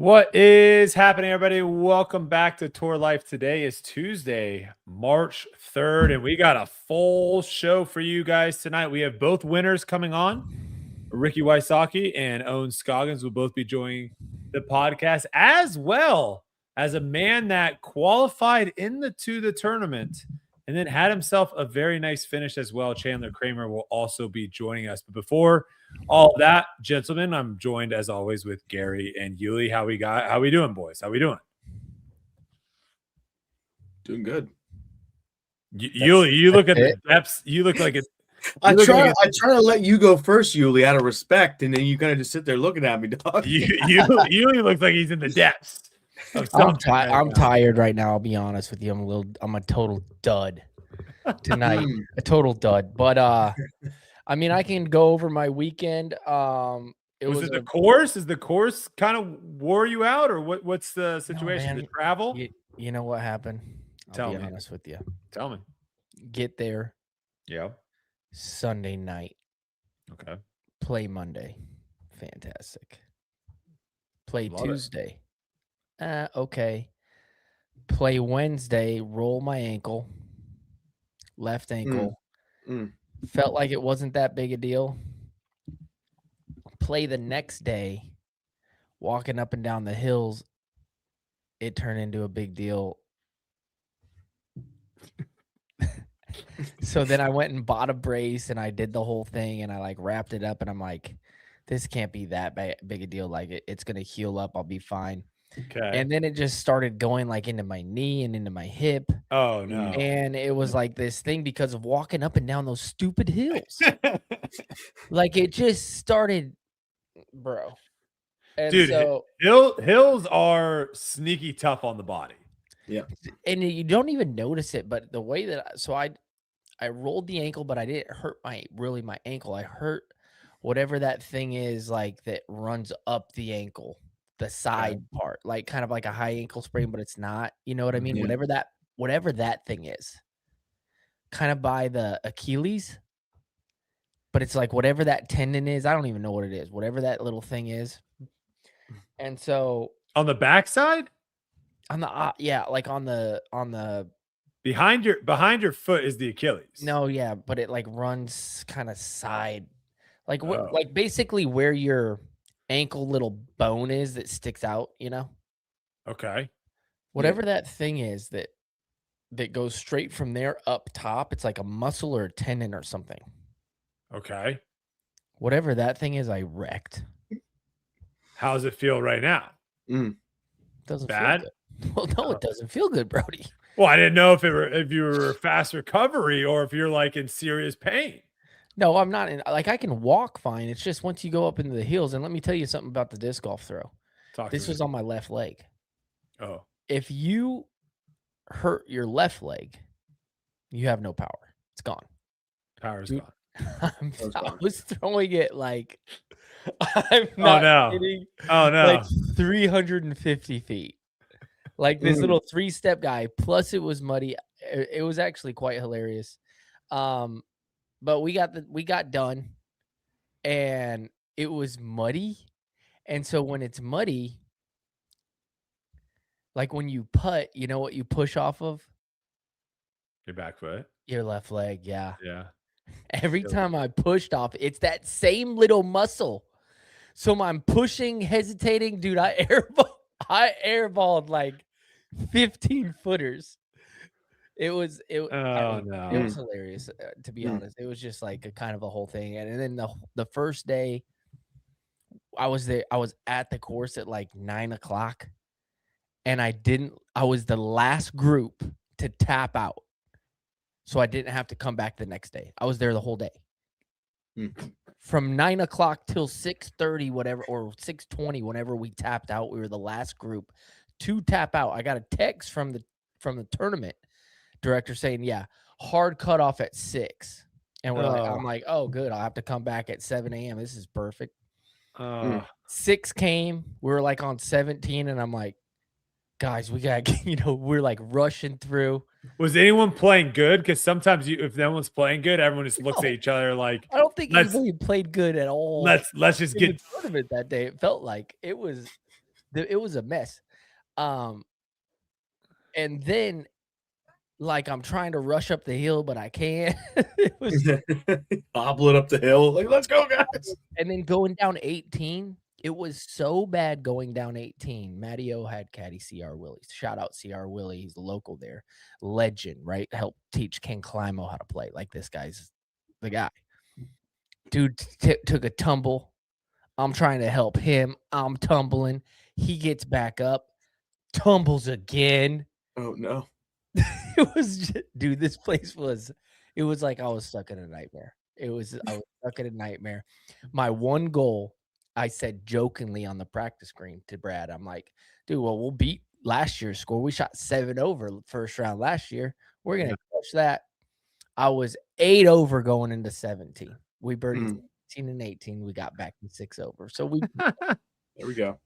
What is happening, everybody? Welcome back to Tour Life. Today is Tuesday, March 3rd, and we got a full show for you guys tonight. We have both winners coming on. Ricky Wysocki and Owen Scoggins will both be joining the podcast, as well as a man that qualified to the tournament and then had himself a very nice finish as well. Chandler Kramer will also be joining us. But before all that, gentlemen, I'm joined as always with Gary and Yuli. How we doing, boys? How we doing? Doing good. Yuli, you look at the depths. You look like it. I try to let you go first, Yuli, out of respect, and then you kind of just sit there looking at me, dog. Yuli looks like he's in the depths. I'm tired right now. I'll be honest with you. I'm a total dud tonight. A total dud. But I mean, I can go over my weekend. Was it the course? Is the course kind of wore you out, or what's the situation? No, the travel? You know what happened? I'll be honest with you. Tell me. Get there. Yeah. Sunday night. Okay. Play Monday. Fantastic. Play Love Tuesday. Okay. Play Wednesday. Roll my ankle. Left ankle. Felt like it wasn't that big a deal. Play the next day. Walking up and down the hills. It turned into a big deal. So then I went and bought a brace and I did the whole thing and I wrapped it up and I'm like, this can't be that big a deal. Like it's going to heal up. I'll be fine. Okay. And then it just started going into my knee and into my hip. Oh no. And it was like this thing because of walking up and down those stupid hills. It just started, bro. And dude, so, hills are sneaky tough on the body. Yeah. And you don't even notice it, but the way that I rolled the ankle, but I didn't hurt my ankle. I hurt whatever that thing is that runs up the ankle, the side part, kind of like a high ankle sprain, but it's not. You know what I mean? Yeah. Whatever that thing is, kind of by the Achilles, but it's whatever that tendon is. I don't even know what it is. Whatever that little thing is. And so on the backside. On the on the behind your foot is the Achilles. No, yeah, but it runs kind of side, basically where your ankle little bone is that sticks out. You know. Okay. Whatever that thing is that goes straight from there up top, it's like a muscle or a tendon or something. Okay. Whatever that thing is, I wrecked. How does it feel right now? Doesn't bad. Feel good. Well, no, it doesn't feel good, Brody. Well, I didn't know if you were fast recovery or if you're in serious pain. No, I'm not. I can walk fine. It's just once you go up into the hills, and let me tell you something about the disc golf throw. This was on my left leg. Oh. If you hurt your left leg, you have no power. It's gone. Power's gone. I was throwing it I'm not kidding. Oh no. 350 feet. This little 3-step guy. Plus it was muddy. It was actually quite hilarious. But we got done and it was muddy. And so when it's muddy, when you putt, you know what you push off of? Your back foot. Your left leg, yeah. Yeah. Every time I pushed off, it's that same little muscle. So I'm pushing, hesitating, dude. I airballed 15 footers. It was hilarious, to be honest. It was just a kind of a whole thing. And then the first day I was there, I was at the course at 9:00, and I was the last group to tap out. So I didn't have to come back the next day. I was there the whole day. From 9:00 till 6:30, whatever, or 6:20, whenever we tapped out, we were the last group to tap out. I got a text from the tournament director saying, "Yeah, hard cutoff at 6." And I'm like, "Oh, good. I'll have to come back at 7 a.m. This is perfect." 6 came. We were on 17, and I'm like, "Guys, we got we're rushing through." Was anyone playing good? Because sometimes if no one's playing good, everyone just looks at each other I don't think anybody played good at all. Let's just get the tournament that day. It felt like it was It was a mess. And then like I'm trying to rush up the hill, but I can't. It was hobbling up the hill, like, let's go, guys. And then going down 18, it was so bad going down 18. Matty O had caddy CR Willie. Shout out CR Willie. He's a local there. Legend, right? Helped teach Ken Climo how to play. Like this guy's the guy. Dude took a tumble. I'm trying to help him. I'm tumbling. He gets back up, tumbles again. Oh no. It was just, dude, this place was, it was like I was stuck in a nightmare. I was stuck in a nightmare. My one goal, I said jokingly on the practice screen to Brad, I'm like, dude, well, we'll beat last year's score. We shot 7 over first round last year. We're going to crush that. I was 8 over going into 17. We birdied 17 and 18. We got back to 6 over. So we there we go.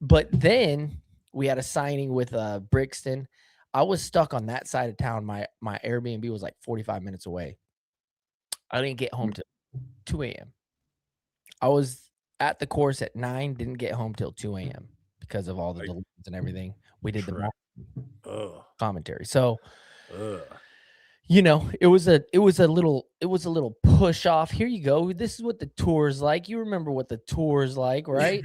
But then we had a signing with Brixton. I was stuck on that side of town. My Airbnb was like 45 minutes away. I didn't get home till 2 a.m. I was at the course at 9, didn't get home till 2 a.m. because of all the delays and everything. We did the commentary. So you know, it was a little push off. Here you go. This is what the tour's like. You remember what the tour's like, right?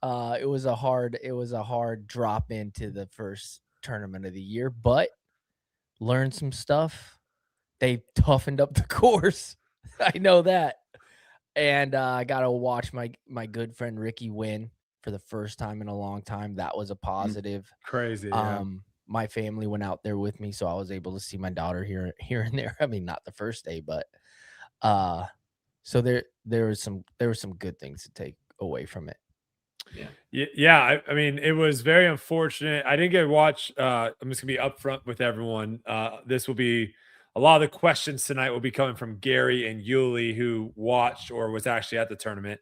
It was a hard drop into the first tournament of the year, but learned some stuff. They toughened up the course. I know that. And I got to watch my good friend Ricky win for the first time in a long time. That was a positive. Crazy. Yeah. My family went out there with me, so I was able to see my daughter here and there. I mean, not the first day, but so there were some good things to take away from it. Yeah. I mean, it was very unfortunate. I didn't get to watch. I'm just gonna be upfront with everyone. This will be a lot of the questions tonight will be coming from Gary and Yuli, who watched or was actually at the tournament.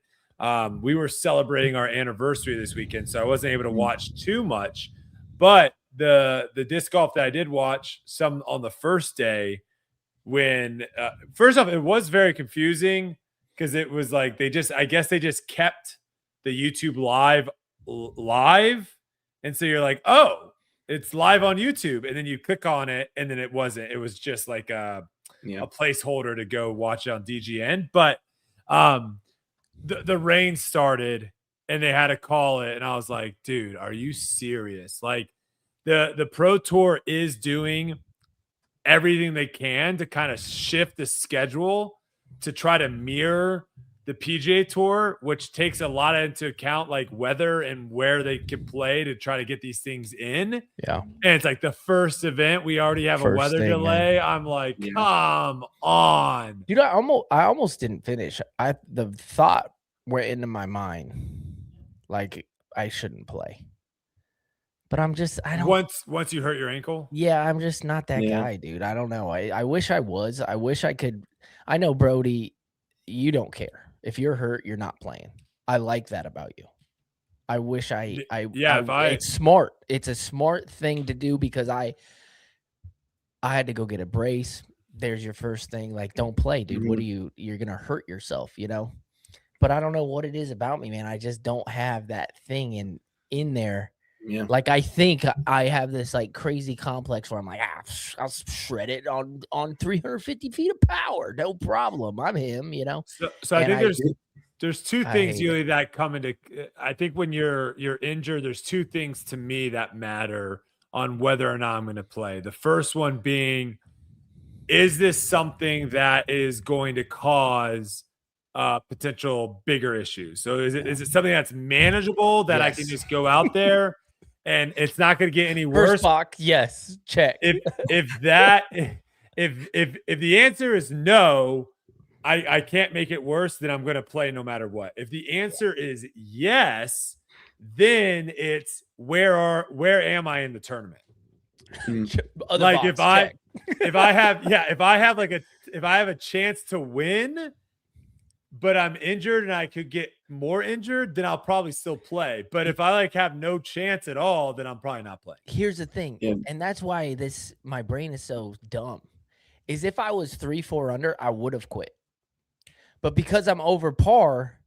We were celebrating our anniversary this weekend, so I wasn't able to watch too much. But the disc golf that I did watch some on the first day, when first off, it was very confusing because it was like I guess they just kept the YouTube live, and so you're like, oh, it's live on YouTube, and then you click on it, and then it wasn't. It was just like a placeholder to go watch it on DGN. But the rain started, and they had to call it, and I was like, dude, are you serious? Like the Pro Tour is doing everything they can to kind of shift the schedule to try to mirror the PGA Tour, which takes a lot into account, like weather and where they can play to try to get these things in. Yeah. And it's like the first event, we already have a weather delay. Man. I'm like, come on. Dude, I almost didn't finish. The thought went into my mind, like I shouldn't play. But I don't. Once you hurt your ankle? Yeah, I'm just not that guy, dude. I don't know. I wish I was. I wish I could. I know, Brody, you don't care. If you're hurt, you're not playing. I like that about you. I wish it's smart. It's a smart thing to do because I had to go get a brace. There's your first thing. Like, don't play, dude. What you're going to hurt yourself, you know? But I don't know what it is about me, man. I just don't have that thing in there. Yeah. Like, I think I have this like crazy complex where I'm like, I'll shred it on 350 feet of power. No problem. I'm him, you know? So I think there's two things really that come into, I think when you're injured, there's two things to me that matter on whether or not I'm going to play. The first one being, is this something that is going to cause potential bigger issues? So is it something that's manageable that I can just go out there and it's not going to get any worse? First box, yes, check. If the answer is no, I can't make it worse, then I'm going to play no matter what. If the answer is yes, then it's where am I in the tournament? Like if I have a chance to win, but I'm injured and I could get more injured, then I'll probably still play. But if I have no chance at all, then I'm probably not playing. Here's the thing, and that's why my brain is so dumb. Is if I was 3-4 under, I would have quit. But because I'm over par,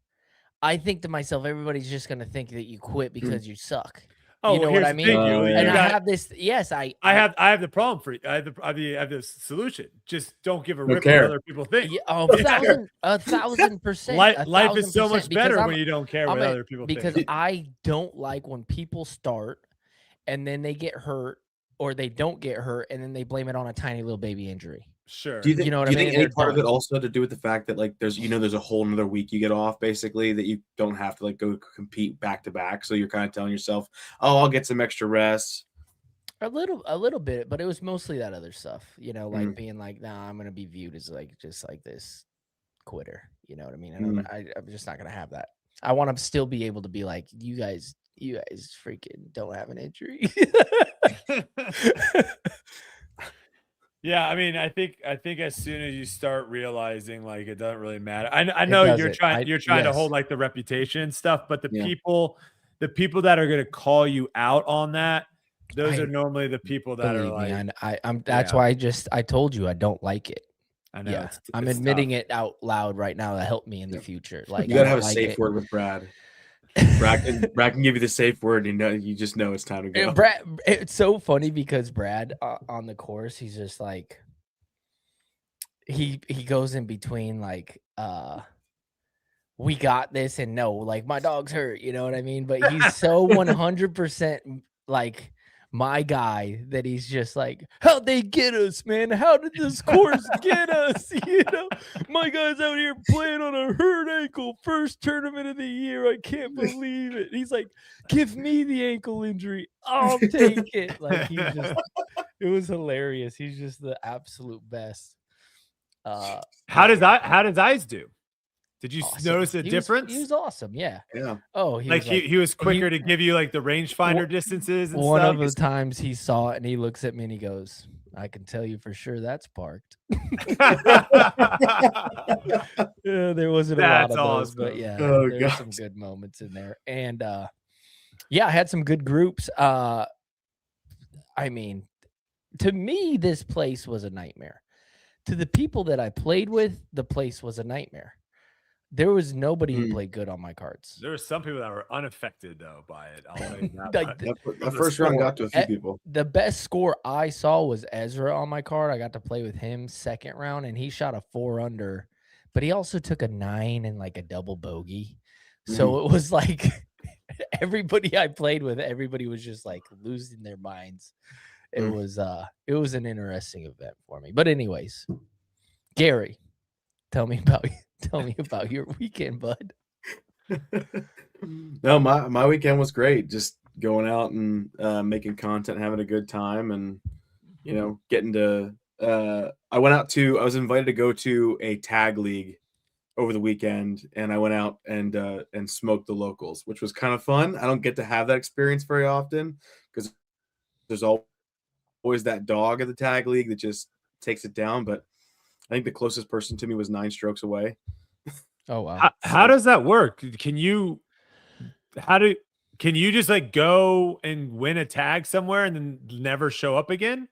I think to myself, everybody's just gonna think that you quit because you suck. Oh, you know well, what here's I the mean? thing, Yuli. And You I got, have this. Yes, I have the problem for you. I have the solution. Just don't give a rip what other people think. Yeah, 1,000%. Life is so much better when you don't care what other people think. Because I don't like when people start and then they get hurt or they don't get hurt and then they blame it on a tiny little baby injury. Sure. Do you think, you know what do you I mean? think any part of it also to do with the fact that like there's a whole another week you get off basically that you don't have to like go compete back to back, so you're kind of telling yourself, oh, I'll get some extra rest. A little bit, but it was mostly that other stuff, like being like, nah, I'm gonna be viewed as like just like this quitter, you know what I mean? And I'm just not gonna have that. I want to still be able to be like, you guys freaking don't have an injury. Yeah, I mean, I think as soon as you start realizing like it doesn't really matter. I know you're trying to hold like the reputation and stuff, but the people that are gonna call you out on that, those are normally the people that are like, I'm that's why I told you I don't like it. I know. Yeah, I'm admitting it out loud right now to help me in the future. Like you gotta have a safe word with Brad. Brad can give you the safe word, and you just know it's time to go. Brad, it's so funny because Brad on the course, he's just like he goes in between like we got this and no, like my dog's hurt, you know what I mean? But he's so 100% like my guy that he's just like, how'd they get us, man? How did this course get us? My guy's out here playing on a hurt ankle, first tournament of the year. I can't believe it. He's like, give me the ankle injury. I'll take it. Like it was hilarious. He's just the absolute best. How does Eyes do? Did you notice a difference? He was awesome. Yeah. Yeah. Oh, he was quicker to give you like the rangefinder distances and one stuff. Of the times he saw it and he looks at me and he goes, I can tell you for sure that's parked. Yeah, there wasn't a lot of those, but yeah, there's some good moments in there. And yeah, I had some good groups. I mean, to me, this place was a nightmare. To the people that I played with, the place was a nightmare. There was nobody who played good on my cards. There were some people that were unaffected though by it. I'll tell you that. Like the first round got to a few people. The best score I saw was Ezra on my card. I got to play with him second round, and he shot a 4 under, but he also took a 9 and like a double bogey. So it was like everybody I played with, everybody was just like losing their minds. It was an interesting event for me. But anyways, Gary, tell me about your weekend, bud. No, my weekend was great. Just going out and making content, having a good time, and getting to. I was invited to go to a tag league over the weekend, and I went out and smoked the locals, which was kind of fun. I don't get to have that experience very often because there's always that dog at the tag league that just takes it down. But I think the closest person to me was 9 strokes away. Oh wow! How does that work? Can you just like go and win a tag somewhere and then never show up again?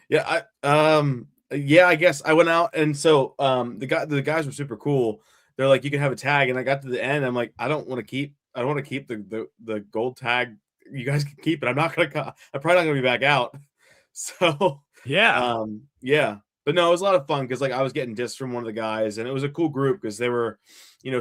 Yeah, I guess I went out, and so the guys were super cool. They're like, you can have a tag, and I got to the end. I'm like, I don't want to keep the gold tag. You guys can keep it. I'm probably not gonna be back out. So yeah. But no, it was a lot of fun because like I was getting dissed from one of the guys, and it was a cool group because they were,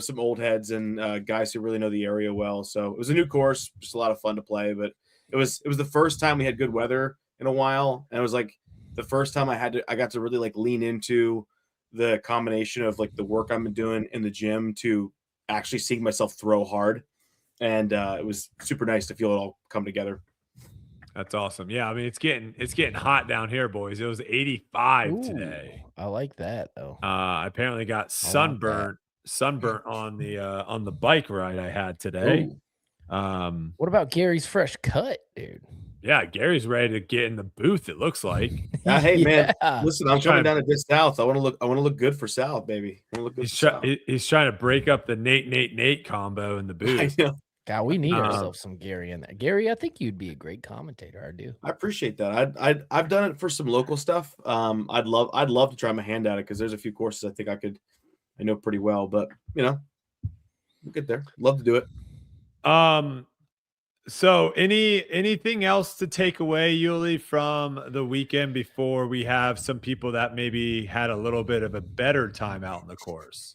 some old heads and guys who really know the area well. So it was a new course, just a lot of fun to play. But it was the first time we had good weather in a while, and it was like the first time I got to really like lean into the combination of like the work I've been doing in the gym to actually seeing myself throw hard, and it was super nice to feel it all come together. That's awesome. Yeah, I mean it's getting hot down here, boys. It was 85 today. I like that though. I apparently got sunburnt on the bike ride I had today. What about Gary's fresh cut, dude? Yeah, Gary's ready to get in the booth. It looks like. Hey man, listen, I'm coming down to this South. I want to look good for South, baby. He's trying to break up the Nate combo in the booth. I know. God, we need ourselves some Gary in there. Gary, I think you'd be a great commentator. I do. I appreciate that. I've done it for some local stuff. I'd love to try my hand at it because there's a few courses I think I know pretty well. But we'll get there. Love to do it. So anything else to take away, Yuli, from the weekend before we have some people that maybe had a little bit of a better time out in the course?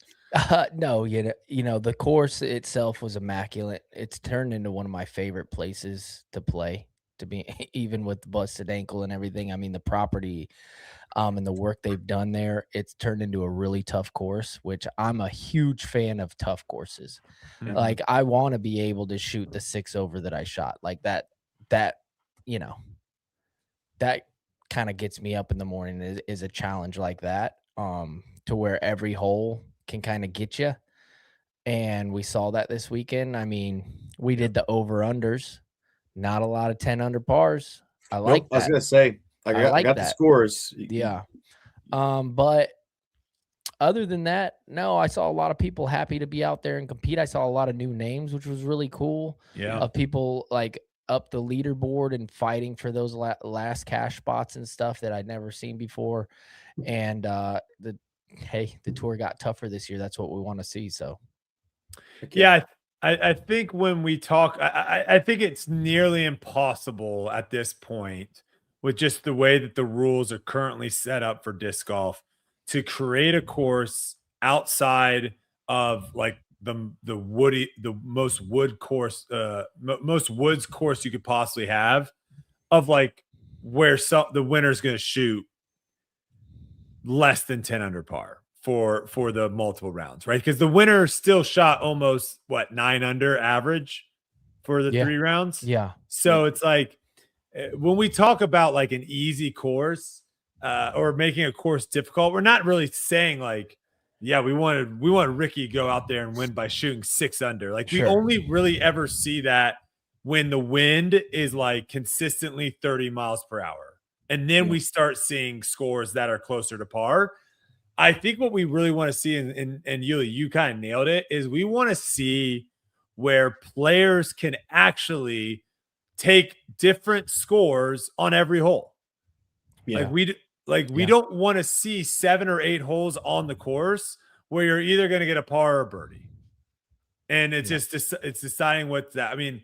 No, the course itself was immaculate. It's turned into one of my favorite places to play, to be even with the busted ankle and everything. I mean, the property and the work they've done there, it's turned into a really tough course, which I'm a huge fan of tough courses. Mhm. Like I want to be able to shoot the 6 over that I shot. Like that, you know, that kind of gets me up in the morning is a challenge like that. To where every hole can kind of get you. And we saw that this weekend. I mean, we did the over unders, not a lot of 10 under pars. I like I was that. gonna say I like got the that. scores. Yeah. But other than that, no, I saw a lot of people happy to be out there and compete. I saw a lot of new names, which was really cool. Yeah. Of people like up the leaderboard and fighting for those last cash spots and stuff that I'd never seen before. And the tour got tougher this year. That's what we want to see. So, yeah, I think when we talk, I think it's nearly impossible at this point with just the way that the rules are currently set up for disc golf to create a course outside of like the most wood course, most woods course you could possibly have, of like where the winner's going to shoot less than 10 under par for the multiple rounds, right? Because the winner still shot almost 9 under average for the 3 rounds. Yeah. So it's like when we talk about like an easy course or making a course difficult, we're not really saying like, yeah, we wanted Ricky to go out there and win by shooting 6 under. Like we only really ever see that when the wind is like consistently 30 miles per hour. And then we start seeing scores that are closer to par. I think what we really want to see, and Yuli, you kind of nailed it, is we want to see where players can actually take different scores on every hole. Yeah. We don't want to see 7 or 8 holes on the course where you're either going to get a par or a birdie. And it's it's deciding what's that. I mean,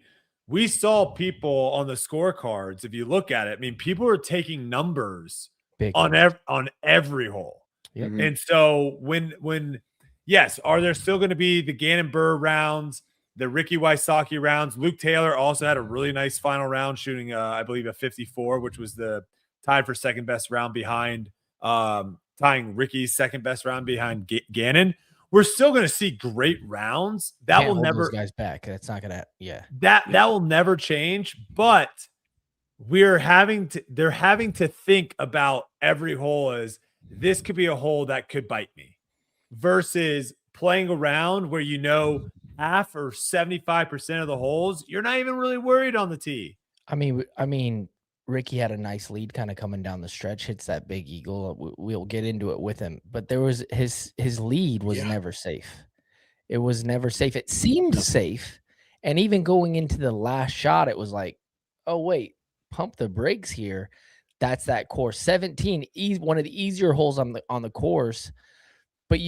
we saw people on the scorecards. If you look at it, I mean, people are taking numbers on every hole. Yep. And so when yes, are there still going to be the Gannon Burr rounds, the Ricky Wysocki rounds? Luke Taylor also had a really nice final round, shooting I believe a 54, which was the tied for second best round behind tying Ricky's second best round behind Gannon. We're still going to see great rounds. That Can't will hold never those guys back. That's not going to that will never change, but they're having to think about every hole as this could be a hole that could bite me versus playing around where half or 75% of the holes you're not even really worried on the tee. I mean Ricky had a nice lead kind of coming down the stretch, hits that big eagle. We'll get into it with him, but there was his lead was never safe. It was never safe. It seemed safe, and even going into the last shot, it was like, oh wait, pump the brakes here. That's that course 17, one of the easier holes on the course. But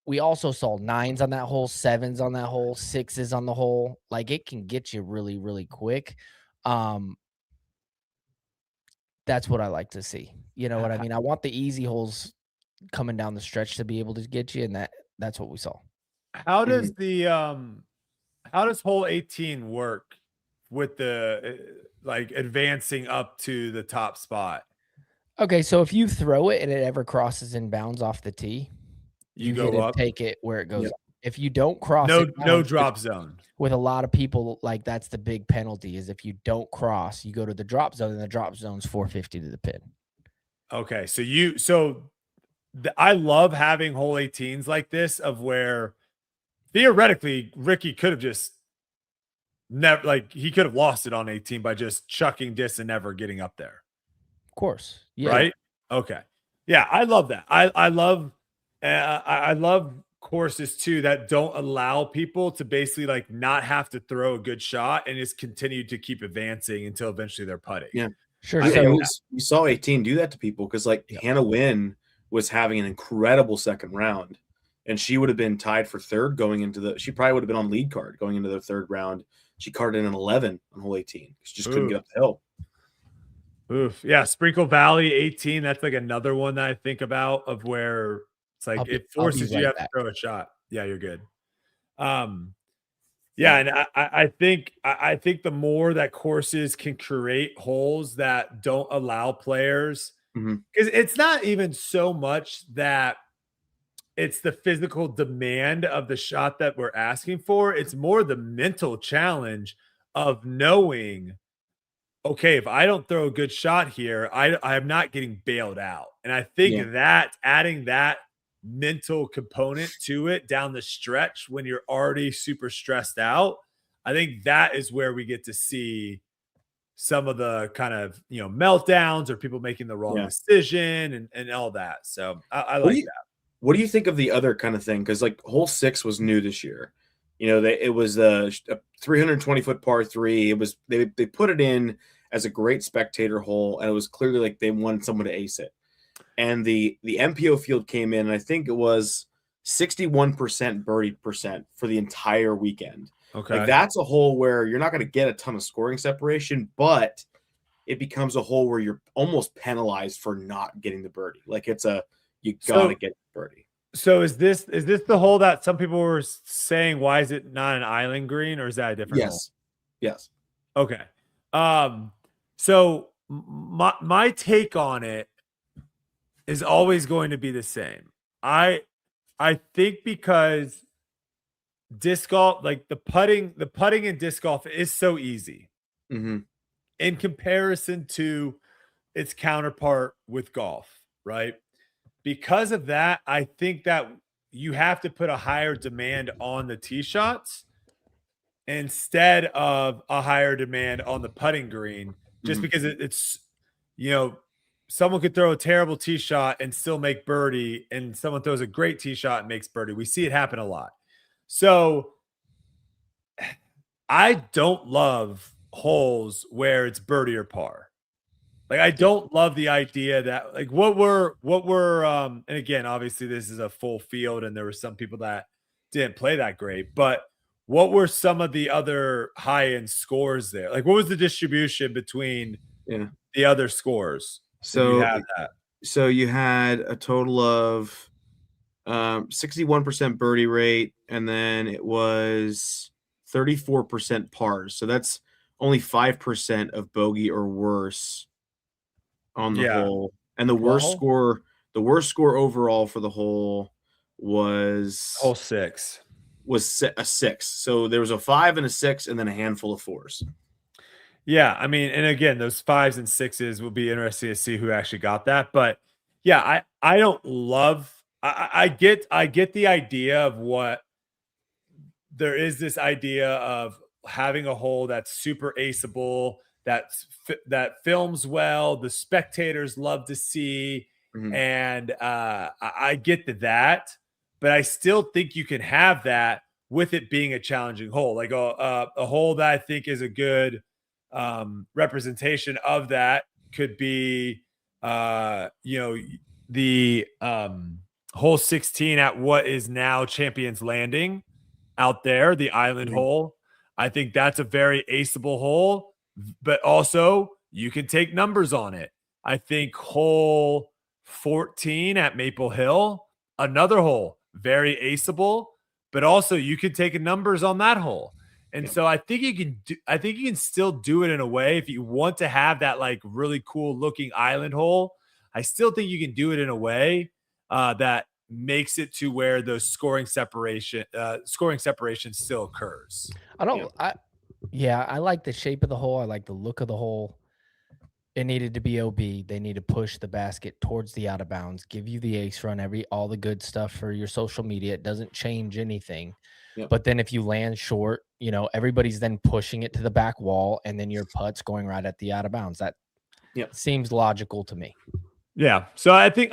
we also saw 9s on that hole, 7s on that hole, 6s on the hole. Like it can get you really, really quick. That's what I like to see. You know what I mean? I want the easy holes coming down the stretch to be able to get you, and that's what we saw. How does how does hole 18 work with the like advancing up to the top spot? Okay, so if you throw it and it ever crosses in bounds off the tee, you go up, take it where it goes. Yep. If you don't cross no drop zone. With a lot of people, like that's the big penalty is if you don't cross, you go to the drop zone, and the drop zone's 450 to the pin. Okay, so I love having hole 18s like this, of where theoretically Ricky could have just never, like he could have lost it on 18 by just chucking disc and never getting up there. Of course, yeah. Right? Okay, yeah, I love that. I love courses too that don't allow people to basically like not have to throw a good shot and just continue to keep advancing until eventually they're putting. Yeah, sure. We saw 18 do that to people because like Hannah Wynn was having an incredible second round, and she would have been tied for third going into she probably would have been on lead card going into the third round. She carded in an 11 on hole 18. She just couldn't get up the hill. Oof. Yeah, Sprinkle Valley 18. That's like another one that I think about of where it's like it forces you have to throw a shot. Yeah, you're good. Yeah, and I think the more that courses can create holes that don't allow players, because it's not even so much that it's the physical demand of the shot that we're asking for. It's more the mental challenge of knowing, okay, if I don't throw a good shot here, I am not getting bailed out. And I think that adding that mental component to it down the stretch when you're already super stressed out, I think that is where we get to see some of the kind of, meltdowns or people making the wrong decision and all that. So I like that. What do you think of the other kind of thing? Because like hole 6 was new this year. It was a 320-foot par 3. It was they put it in as a great spectator hole, and it was clearly like they wanted someone to ace it. And the MPO field came in, and I think it was 61% birdie percent for the entire weekend. Okay, like that's a hole where you're not going to get a ton of scoring separation, but it becomes a hole where you're almost penalized for not getting the birdie. Like you gotta get the birdie. So is this the hole that some people were saying, why is it not an island green, or is that a different hole? Yes. Okay. So my take on it is always going to be the same. I think because disc golf, like the putting in disc golf is so easy in comparison to its counterpart with golf, right? Because of that, I think that you have to put a higher demand on the tee shots instead of a higher demand on the putting green, just because it's, someone could throw a terrible tee shot and still make birdie, and someone throws a great tee shot and makes birdie. We see it happen a lot. So I don't love holes where it's birdie or par. Like, I don't love the idea that, like, what we're and again, obviously this is a full field and there were some people that didn't play that great, but what were some of the other high-end scores there? Like, what was the distribution between the other scores? So you have that. So you had a total of 61% birdie rate, and then it was 34% pars. So that's only 5% of bogey or worse on the hole. And the worst score overall for the hole was hole 6. Was a 6. So there was a 5 and a 6 and then a handful of 4s. Yeah, I mean, and again, those 5s and 6s will be interesting to see who actually got that. But yeah, I don't love I get the idea of what there is, this idea of having a hole that's super aceable, that films well, the spectators love to see, and I get that, but I still think you can have that with it being a challenging hole, like a hole that I think is a good representation of that could be the hole 16 at what is now Champions Landing out there, the island hole. I think that's a very aceable hole, but also you can take numbers on it. I think hole 14 at Maple Hill, another hole, very aceable, but also you can take numbers on that hole. And so I think you can still do it in a way if you want to have that like really cool looking island hole. I still think you can do it in a way that makes it to where those scoring separation still occurs. I like the shape of the hole. I like the look of the hole. It needed to be OB. They need to push the basket towards the out of bounds, give you the ace run, all the good stuff for your social media. It doesn't change anything. Yep. But then if you land short, everybody's then pushing it to the back wall, and then your putt's going right at the out of bounds. That seems logical to me. Yeah. So I think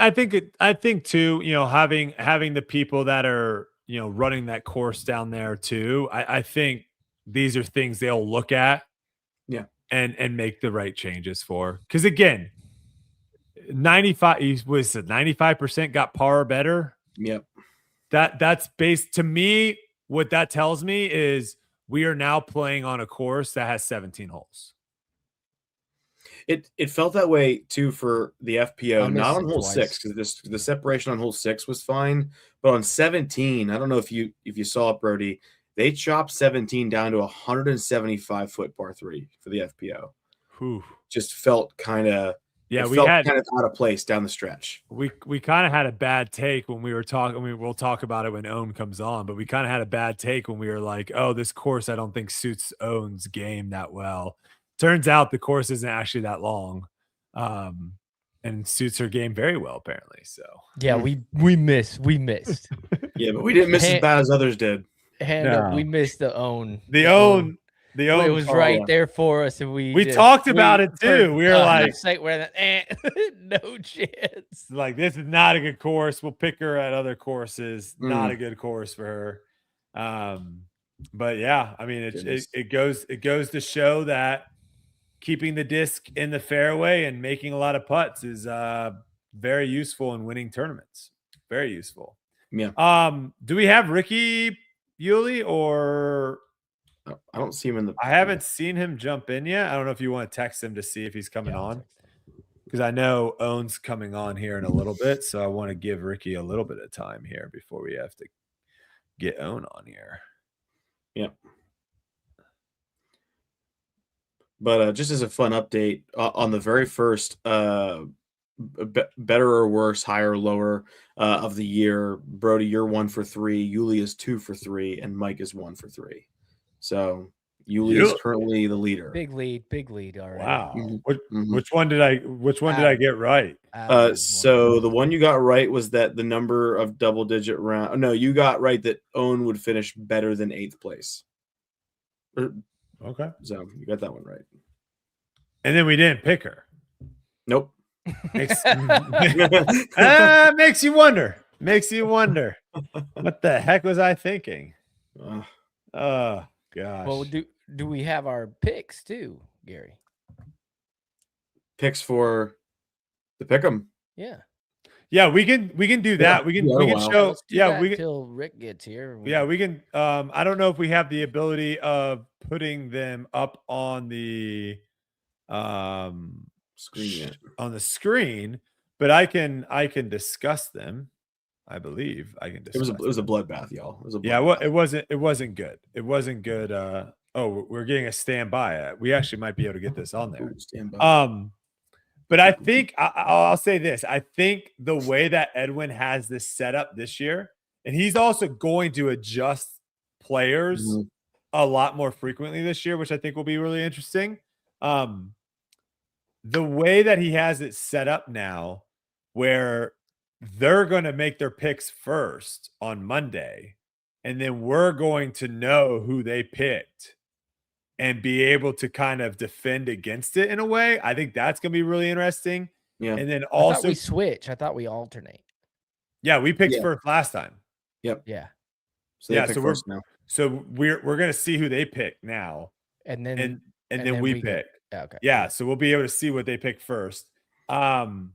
too, having the people that are, running that course down there too, I think these are things they'll look at and make the right changes for. Because again, 95% got par or better. Yep. that's based to me. What that tells me is we are now playing on a course that has 17 holes. It felt that way too for the FPO, not on hole 6 twice. because the separation on hole 6 was fine, but on 17, I don't know if you saw it, Brody. They chopped 17 down to 175-foot par 3 for the FPO. Whew. Just felt kind of kind of out of place down the stretch. We kind of had a bad take when we were talking. We'll talk about it when Owen comes on, but we kind of had a bad take when we were like, "Oh, this course I don't think suits Owen's game that well." Turns out the course isn't actually that long, and suits her game very well apparently. So yeah, we missed. Yeah, but we didn't miss as bad as others did. We missed the Owen. It was right there for us, and we talked about it too. We were like, no chance. Like, this is not a good course. We'll pick her at other courses. Not a good course for her. But yeah, I mean, it goes to show that keeping the disc in the fairway and making a lot of putts is very useful in winning tournaments. Very useful. Yeah. Do we have Ricky Yuli or? I don't see him in the. I haven't seen him jump in yet. I don't know if you want to text him to see if he's coming on, because I know Owen's coming on here in a little bit, so I want to give Ricky a little bit of time here before we have to get Owen on here. Yeah. But just as a fun update, on the very first better or worse, higher or lower of the year, Brody, you're 1 for 3, Yuli is 2 for 3, and Mike is 1 for 3. So Yuli is currently the leader. Big lead already. Wow. Which one did I get right? So the one you got right was that the number of double-digit round. No, you got right that Owen would finish better than 8th place. Okay. So you got that one right. And then we didn't pick her. Nope. Makes you wonder. Makes you wonder. What the heck was I thinking? Oh gosh. Well, do we have our picks too, Gary? Picks for the pick'em. Yeah. Yeah, we can do that. We can show. Yeah, we can till Rick gets here. Yeah, we can. I don't know if we have the ability of putting them up on the screen on the screen, but I can discuss them. I believe I can discuss. It was a bloodbath, y'all. It was a bloodbath. It wasn't good. It wasn't good. We're getting a standby. We actually might be able to get this on there. But I think I'll say this. I think the way that Edwin has this set up this year, and he's also going to adjust players a lot more frequently this year, which I think will be really interesting. The way that he has it set up now, where they're going to make their picks first on Monday, and then we're going to know who they picked and be able to kind of defend against it in a way. I think that's going to be really interesting. Yeah. And then also I thought we switch. I thought we alternate. Yeah, we picked first last time. Yep. Yeah. So we're going to see who they pick now. And then we pick. Okay. Yeah, so we'll be able to see what they pick first. And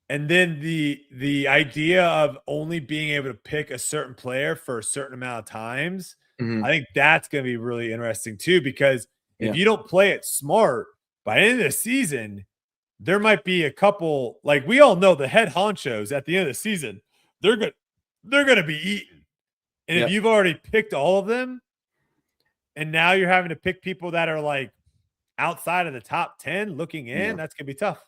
then the idea of only being able to pick a certain player for a certain amount of times, I think that's going to be really interesting too, because if you don't play it smart, by the end of the season, there might be a couple, like we all know the head honchos at the end of the season, they're going to be eaten. And if you've already picked all of them, and now you're having to pick people that are like outside of the top 10 looking in, that's going to be tough.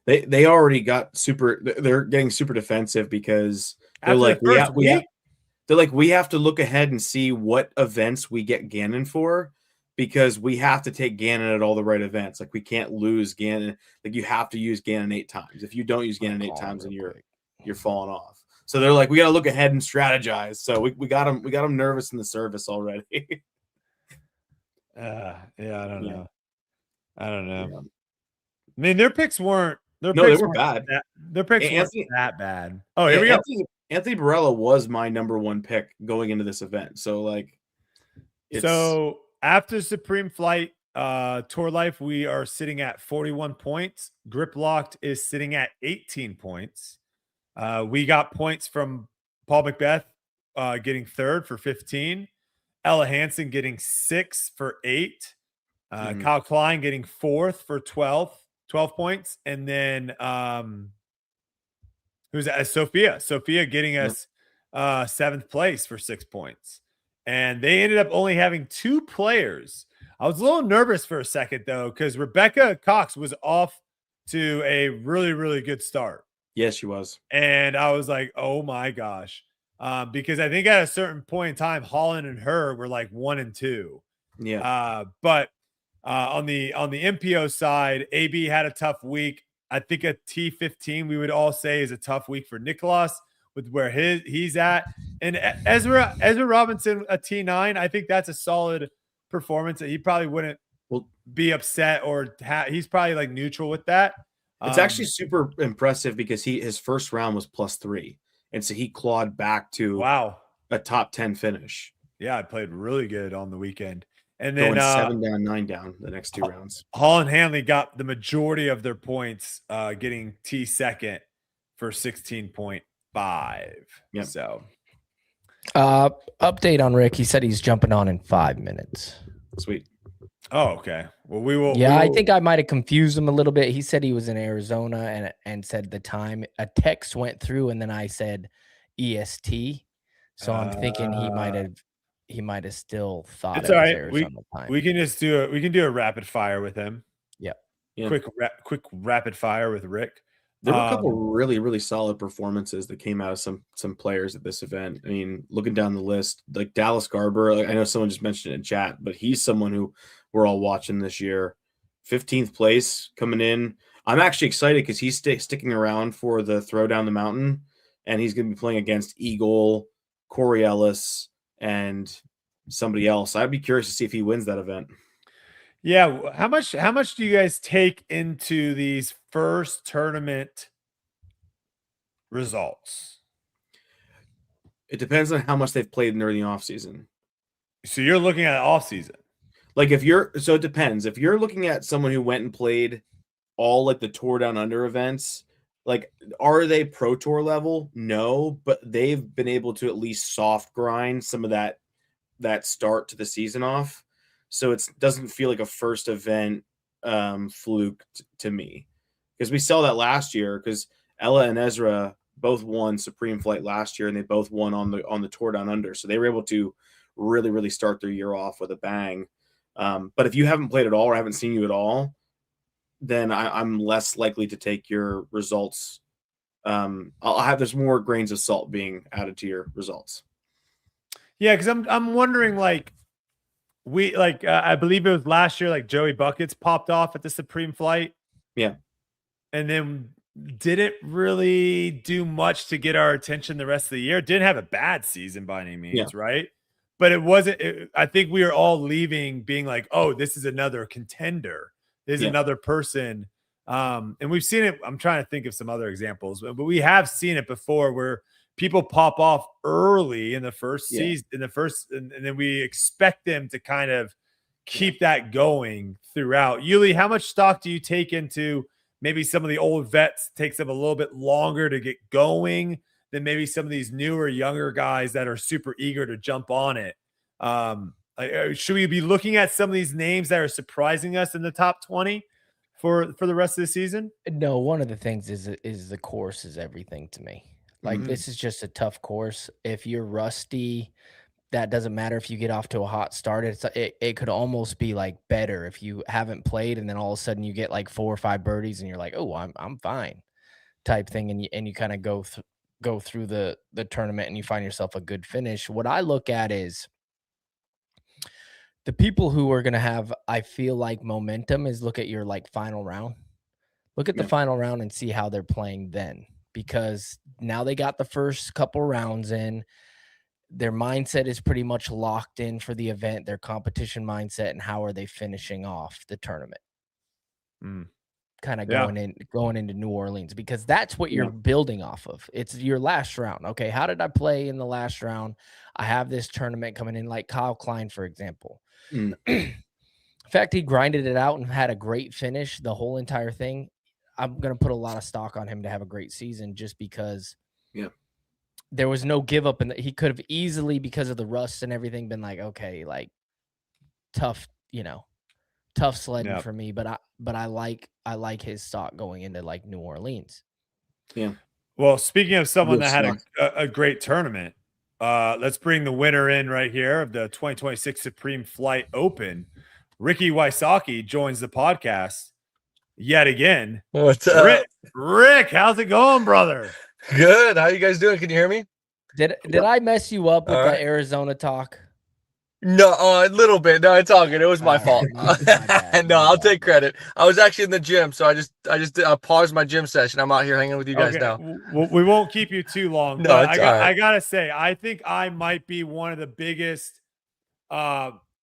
They already got they're getting super defensive because they're like, we have to look ahead and see what events we get Gannon for, because we have to take Gannon at all the right events. Like, we can't lose Gannon. Like, you have to use Gannon 8 times. If you don't use Gannon 8 times, then you're falling off. So they're like, we got to look ahead and strategize. So we got them nervous in the service already. I don't know. Yeah. I mean, their picks weren't. They were bad. Their picks weren't that bad. Oh, here we go. Anthony Barella was my number 1 pick going into this event. So, like, so after Supreme Flight Tour Life, we are sitting at 41 points. Grip Locked is sitting at 18 points. We got points from Paul Macbeth getting 3rd for 15. Ella Hansen getting 6 for 8. Kyle Klein getting 4th for 12 points. And then who's that? Sophia getting us 7th place for 6 points. And they ended up only having 2 players. I was a little nervous for a second, though, because Rebecca Cox was off to a really, really good start. Yes, she was. And I was like, oh my gosh. Because I think at a certain point in time, Holland and her were like 1 and 2. Yeah. But on the MPO side, AB had a tough week. I think a T15 we would all say is a tough week for Nicholas with where he's at. And Ezra Robinson, a T9, I think that's a solid performance that he probably wouldn't be upset or he's probably like neutral with that. It's actually super impressive because his first round was +3. And so he clawed back to a top 10 finish. Yeah, I played really good on the weekend. And then going 7 down, 9 down the next 2 rounds. Holland Hanley got the majority of their points, getting T second for 16.5. Yep. So update on Rick. He said he's jumping on in 5 minutes. Sweet. Oh, okay. Well, we will. Yeah, I think I might have confused him a little bit. He said he was in Arizona and said the time. A text went through, and then I said EST. So I'm thinking he might have still thought it's it all was right. Arizona time. We can just do it. We can do a rapid fire with him. Yep. Yeah. Quick rapid fire with Rick. There were a couple really, really solid performances that came out of some players at this event. I mean, looking down the list, like Dallas Garber, I know someone just mentioned it in chat, but he's someone who we're all watching this year. 15th place coming in. I'm actually excited because he's sticking around for the throw down the mountain, and he's going to be playing against Eagle, Corey Ellis, and somebody else. I'd be curious to see if he wins that event. Yeah, how much do you guys take into these first tournament results? It depends on how much they've played during the off season. So you're looking at off season. Like it depends. If you're looking at someone who went and played all like the Tour Down Under events, like are they pro tour level? No, but they've been able to at least soft grind some of that start to the season off. So it doesn't feel like a first event fluke to me, because we saw that last year, because Ella and Ezra both won Supreme Flight last year, and they both won on the Tour Down Under. So they were able to really, really start their year off with a bang. But if you haven't played at all or haven't seen you at all, then I'm less likely to take your results. There's more grains of salt being added to your results. Yeah, because I'm wondering, like, I believe it was last year, like Joey Buckets popped off at the Supreme Flight. Yeah. And then didn't really do much to get our attention the rest of the year. Didn't have a bad season by any means, right? But it wasn't. I think we were all leaving being like, oh, this is another contender. There's another person. And we've seen it. I'm trying to think of some other examples, but we have seen it before where people pop off early in the first season, and then we expect them to kind of keep that going throughout. Yuli, how much stock do you take into maybe some of the old vets takes them a little bit longer to get going than maybe some of these newer, younger guys that are super eager to jump on it? Should we be looking at some of these names that are surprising us in the top 20 for the rest of the season? No, one of the things is the course is everything to me. Like, this is just a tough course. If you're rusty, that doesn't matter if you get off to a hot start. It could almost be like better if you haven't played and then all of a sudden you get like 4 or 5 birdies and you're like, oh, I'm fine, type thing, and you kind of go through the tournament and you find yourself a good finish. What I look at is the people who are going to have, I feel like, momentum is look at your like final round. Look at the final round and see how they're playing then, because now they got the first couple rounds in. Their mindset is pretty much locked in for the event, their competition mindset, and how are they finishing off the tournament? Kind of going into New Orleans, because that's what you're building off of. It's your last round. Okay, how did I play in the last round? I have this tournament coming in, like Kyle Klein, for example. In fact, he grinded it out and had a great finish the whole entire thing. I'm going to put a lot of stock on him to have a great season, just because Yeah. There was no give up, and he could have easily, because of the rust and everything, been like, okay, like tough, tough sledding for me. But I like his stock going into like New Orleans. Yeah. Well, speaking of someone that had a great tournament, let's bring the winner in right here of the 2026 Supreme Flight Open. Ricky Wysocki joins the podcast yet again. What's up? Rick, how's it going, brother? Good. How you guys doing? Can you hear me? Did I mess you up with the Arizona talk? No, a little bit. No, it's all good. It was my fault. No, I'll take credit. I was actually in the gym, so I just paused my gym session. I'm out here hanging with you guys now. We won't keep you too long. No, but it's all right. I gotta say, I think I might be one of the biggest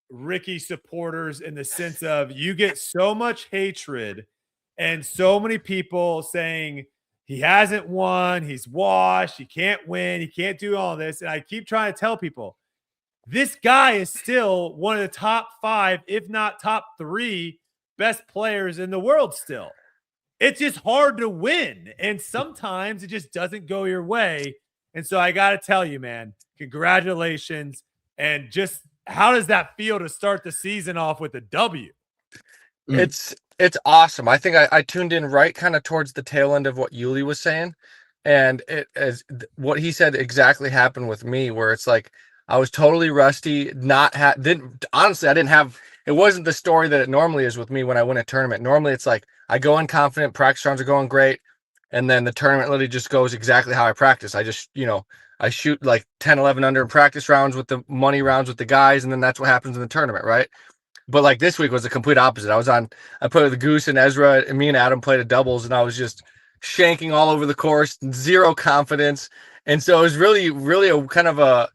Ricky supporters, in the sense of you get so much hatred and so many people saying he hasn't won, he's washed, he can't win, he can't do all this. And I keep trying to tell people, this guy is still one of the top 5, if not top 3 best players in the world still. It's just hard to win. And sometimes it just doesn't go your way. And so I got to tell you, man, congratulations. And just how does that feel to start the season off with a W? It's awesome. I think I tuned in right kind of towards the tail end of what Yuli was saying. And what he said exactly happened with me, where it's like, I was totally rusty. I didn't have. It wasn't the story that it normally is with me when I win a tournament. Normally, it's like I go in confident, practice rounds are going great, and then the tournament literally just goes exactly how I practice. I just, I shoot like 10, 11 under in practice rounds with the money rounds with the guys, and then that's what happens in the tournament, right? But like this week was the complete opposite. I put the Goose and Ezra, and me and Adam played a doubles, and I was just shanking all over the course, zero confidence, and so it was really, really a kind of a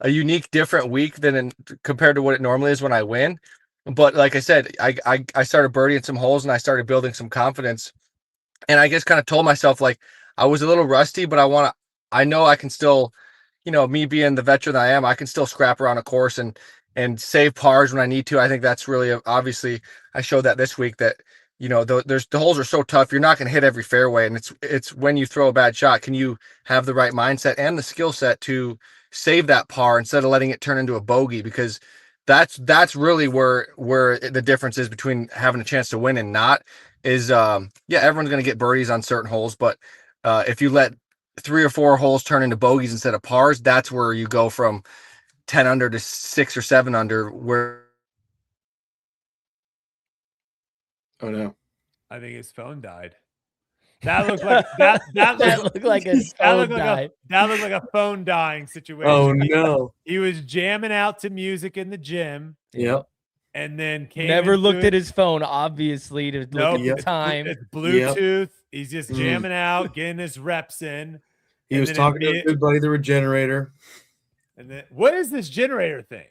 unique, different week compared to what it normally is when I win. But like I said, I started birdieing some holes and I started building some confidence. And I just kind of told myself, like, I was a little rusty, but I know I can still, me being the veteran I am, I can still scrap around a course and save pars when I need to. I think that's really, obviously, I showed that this week that, the holes are so tough. You're not going to hit every fairway. And it's when you throw a bad shot, can you have the right mindset and the skill set to save that par instead of letting it turn into a bogey? Because that's really where the difference is between having a chance to win and not is, everyone's going to get birdies on certain holes. But if you let 3 or 4 holes turn into bogeys instead of pars, that's where you go from 10 under to 6 or 7 under where. Oh no. I think his phone died. That looked like that looked like a phone dying situation. Oh no. He was jamming out to music in the gym. Yep. And then never looked at his phone, obviously, to look at the time. It's Bluetooth. Yep. He's just jamming out, getting his reps in. He was talking to his good buddy, the Regenerator. And then, what is this generator thing?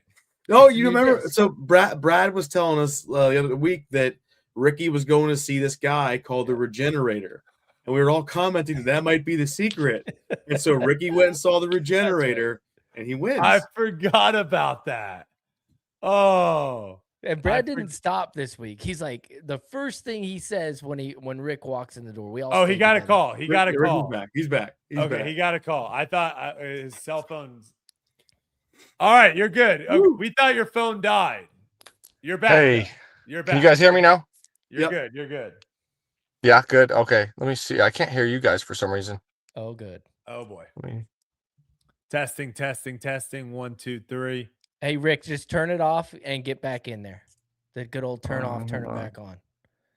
Oh, you remember? So Brad was telling us the other week that Ricky was going to see this guy called the Regenerator. And we were all commenting that might be the secret. And so Ricky went and saw the Regenerator, and he wins. I forgot about that. Oh. And Brad didn't stop this week. He's like, the first thing he says when Rick walks in the door, we all. He got a call. He got a call. He's back. He's back. He got a call. I thought his cell phone's. All right, you're good. Okay, we thought your phone died. You're back. Hey, you're back. Can you guys hear me now? You're good. You're good. Yeah, good. Okay, let me see. I can't hear you guys for some reason. Oh, good. Oh boy. Testing. 1, 2, 3. Hey, Rick, just turn it off and get back in there. The good old turn off, turn it back on.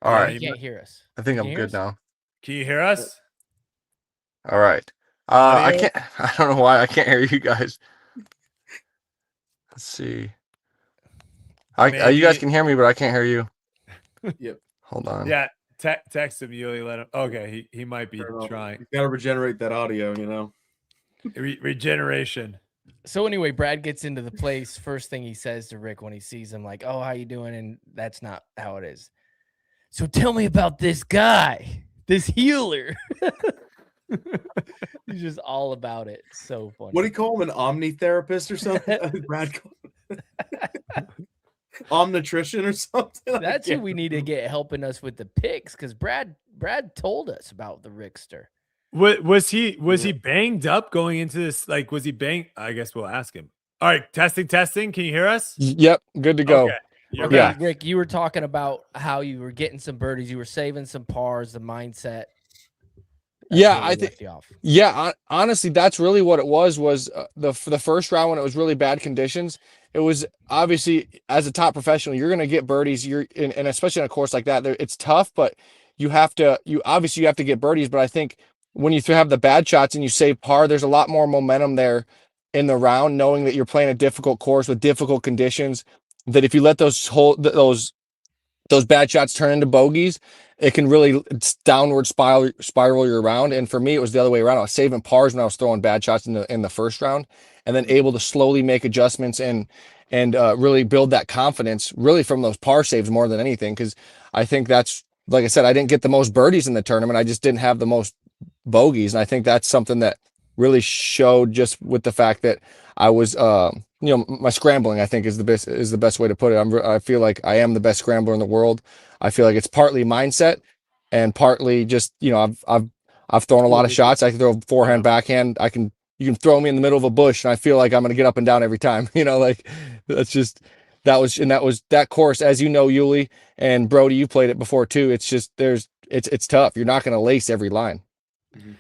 All right. You can't hear us. I think I'm good now. Can you hear us? All right. I can't. I don't know why I can't hear you guys. Let's see. You guys can hear me, but I can't hear you. Yep. Hold on. Yeah. Text him. You let him. Okay. He might be trying. You got to regenerate that audio, Regeneration. So anyway, Brad gets into the place. First thing he says to Rick when he sees him, like, "Oh, how you doing?" And that's not how it is. So tell me about this guy, this healer. He's just all about it. So funny. What do you call him? An omnitherapist or something? Brad omnitrition or something? That's who we need to get helping us with the picks, because Brad told us about the Rickster. Was he banged up going into this? Like, was he banged? I guess we'll ask him. All right, testing. Can you hear us? Yep, good to go. Okay. Okay, Yeah. Rick, you were talking about how you were getting some birdies, you were saving some pars, the mindset. Yeah, I think. Yeah, honestly, that's really what it was. For the first round when it was really bad conditions. It was obviously, as a top professional, you're going to get birdies. And especially on a course like that, it's tough, but you have to get birdies. But I think when you have the bad shots and you save par, there's a lot more momentum there in the round, knowing that you're playing a difficult course with difficult conditions. That if you let those bad shots turn into bogeys, it can really downward spiral your round. And for me, it was the other way around. I was saving pars when I was throwing bad shots in the first round, and then able to slowly make adjustments and really build that confidence really from those par saves more than anything. Because I think that's, like I said, I didn't get the most birdies in the tournament. I just didn't have the most bogeys, and I think that's something that really showed just with the fact that I was my scrambling, I think, is the best way to put it. I feel like I am the best scrambler in the world. I feel like it's partly mindset and partly just, I've thrown a lot of shots. I can throw forehand, backhand. You can throw me in the middle of a bush and I feel like I'm going to get up and down every time. That course, as you know, Yuli and Brody, you played it before too. It's just, it's tough. You're not going to lace every line. Mm-hmm.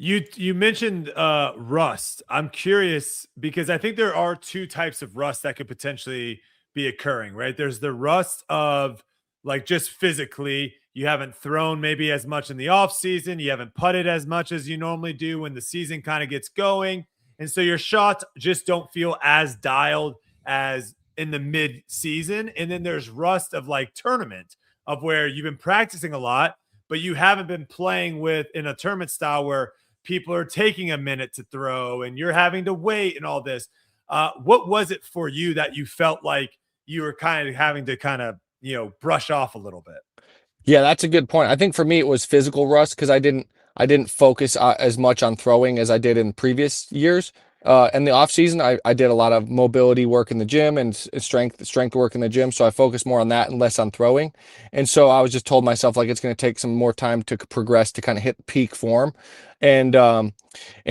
You mentioned rust. I'm curious because I think there are two types of rust that could potentially be occurring, right? There's the rust of like just physically, you haven't thrown maybe as much in the off season, you haven't putted as much as you normally do when the season kind of gets going, and so your shots just don't feel as dialed as in the mid season. And then there's rust of like tournament, of where you've been practicing a lot, but you haven't been playing with in a tournament style where people are taking a minute to throw and you're having to wait and all this. What was it for you that you felt like you were kind of having to kind of, brush off a little bit? Yeah, that's a good point. I think for me, it was physical rust because I didn't focus as much on throwing as I did in previous years. In the off season, I did a lot of mobility work in the gym and strength work in the gym. So I focused more on that and less on throwing. And so I was just told myself like it's going to take some more time to progress to kind of hit peak form. And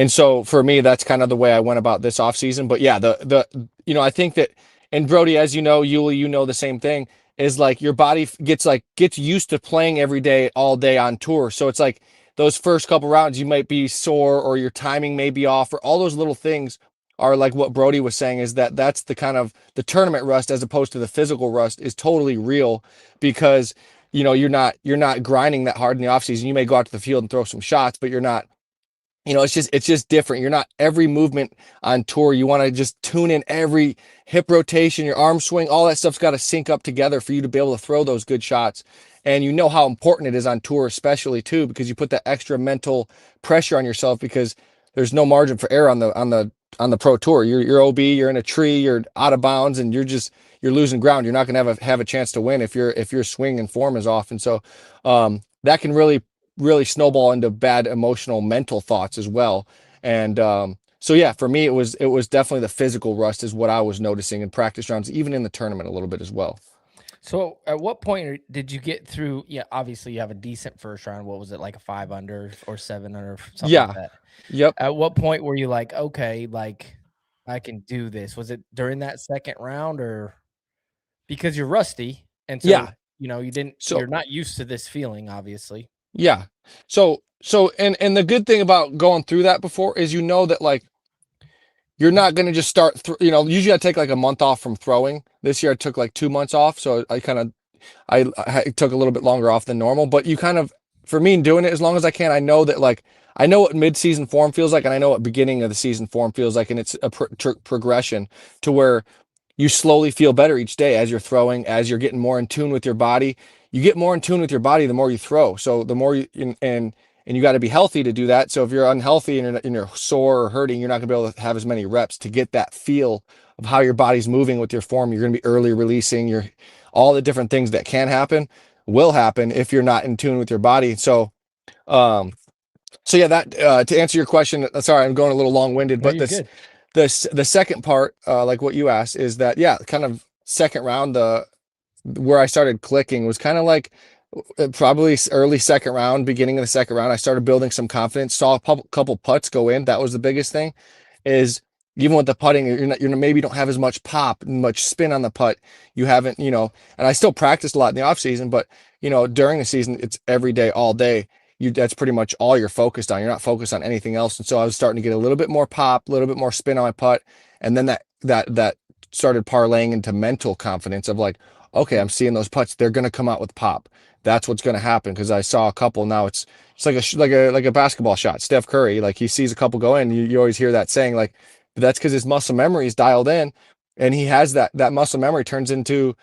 so for me, that's kind of the way I went about this off season. But yeah, I think that, and Brody, as you know, Yuli, the same thing, is like your body gets used to playing every day, all day on tour. So it's like those first couple rounds, you might be sore or your timing may be off, or all those little things are like what Brody was saying, is that's the kind of the tournament rust as opposed to the physical rust is totally real because, you're not grinding that hard in the off season. You may go out to the field and throw some shots, but you're not, it's just different. You're not every movement on tour. You want to just tune in every hip rotation, your arm swing, all that stuff's got to sync up together for you to be able to throw those good shots. And you know how important it is on tour, especially too, because you put that extra mental pressure on yourself because there's no margin for error on the pro tour. You're OB, you're in a tree, you're out of bounds, and you're losing ground. You're not going to have a chance to win if your swing and form is off. And so that can really snowball into bad emotional mental thoughts as well. And so yeah, for me, it was definitely the physical rust is what I was noticing in practice rounds, even in the tournament a little bit as well. So at what point did you get through? Yeah, obviously you have a decent first round. What was it, like a 5 under or 7 under, something like that? Yep. At what point were you like, okay, like I can do this? Was it during that second round, or because you're rusty and so you're not used to this feeling, obviously. Yeah. So and the good thing about going through that before is that like you're not going to just start usually I take like a month off from throwing. This year I took like 2 months off, so I took a little bit longer off than normal, but you kind of, for me, in doing it as long as I can, I know that like I know what mid-season form feels like and I know what beginning of the season form feels like, and it's a progression to where you slowly feel better each day as you're throwing, as you're getting more in tune with your body. You get more in tune with your body the more you throw. So the more and you got to be healthy to do that. So if you're unhealthy and you're sore or hurting, you're not gonna be able to have as many reps to get that feel of how your body's moving with your form. You're gonna be early releasing. All the different things that can happen will happen if you're not in tune with your body. So yeah, that to answer your question, sorry, I'm going a little long-winded, but the second part, like what you asked, is that kind of second round, where I started clicking was kind of like probably early second round, beginning of the second round, I started building some confidence. Saw a couple putts go in. That was the biggest thing. Is even with the putting, you're maybe don't have as much pop, much spin on the putt. You haven't, and I still practice a lot in the off season, but during the season, it's every day, all day. That's pretty much all you're focused on. You're not focused on anything else. And so I was starting to get a little bit more pop, a little bit more spin on my putt, and then that started parlaying into mental confidence of like, okay, I'm seeing those putts. They're going to come out with pop. That's what's going to happen, because I saw a couple. Now it's like a basketball shot. Steph Curry, like he sees a couple go in. You always hear that saying, like, that's because his muscle memory is dialed in, and he has that muscle memory turns into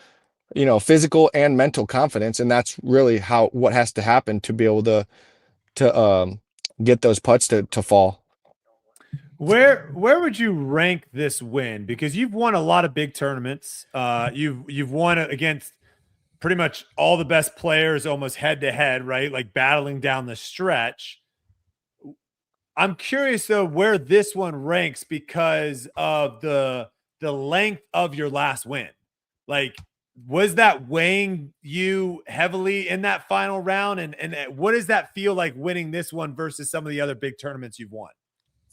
physical and mental confidence, and that's really what has to happen to be able to get those putts to fall. Where would you rank this win? Because you've won a lot of big tournaments. You've won against pretty much all the best players, almost head to head, right? Like battling down the stretch. I'm curious though where this one ranks because of the length of your last win. Like, was that weighing you heavily in that final round? And what does that feel like winning this one versus some of the other big tournaments you've won?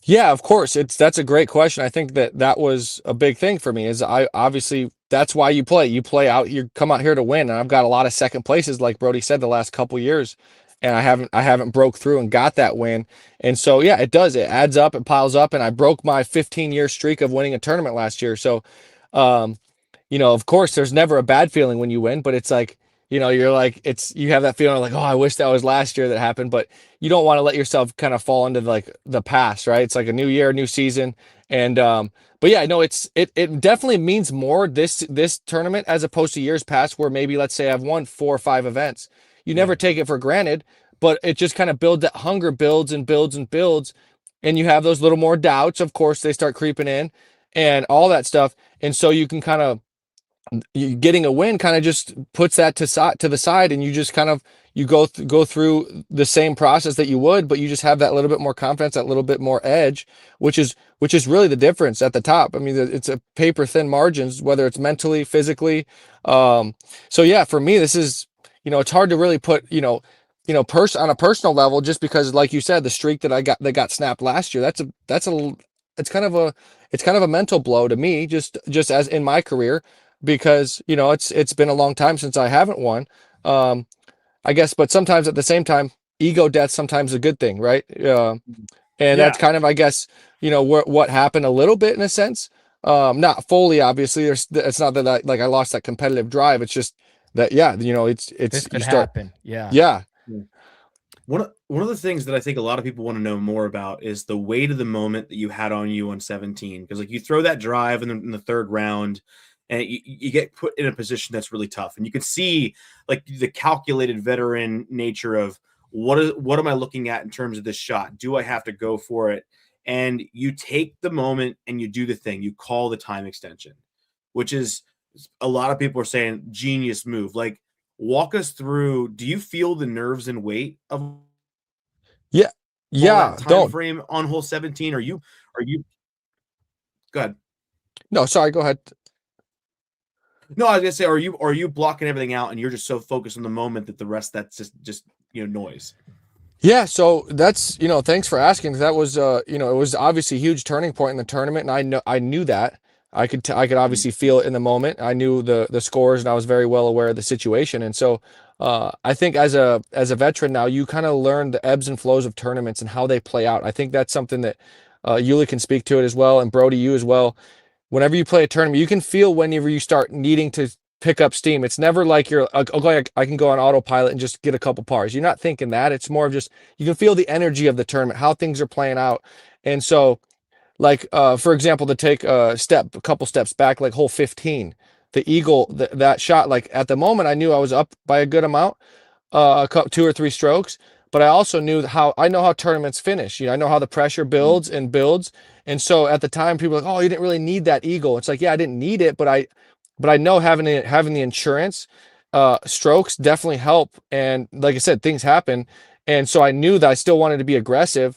Yeah, of course. That's a great question. I think that was a big thing for me. Is I obviously that's why you play. You play out. You come out here to win. And I've got a lot of second places, like Brody said, the last couple years, and I haven't broke through and got that win. And so yeah, it does. It adds up. It piles up. And I broke my 15-year streak of winning a tournament last year. So, of course, there's never a bad feeling when you win, but it's like, you're like, you have that feeling like, oh, I wish that was last year that happened, but you don't want to let yourself kind of fall into like the past, right? It's like a new year, new season. And, but yeah, no, it definitely means more this tournament as opposed to years past where maybe, let's say I've won 4 or 5 events. You never take it for granted, but it just kind of that hunger builds and builds and builds. And you have those little more doubts. Of course, they start creeping in and all that stuff. And so you can kind of, getting a win kind of just puts that to the side, and you just kind of go through the same process that you would, but you just have that little bit more confidence, that little bit more edge, which is really the difference at the top. I mean, it's a paper thin margins, whether it's mentally, physically. So yeah, for me, this is it's hard to really put on a personal level, just because, like you said, the streak that got snapped last year, it's kind of a mental blow to me, just as in my career, because it's been a long time since I haven't won, I guess, but sometimes at the same time, ego death sometimes a good thing, right? And that's kind of, I guess, what happened a little bit in a sense, not fully, obviously. It's not that I lost that competitive drive. It's just that this could happen. Yeah. One of the things that I think a lot of people want to know more about is the weight of the moment that you had on you on 17, because like you throw that drive in the third round, and you get put in a position that's really tough. And you can see like the calculated veteran nature of what am I looking at in terms of this shot? Do I have to go for it? And you take the moment and you do the thing. You call the time extension, which is, a lot of people are saying, genius move. Like, walk us through, do you feel the nerves and weight of time frame on hole 17? Are you go ahead. No, sorry, go ahead. No, I was gonna say, are you blocking everything out and you're just so focused on the moment that the rest that's just noise? Yeah, so that's thanks for asking. That was it was obviously a huge turning point in the tournament, and I knew that. I could obviously feel it in the moment. I knew the scores, and I was very well aware of the situation. And so I think as a veteran now, you kind of learn the ebbs and flows of tournaments and how they play out. I think that's something that Yuli can speak to it as well, and Brody, you as well. Whenever you play a tournament, you can feel whenever you start needing to pick up steam. It's never like you're like, okay, I can go on autopilot and just get a couple pars. You're not thinking that. It's more of just, you can feel the energy of the tournament, how things are playing out. And so, like, for example, to take a couple steps back, like hole 15, the eagle, that shot, like at the moment, I knew I was up by a good amount, 2 or 3 strokes. But I also knew I know how tournaments finish. I know how the pressure builds and builds. And so at the time, people were like, oh, you didn't really need that eagle. It's like, yeah, I didn't need it, but I know having the insurance, strokes definitely help. And like I said, things happen. And so I knew that I still wanted to be aggressive.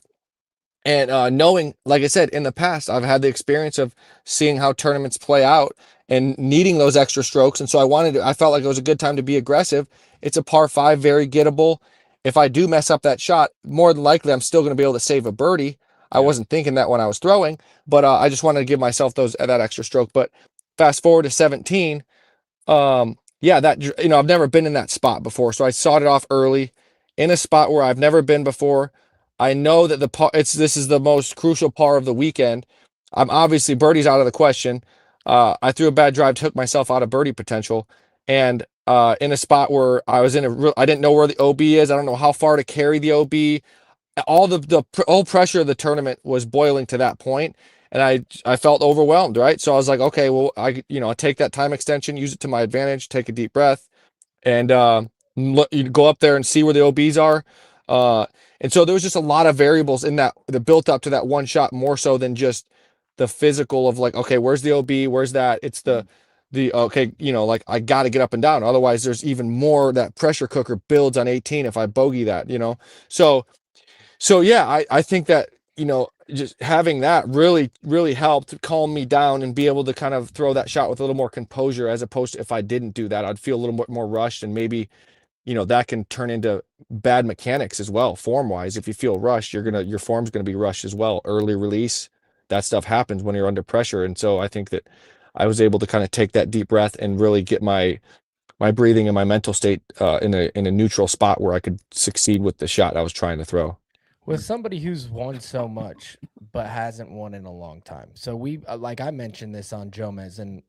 And knowing, like I said, in the past, I've had the experience of seeing how tournaments play out. and needing those extra strokes. And so I felt like it was a good time to be aggressive. It's a par 5, very gettable. If I do mess up that shot, more than likely I'm still going to be able to save a birdie. I wasn't thinking that when I was throwing, but I just wanted to give myself that extra stroke. But fast forward to 17, yeah, I've never been in that spot before, so I sawed it off early in a spot where I've never been before. I know that this is the most crucial par of the weekend. I'm obviously birdie's out of the question. I threw a bad drive, took myself out of birdie potential, and in a spot where I didn't know where the OB is. I don't know how far to carry the OB. All the whole pressure of the tournament was boiling to that point, and I felt overwhelmed, right? So I was like, okay, well, I take that time extension, use it to my advantage, take a deep breath, and you go up there and see where the OBs are. And so there was just a lot of variables in that built up to that one shot, more so than just the physical of like, okay, where's the OB? Where's that? It's the okay, like I got to get up and down. Otherwise, there's even more that pressure cooker builds on 18 if I bogey that, So yeah, I think that, just having that really, really helped calm me down and be able to kind of throw that shot with a little more composure, as opposed to if I didn't do that, I'd feel a little bit more rushed, and maybe, that can turn into bad mechanics as well, form wise. If you feel rushed, your form's going to be rushed as well. Early release, that stuff happens when you're under pressure. And so I think that I was able to kind of take that deep breath and really get my breathing and my mental state in a neutral spot where I could succeed with the shot I was trying to throw. With somebody who's won so much but hasn't won in a long time. So we, like I mentioned this on Jomez, and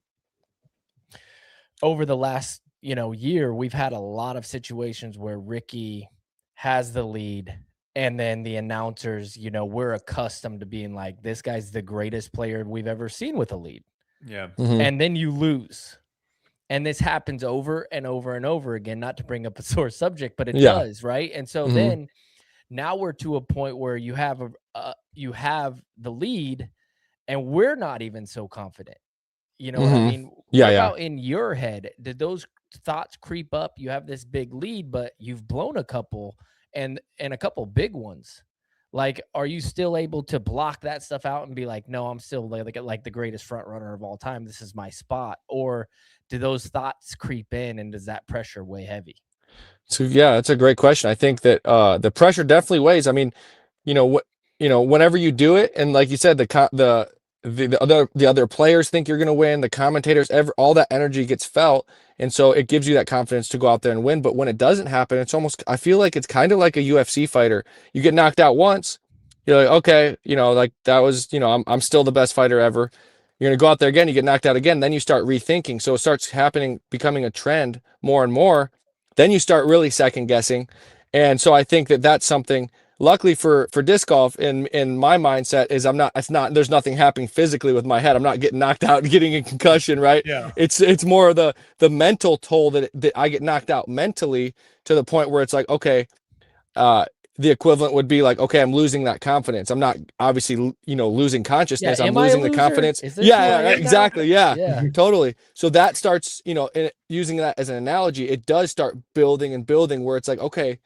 over the last, year, we've had a lot of situations where Ricky has the lead, and then the announcers, we're accustomed to being like, this guy's the greatest player we've ever seen with a lead. Yeah. Mm-hmm. And then you lose. And this happens over and over and over again, not to bring up a sore subject, but it does, right? And so then now we're to a point where you have the lead, and we're not even so confident. You know what I mean? What about in your head? Did those thoughts creep up? You have this big lead, but you've blown a couple, and a couple big ones. Like, are you still able to block that stuff out and be like, no, I'm still like the greatest front runner of all time. This is my spot. Or do those thoughts creep in, and does that pressure weigh heavy? So yeah, that's a great question. I think that the pressure definitely weighs. I mean, whenever you do it, and like you said, the other players think you're going to win. The commentators, all that energy gets felt, and so it gives you that confidence to go out there and win. But when it doesn't happen, I feel like it's kind of like a UFC fighter. You get knocked out once, you're like, okay, like that was, I'm still the best fighter ever. You're going to go out there again, you get knocked out again, then you start rethinking. So it starts becoming a trend more and more. Then you start really second guessing. And so I think that that's something, luckily for disc golf, in my mindset, is there's nothing happening physically with my head. I'm not getting knocked out and getting a concussion, right? Yeah. It's more of the mental toll that I get knocked out mentally, to the point where it's like, okay, the equivalent would be like, okay, I'm losing that confidence. I'm not obviously, losing consciousness. I'm losing the confidence. Yeah, exactly. Yeah, totally. So that starts, using that as an analogy, it does start building and building, where it's like, okay,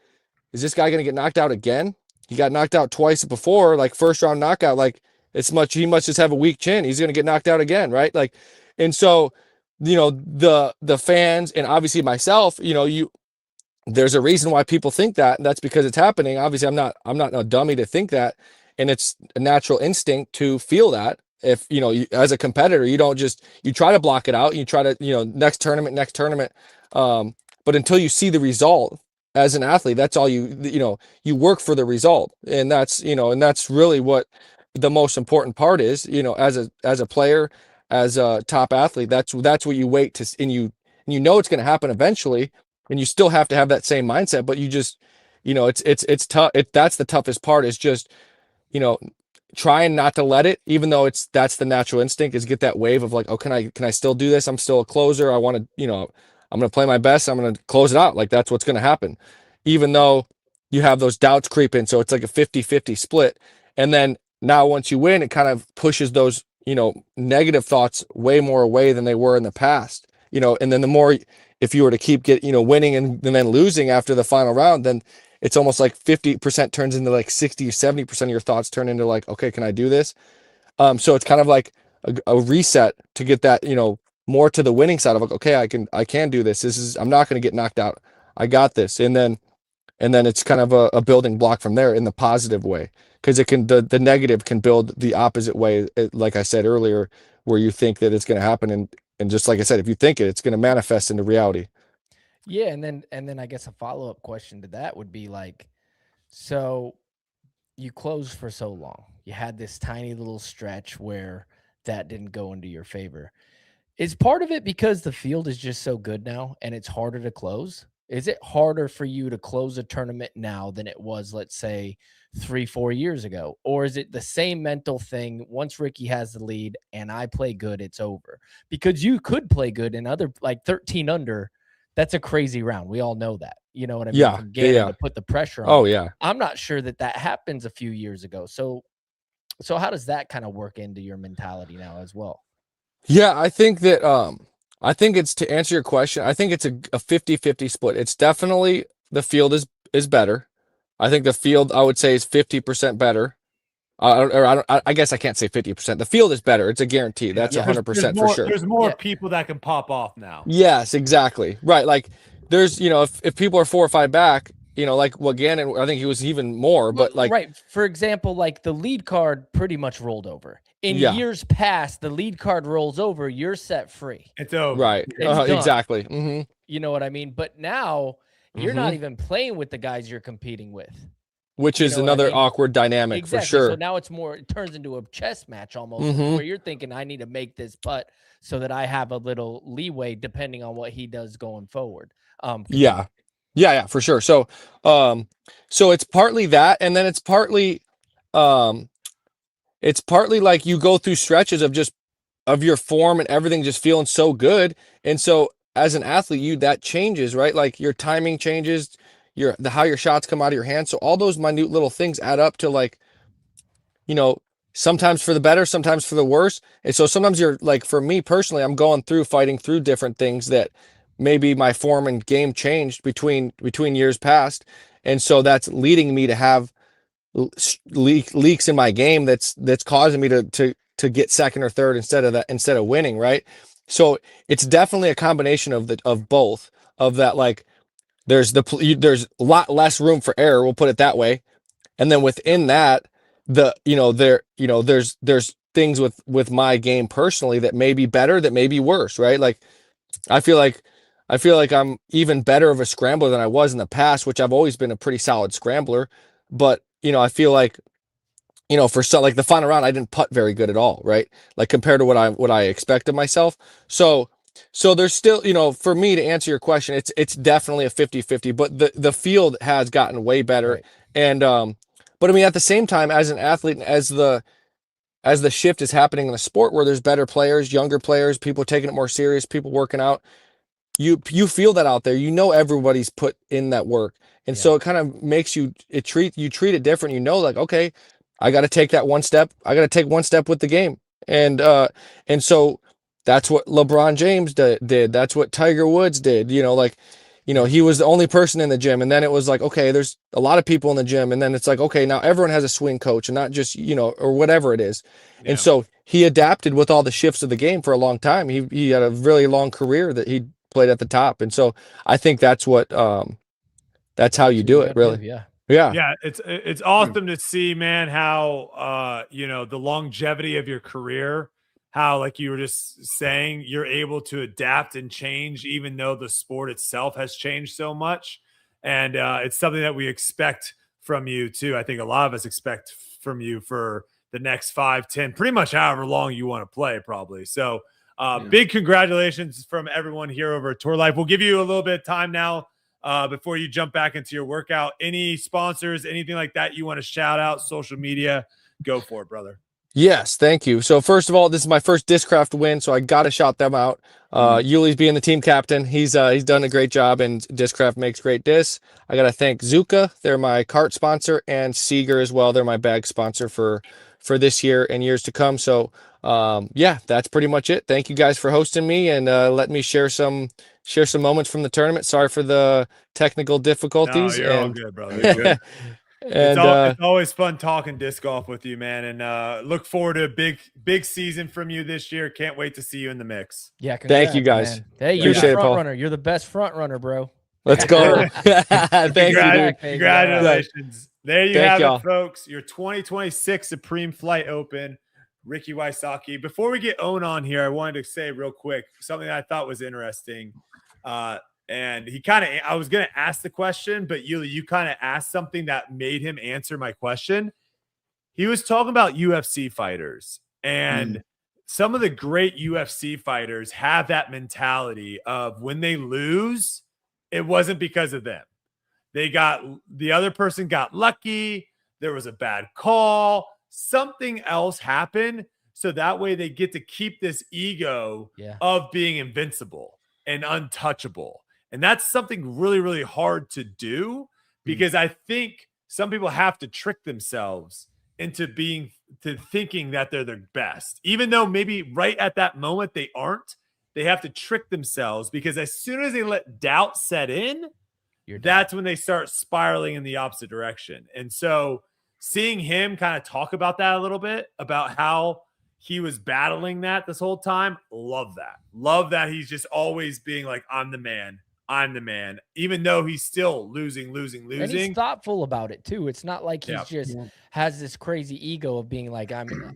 is this guy going to get knocked out again? He got knocked out twice before, like first round knockout. Like, he must just have a weak chin. He's going to get knocked out again, right? Like, and so, the fans, and obviously myself, there's a reason why people think that, and that's because it's happening. Obviously, I'm not a dummy to think that, and it's a natural instinct to feel that. If as a competitor, you don't just, you try to block it out, you try to, next tournament, but until you see the result as an athlete, that's all you work for, the result, and that's really what the most important part is. As a player, as a top athlete, that's what you wait to, and it's going to happen eventually. And you still have to have that same mindset, but you just, it's tough. That's the toughest part, is just, trying not to let it, even though that's the natural instinct, is get that wave of like, oh, can I still do this? I'm still a closer. I want to, I'm going to play my best. I'm going to close it out. Like, that's what's going to happen, even though you have those doubts creep in. So it's like a 50-50 split. And then now once you win, it kind of pushes those, negative thoughts way more away than they were in the past, and then the more, if you were to keep winning and then losing after the final round, then it's almost like 50% turns into like 60 or 70% of your thoughts turn into like, okay, can I do this? So it's kind of like a reset to get that, more to the winning side of like, okay, I can do this. I'm not going to get knocked out. I got this. And then it's kind of a building block from there in the positive way. Because the negative can build the opposite way, like I said earlier, where you think that it's going to happen. And just like I said, if you think it's going to manifest into reality. Yeah. And then I guess a follow-up question to that would be like, so you closed for so long. You had this tiny little stretch where that didn't go into your favor. Is part of it because the field is just so good now and it's harder to close? Is it harder for you to close a tournament now than it was, let's say, 3-4 years ago? Or is it the same mental thing? Once Ricky has the lead and I play good, it's over. Because you could play good in other, like 13 under. That's a crazy round. We all know that. You know what I mean? Yeah. For Gannon to put the pressure on. Oh, yeah. I'm not sure that happens a few years ago. So how does that kind of work into your mentality now as well? Yeah, I think that I think it's, to answer your question, I think it's a 50-50 split. It's definitely, the field is better. I think the field, I would say, is 50% better. I guess I can't say 50%. The field is better. It's a guarantee. That's 100% for sure. There's more people that can pop off now. Yes, exactly. Right. Like there's, if people are 4 or 5 back, like what Gannon, I think he was even more, but like, right. For example, like the lead card pretty much rolled over. In years past, the lead card rolls over, you're set free. It's over. Right. Exactly. Mm-hmm. You know what I mean? But now you're not even playing with the guys you're competing with. Which is another awkward dynamic for sure. So now it turns into a chess match almost, where you're thinking, I need to make this putt so that I have a little leeway depending on what he does going forward. Yeah, for sure. So it's partly that, and then it's partly like you go through stretches of your form and everything just feeling so good. And so as an athlete, that changes, right? Like your timing changes, how your shots come out of your hand. So all those minute little things add up to, like, sometimes for the better, sometimes for the worse. And so sometimes you're like, for me personally, I'm fighting through different things that maybe my form and game changed between years past. And so that's leading me to have leaks in my game that's causing me to get second or third instead of winning, right? So it's definitely a combination of both of that. Like there's a lot less room for error, we'll put it that way, and then within that, there's things with my game personally that may be better, that may be worse, right? Like I feel like I'm even better of a scrambler than I was in the past, which I've always been a pretty solid scrambler, but I feel like, for some, like the final round, I didn't putt very good at all, right? Like compared to what I expected myself. So there's still, for me, to answer your question, it's definitely a 50-50, but the field has gotten way better. Right. And but I mean, at the same time, as an athlete, and as the shift is happening in the sport where there's better players, younger players, people taking it more serious, people working out, you feel that out there. Everybody's put in that work. And so it kind of makes you treat it different. Like, okay, I got to take that one step. I got to take one step with the game. And so that's what LeBron James did. That's what Tiger Woods did. He was the only person in the gym. And then it was like, okay, there's a lot of people in the gym. And then it's like, okay, now everyone has a swing coach and not just, or whatever it is. Yeah. And so he adapted with all the shifts of the game for a long time. He had a really long career that he played at the top. And so I think that's what, that's how you do it, really. Yeah. It's awesome to see, man, how, the longevity of your career, how, like you were just saying, you're able to adapt and change, even though the sport itself has changed so much. And it's something that we expect from you too. I think a lot of us expect from you for the next 5, 10, pretty much however long you want to play, probably. So big congratulations from everyone here over at Tour Life. We'll give you a little bit of time now before you jump back into your workout. Any sponsors, anything like that you want to shout out, social media, go for it, brother. Yes, thank you. So first of all, this is my first Discraft win, so I got to shout them out. Yuli's being the team captain. He's done a great job, and Discraft makes great discs. I got to thank Zuka. They're my cart sponsor, and Seeger as well. They're my bag sponsor for this year and years to come. So that's pretty much it. Thank you guys for hosting me and let me share some moments from the tournament. Sorry for the technical difficulties. No, you're all good, brother. You're good. And it's always fun talking disc golf with you, man. And look forward to a big season from you this year. Can't wait to see you in the mix. Yeah, congrats, thank you guys. man. Hey, you're the front runner. You're the best front runner, bro. Let's go. Thank you, dude. Congratulations. There you have y'all. it, folks. Your 2026 Supreme Flight Open, Ricky Wysocki. Before we get Owen on here, I wanted to say real quick something that I thought was interesting. And he I was going to ask the question, but you kind of asked something that made him answer my question. He was talking about UFC fighters, and some of the great UFC fighters have that mentality of when they lose, it wasn't because of them. The other person got lucky. There was a bad call. Something else happened. So that way they get to keep this ego of being invincible and untouchable. And that's something really, really hard to do, because I think some people have to trick themselves into thinking that they're their best, even though maybe right at that moment they aren't. They have to trick themselves, because as soon as they let doubt set in, that's when they start spiraling in the opposite direction. And so seeing him kind of talk about that a little bit, about how he was battling that this whole time, love that he's just always being like, I'm the man, even though he's still losing. And he's thoughtful about it too. It's not like he's just has this crazy ego of being like,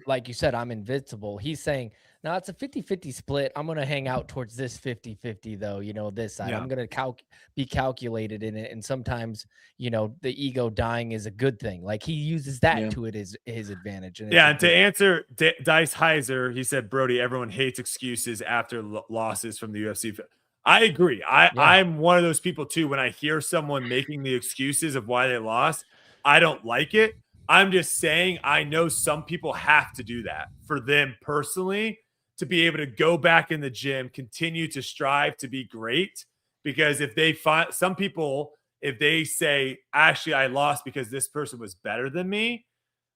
like you said, I'm invincible. He's saying, no, it's a 50-50 split. I'm going to hang out towards this 50-50 though, this side. I'm going to be calculated in it. And sometimes, the ego dying is a good thing. Like he uses that to his advantage. And and to answer Dice Heiser, he said, Brody, everyone hates excuses after losses from the UFC. I agree. I'm one of those people too. When I hear someone making the excuses of why they lost, I don't like it. I'm just saying, I know some people have to do that for them personally, to be able to go back in the gym, continue to strive to be great. Because if they find some people, if they say, actually, I lost because this person was better than me,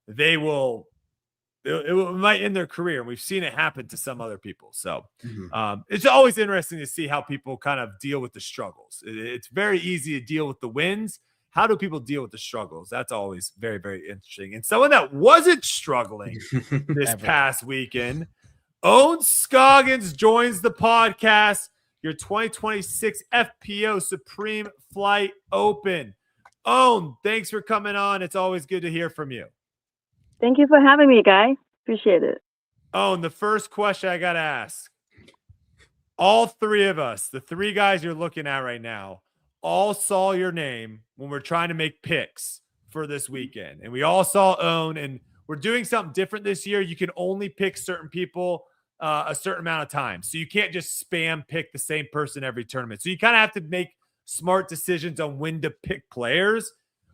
it might end their career. And we've seen it happen to some other people. So it's always interesting to see how people kind of deal with the struggles. It's very easy to deal with the wins. How do people deal with the struggles? That's always very, very interesting. And someone that wasn't struggling this past weekend, Owen Scoggins joins the podcast. Your 2026 FPO Supreme Flight Open. Owen, thanks for coming on. It's always good to hear from you. Thank you for having me, guys. Appreciate it. Owen, the first question I got to ask. All three of us, the three guys you're looking at right now, all saw your name when we're trying to make picks for this weekend. And we all saw Owen, and we're doing something different this year. You can only pick certain people a certain amount of time. So you can't just spam pick the same person every tournament. So you kind of have to make smart decisions on when to pick players.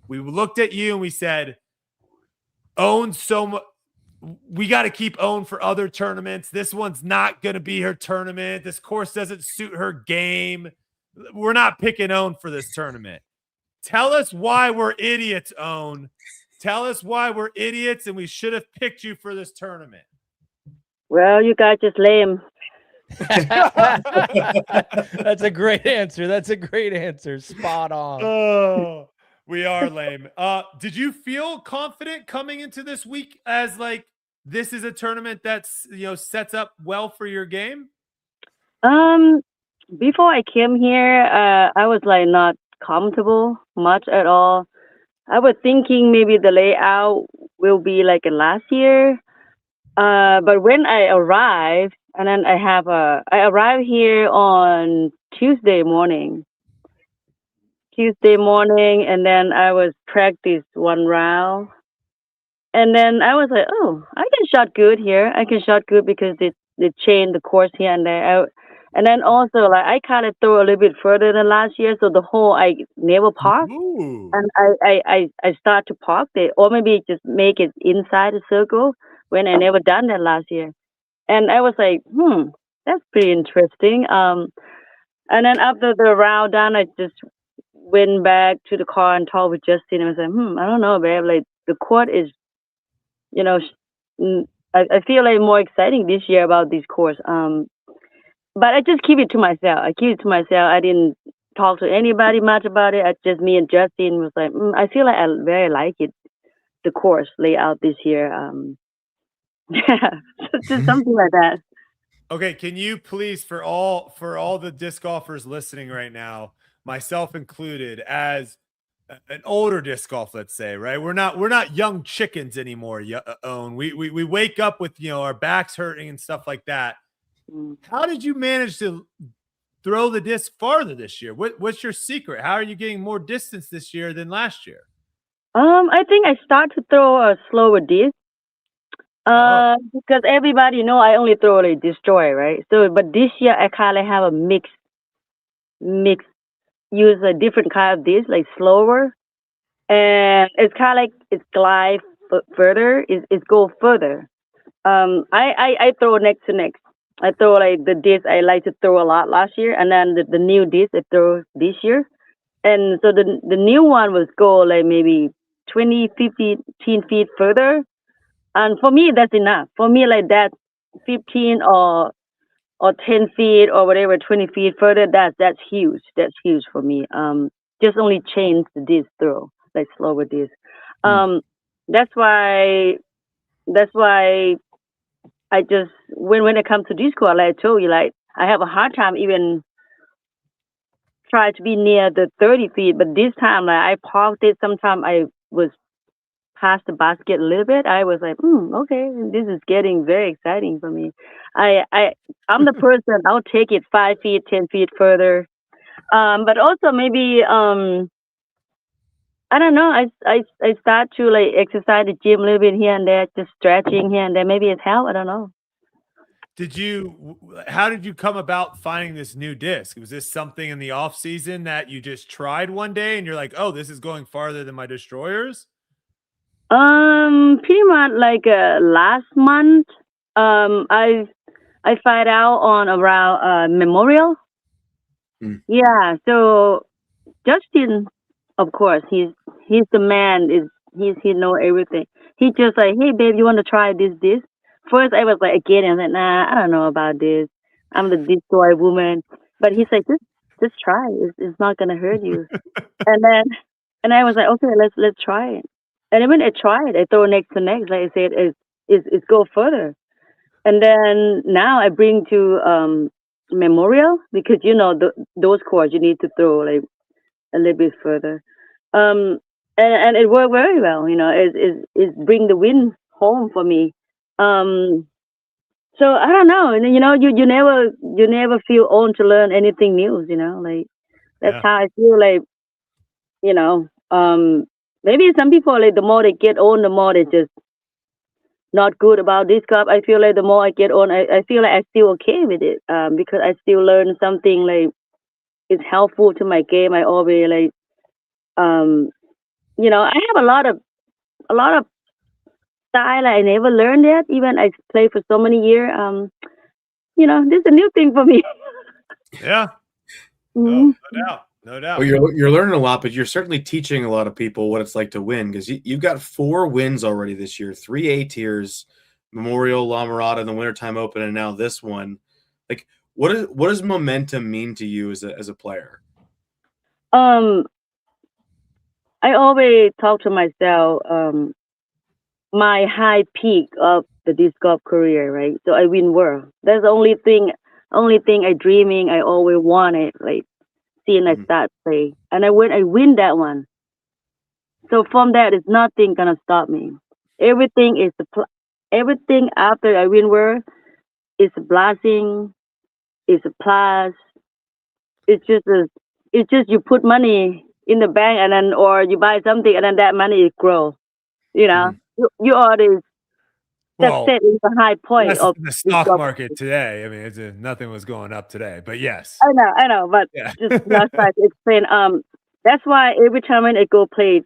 We looked at you and we said, Owen, we got to keep Owen for other tournaments. This one's not going to be her tournament. This course doesn't suit her game. We're not picking Owen for this tournament. Tell us why we're idiots, Owen. Tell us why we're idiots and we should have picked you for this tournament. Well, you guys just lame. That's a great answer. Spot on. Oh, we are lame. Did you feel confident coming into this week as like this is a tournament that's sets up well for your game? Before I came here, I was like not comfortable much at all. I was thinking maybe the layout will be like last year. But when I arrived, and then I arrived here on Tuesday morning, and then I was practice one round, and then I was like, oh, I can shot good here. I can shot good because they changed the course here and there. And then also like I kind of throw a little bit further than last year, so the hole I never park, and I start to park it, or maybe just make it inside the circle when I never done that last year. And I was like, that's pretty interesting. And then after the round done, I just went back to the car and talked with Justin and I was like, I don't know, babe. Like the court is, I feel like more exciting this year about this course. But I just keep it to myself. I didn't talk to anybody much about it. Just me and Justin was like, I feel like I very like it. The course layout this year. Yeah, just something like that. Okay, can you please, for all the disc golfers listening right now, myself included, as an older disc golf, let's say, right? We're not young chickens anymore. Owen, we wake up with our backs hurting and stuff like that. How did you manage to throw the disc farther this year? What's your secret? How are you getting more distance this year than last year? I think I start to throw a slower disc. Because everybody know I only throw like destroy, right? So, but this year I kind of have a mix, use a different kind of disc, like slower, and it's kind of like it's glide further, it's go further. I throw next to next. I throw like the disc I like to throw a lot last year, and then the new disc I throw this year, and so the new one was go like maybe 20, 15 feet further. And for me, that's enough. For me, like that, 15 or 10 feet or whatever, 20 feet further, that's huge. That's huge for me. Just only change the disc throw, like slower disc. That's why I just when it comes to disc golf, like I told you, like I have a hard time even try to be near the 30 feet. But this time, like I parked it. Sometimes I was past the basket a little bit. I was like, okay, this is getting very exciting for me. I'm the person, I'll take it 5 feet, 10 feet further. But also maybe I don't know. I start to like exercise the gym a little bit here and there, just stretching here and there. Maybe it's help. I don't know. How did you come about finding this new disc? Was this something in the off season that you just tried one day and you're like, oh, this is going farther than my destroyers? Pretty much like last month. I find out on around Memorial. Yeah. So Justin, of course, he's the man. He know everything. He just like, hey babe, you want to try this? First, I was like again, and like, nah, I don't know about this. I'm the destroy woman, but he's like, just try. It's not gonna hurt you. and I was like, okay, let's try it. And when I tried, I throw next to next. Like I said, it's go further. And then now I bring to Memorial because those courts you need to throw like a little bit further. And it worked very well. It bring the win home for me. So I don't know. And you never feel old to learn anything new. Like that's how I feel. Like maybe some people like the more they get on, the more they just not good about this cup. I feel like the more I get on, I feel like I still okay with it. Because I still learn something like it's helpful to my game. I always like I have a lot of style I never learned yet. Even I play for so many years. This is a new thing for me. Yeah. No doubt. No doubt. Well, you're learning a lot, but you're certainly teaching a lot of people what it's like to win because you've got 4 wins already this year, 3 A tiers, Memorial, La Mirada, the Wintertime Open, and now this one. Like, what does momentum mean to you as a player? I always talk to myself. My high peak of the disc golf career, right? So I win world. That's the only thing I dreaming. I always wanted, like seeing I start play, and I win that one. So from that, it's nothing gonna stop me. Everything is everything after I win world is a blessing. It's a plus. It's just you put money in the bank and then or you buy something and then that money grow. You you already set is the high point of the stock market today. I mean, nothing was going up today, but yes. I know, but just last time explain. That's why every time I go play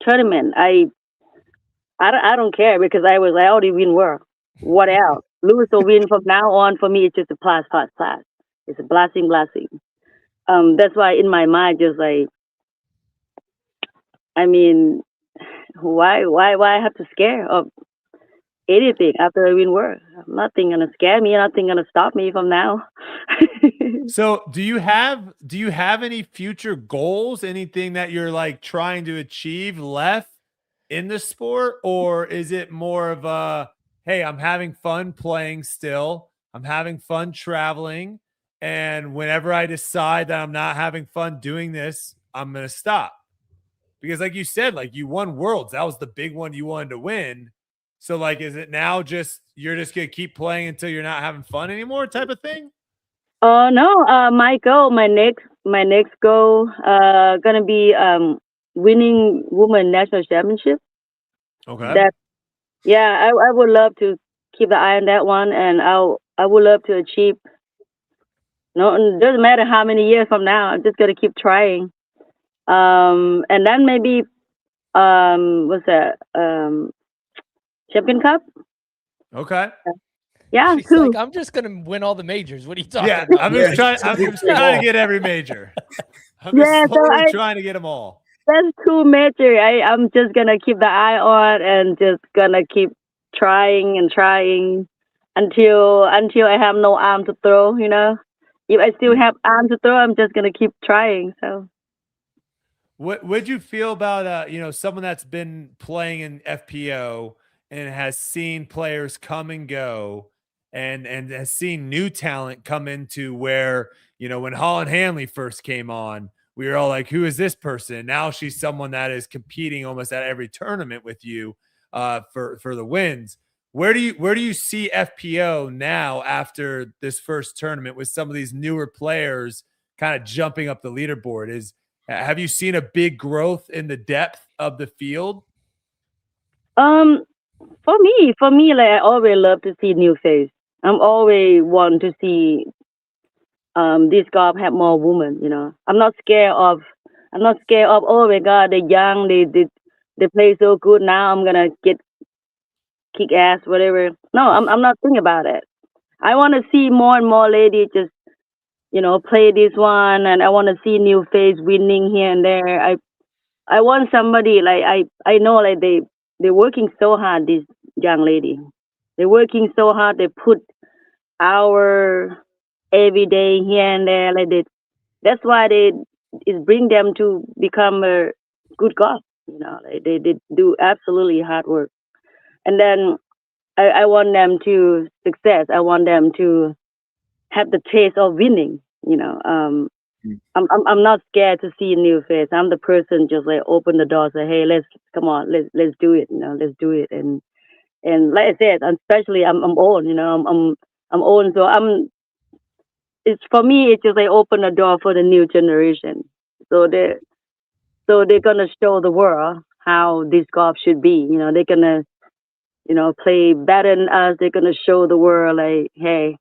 tournament, I don't care because I already win world. What else? Lose or win from now on for me it's just a plus. It's a blessing. That's why in my mind just like I mean why I have to scare of anything after I win world. Nothing gonna scare me. Nothing gonna stop me from now. So do you have any future goals? Anything that you're like trying to achieve left in the sport? Or is it more of a, hey, I'm having fun playing still. I'm having fun traveling. And whenever I decide that I'm not having fun doing this, I'm gonna stop. Because like you said, like you won worlds. That was the big one you wanted to win. So like is it now just you're just gonna keep playing until you're not having fun anymore type of thing? Oh no, my goal, my next goal, gonna be winning women national championship. Okay. That yeah, I would love to keep the eye on that one, and I would love to achieve. No, it doesn't matter how many years from now. I'm just gonna keep trying. And then maybe what's that? Champion Cup. Okay. Yeah, She's two. like, I'm just gonna win all the majors. What are you talking Yeah, about? I'm just trying to get every major. I'm Yeah, just so slowly trying to get them all. that's too major. I'm just gonna keep the eye on and just gonna keep trying and trying until I have no arm to throw. If I still have arm to throw, I'm just gonna keep trying. So What would you feel about someone that's been playing in FPO and has seen players come and go and has seen new talent come into where, when Holland Hanley first came on, we were all like, who is this person? Now she's someone that is competing almost at every tournament with you for the wins. Where do you see FPO now after this first tournament with some of these newer players kind of jumping up the leaderboard? Have you seen a big growth in the depth of the field? for me, like I always love to see new face. I'm always want to see this golf have more women. I'm not scared of. I'm not scared of. Oh my God, they're young. They play so good. Now I'm gonna get kick ass, whatever. No, I'm not thinking about it. I want to see more and more ladies just play this one, and I want to see new face winning here and there. I want somebody like I know like they're working so hard. This young lady, they're working so hard. They put hour every day here and there. Like that's why it bring them to become a good golf. Like they do absolutely hard work, and then I want them to success. I want them to have the taste of winning. I'm not scared to see a new face. I'm the person just like open the door, say, hey, come on, let's do it. Let's do it. And like I said, especially I'm old. I'm old, so it's for me. It's just like open the door for the new generation. So they're gonna show the world how this golf should be. They're gonna play better than us. They're gonna show the world like, hey.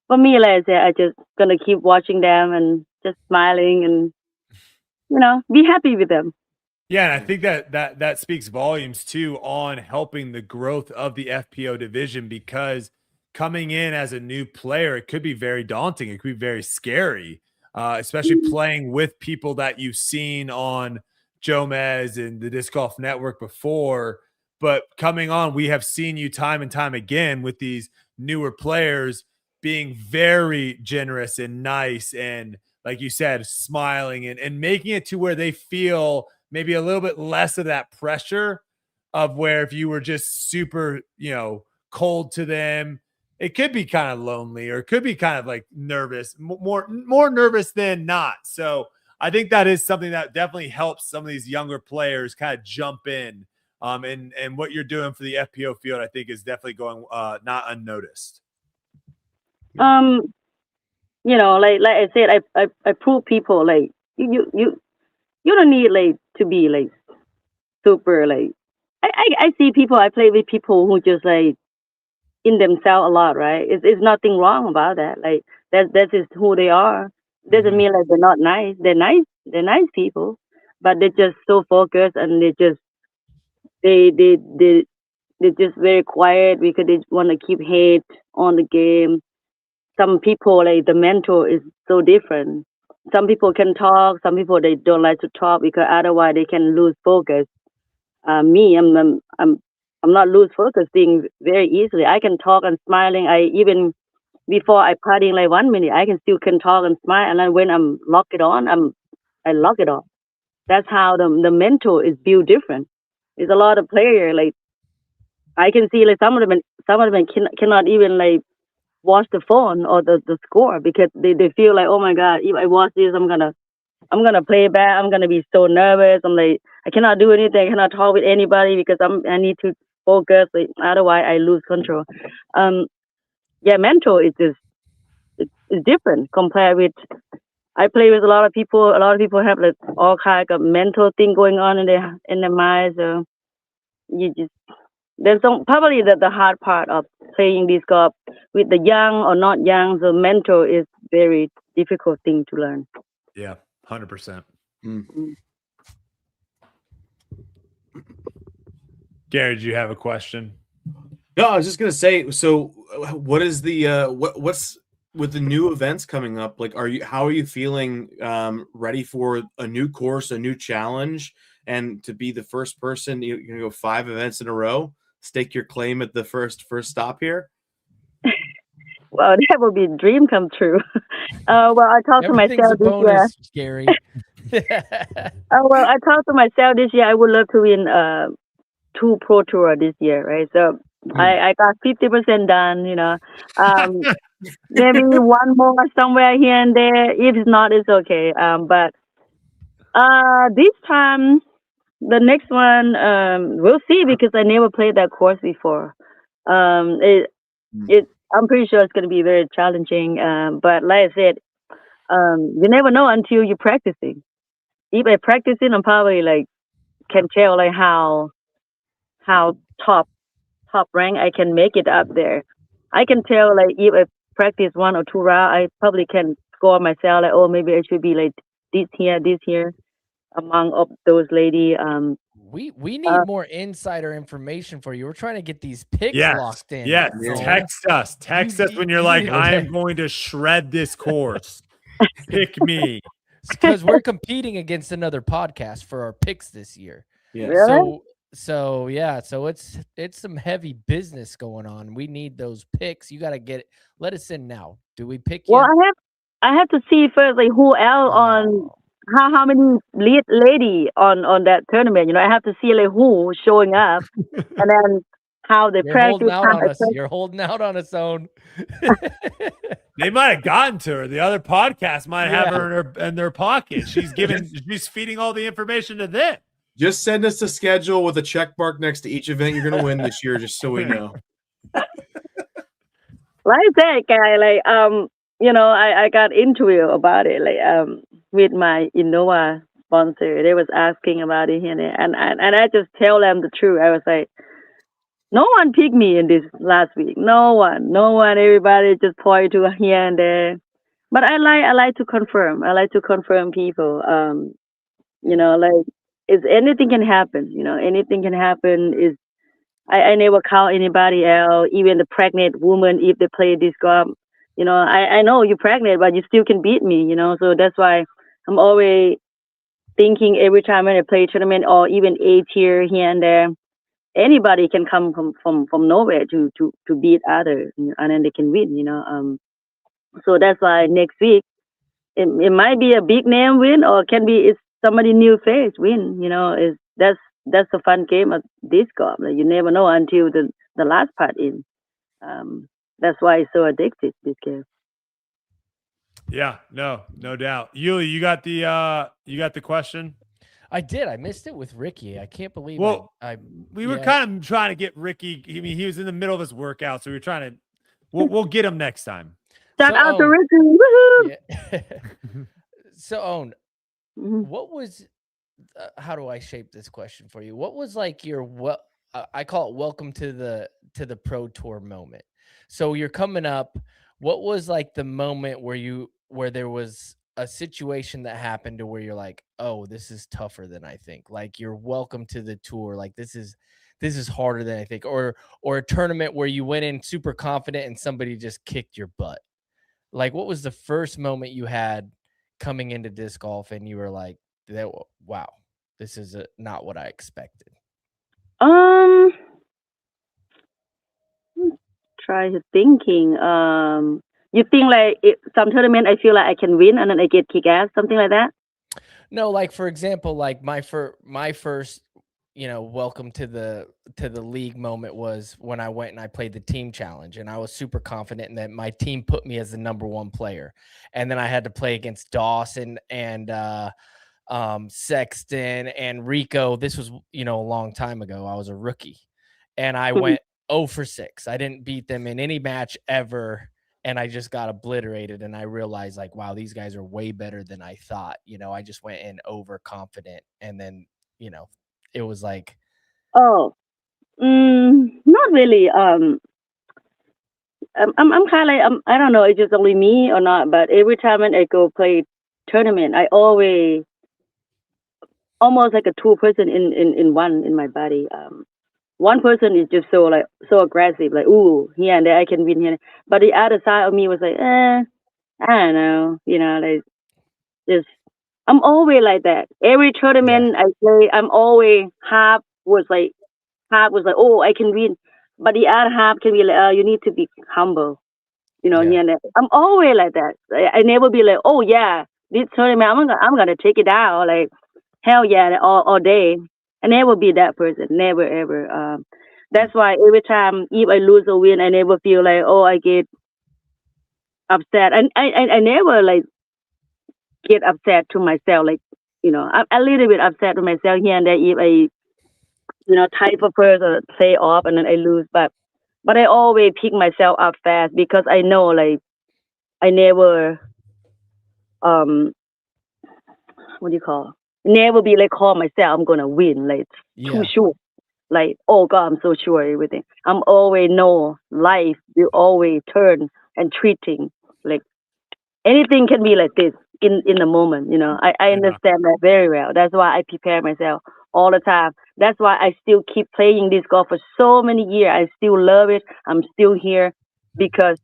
For me, like I said, I just gonna keep watching them and just smiling and be happy with them. Yeah, and I think that speaks volumes too on helping the growth of the FPO division, because coming in as a new player, it could be very daunting. It could be very scary, especially playing with people that you've seen on Jomez and the Disc Golf Network before. But coming on, we have seen you time and time again with these newer players being very generous and nice and, like you said, smiling and making it to where they feel maybe a little bit less of that pressure of where if you were just super, cold to them, it could be kind of lonely or it could be kind of like nervous, more nervous than not. So I think that is something that definitely helps some of these younger players kind of jump in. And what you're doing for the FPO field, I think, is definitely going not unnoticed. Like I said, I prove people like you don't need like to be like super like I see people. I play with people who just like in themselves a lot, right? It's nothing wrong about that. Like that's just who they are. Doesn't mean like they're not nice. They're nice. They're nice people, but they're just so focused and they're just very quiet because they want to keep hate on the game. Some people like the mentor is so different. Some people can talk. Some people they don't like to talk because otherwise they can lose focus. Me, I'm I'm not lose focusing very easily. I can talk and smiling. I even before I partying like 1 minute, I can still can talk and smile. And then when I'm lock it on, I lock it off. That's how the mental is built different. There's a lot of player like I can see like some of them cannot even like watch the phone or the score because they feel like, oh my god, if I watch this, I'm gonna play bad. I'm gonna be so nervous. I'm like I cannot do anything. I cannot talk with anybody because I need to focus. Like otherwise I lose control. Um, yeah, mental is just it's different compared with I play with a lot of people. A lot of people have like all kind of mental thing going on in their minds. So you just there's some probably the hard part of playing this golf with the young or not young. So mental is very difficult thing to learn. Yeah, 100%. Gary, do you have a question? No, I was just gonna say. So, what is the what's with the new events coming up? Like, how are you feeling? Ready for a new course, a new challenge, and to be the first person? You're gonna go 5 events in a row. Stake your claim at the first stop here. Well, that would be a dream come true. Well, I talked to myself this year. Gary. Well, I talked to myself this year. I would love to win 2 pro tour this year, right? So I got 50% done. You know, maybe one more somewhere here and there. If it's not, it's okay. But this time, the next one, we'll see because I never played that course before. I'm pretty sure it's going to be very challenging. But like I said, you never know until you're practicing. If I practicing, I'm probably like can tell like how top rank I can make it up there. I can tell like if I practice 1 or 2 rounds, I probably can score myself like, oh, maybe I should be like this here among of those lady. We need more insider information for you. We're trying to get these picks locked in. Yes, text us when you're like, I am going to shred this course. Pick me. Because we're competing against another podcast for our picks this year. Yeah. Really? So it's some heavy business going on. We need those picks. You got to let us in now. Do we pick you? Well, I have to see first like who else on how many lady on that tournament. You know, I have to see like who showing up, and then how they practice. You're holding out on us, Own. They might have gotten to her. The other podcast might have her in their pocket. She's feeding all the information to them. Just send us a schedule with a check mark next to each event you're going to win this year, just so we know. Like that guy, like you know, I got into it about it, like with my Innova sponsor. They was asking about it here and I just tell them the truth. I was like, no one picked me in this last week. No one. Everybody just point to here and there. But I like to confirm. I like to confirm people. You know, like anything can happen. You know, anything can happen. I never count anybody else, even the pregnant woman if they play this game. You know, I know you're pregnant, but you still can beat me. You know, so that's why I'm always thinking every time when I play tournament or even A tier here and there. Anybody can come from nowhere to beat others, you know, and then they can win, you know. So that's why next week it might be a big name win or it can be it's somebody new face win, you know. That's a fun game of this golf. Like, you never know until the last part in. That's why it's so addictive, this game. Yeah, no doubt. Yuli, you got the question? I did. I missed it with Ricky. I can't believe we were kind of trying to get Ricky. I mean, he was in the middle of his workout, so we were trying to we'll get him next time. Shout out to Ricky. Woohoo! Yeah. So Own, what was how do I shape this question for you? What was like your I call it welcome to the pro tour moment. So you're coming up. What was like the moment where there was a situation that happened to where you're like, oh, this is tougher than I think. Like, you're welcome to the tour. Like, this is harder than I think. Or a tournament where you went in super confident and somebody just kicked your butt. Like, what was the first moment you had coming into disc golf and you were like, wow, this is not what I expected? try to thinking. You think like some tournament I feel like I can win and then I get kick ass, something like that? No, like for example, like my first, welcome to the league moment was when I went and I played the team challenge, and I was super confident in that my team put me as the #1 player, and then I had to play against Dawson and Sexton and Rico. This was a long time ago. I was a rookie, and I went 0 for 6. I didn't beat them in any match ever. And I just got obliterated, and I realized like, wow, these guys are way better than I thought. I just went in overconfident, and then it was like, Oh, not really. I'm kind of like I don't know. It's just only me or not, but every time when I go play tournament, I always almost like a two person in one in my body. One person is just so aggressive, like ooh here and there I can win here, but the other side of me was like, I don't know, like just I'm always like that. Every tournament I play, I'm always half was like oh I can win, but the other half can be like you need to be humble, here and there. I'm always like that. I never be like oh yeah this tournament I'm gonna take it down like hell yeah all day. I never be that person. Never ever. That's why every time if I lose or win, I never feel like oh I get upset. And I never like get upset to myself. Like I'm a little bit upset to myself here and there if I type of person play off and then I lose. But I always pick myself up fast because I know like I never what do you call? Never be like call myself I'm gonna win. Like too sure. Like, oh God, I'm so sure of everything. I'm always know life will always turn and treating like anything can be like this in the moment. I understand that very well. That's why I prepare myself all the time. That's why I still keep playing this golf for so many years. I still love it. I'm still here because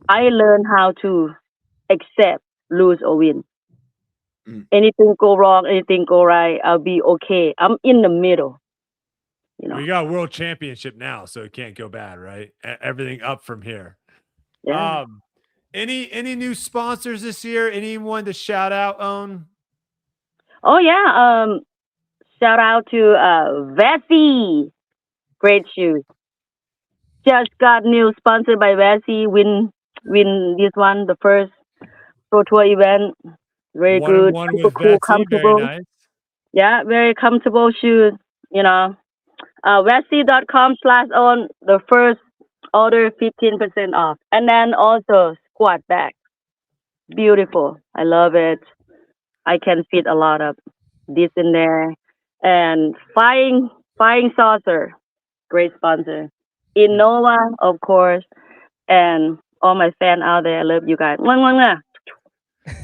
I learned how to accept lose or win. Anything go wrong, anything go right, I'll be okay. I'm in the middle. Well, you got a world championship now, so it can't go bad, right? Everything up from here. Yeah. Any new sponsors this year? Anyone to shout out on? Oh yeah. Shout out to Vessi. Great shoes. Just got new sponsored by Vessi. Win this one, the first Pro Tour event. Very good. Super cool, comfortable. Very nice. Yeah, very comfortable shoes. Vessi.com/on the first order 15% off. And then also squat bag. Beautiful. I love it. I can fit a lot of this in there. And flying saucer. Great sponsor. Innova, of course. And all my fans out there, I love you guys.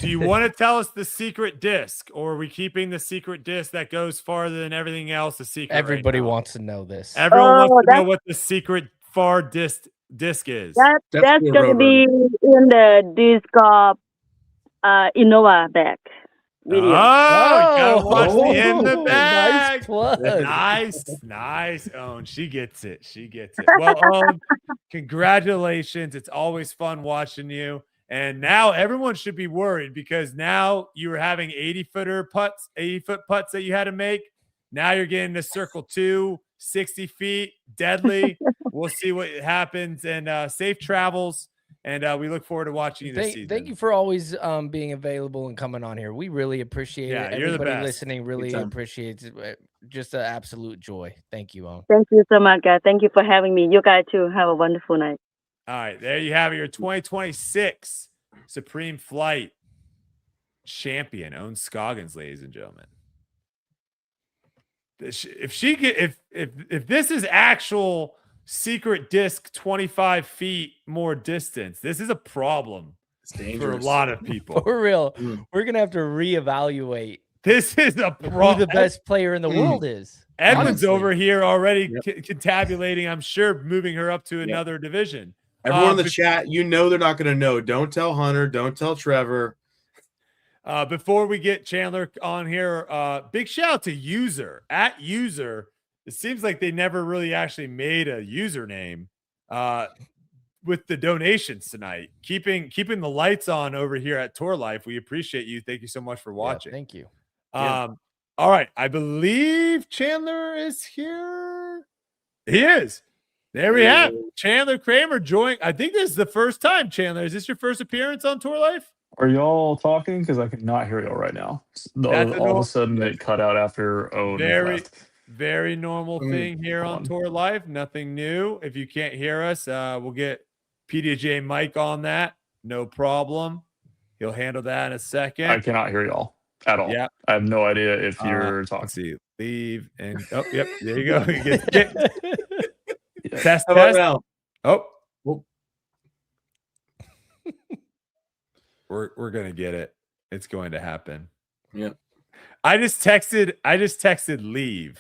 Do you want to tell us the secret disc, or are we keeping the secret disc that goes farther than everything else a secret? Everybody wants to know this. Everyone wants to know what the secret far disc is. That's going to be in the disc of Innova bag video. Oh, you gotta watch the in the bag. Nice. Oh, she gets it. Well, congratulations. It's always fun watching you. And now everyone should be worried because now you were having 80-foot putts that you had to make. Now you're getting to circle 2, 60 feet, deadly. We'll see what happens, and safe travels. And we look forward to watching you this season. Thank you for always being available and coming on here. We really appreciate it. Everybody listening really appreciates it. Just an absolute joy. Thank you, Owen. Thank you so much, guys. Thank you for having me. You guys too. Have a wonderful night. All right, there you have it. Your 2026 Supreme Flight champion, Owen Scoggins, ladies and gentlemen. If this is actual secret disc 25 feet more distance, this is a problem for a lot of people. For real. We're gonna have to reevaluate. This is a problem. Who the best player in the world is. Edwin's over here already contabulating, I'm sure, moving her up to another division. Everyone in the chat, they're not going to know. Don't tell Hunter. Don't tell Trevor. Before we get Chandler on here, big shout out to User. At User, it seems like they never really actually made a username. with the donations tonight, keeping the lights on over here at Tour Life. We appreciate you. Thank you so much for watching. Thank you. All right. I believe Chandler is here. He is. There we have Chandler Kramer join. I think this is the first time, Chandler. Is this your first appearance on Tour Life? Are y'all talking? Because I cannot hear y'all right now. All of a sudden, it cut out after Owen left. Very normal thing here on Tour Life. Nothing new. If you can't hear us, we'll get PDJ Mike on that. No problem. He'll handle that in a second. I cannot hear y'all at all. Yeah. I have no idea if you're talking. Let's see. Leave and yep. There you go. He gets kicked. Yeah. Test. Now? Oh. We're gonna get it. It's going to happen. Yeah. I just texted leave.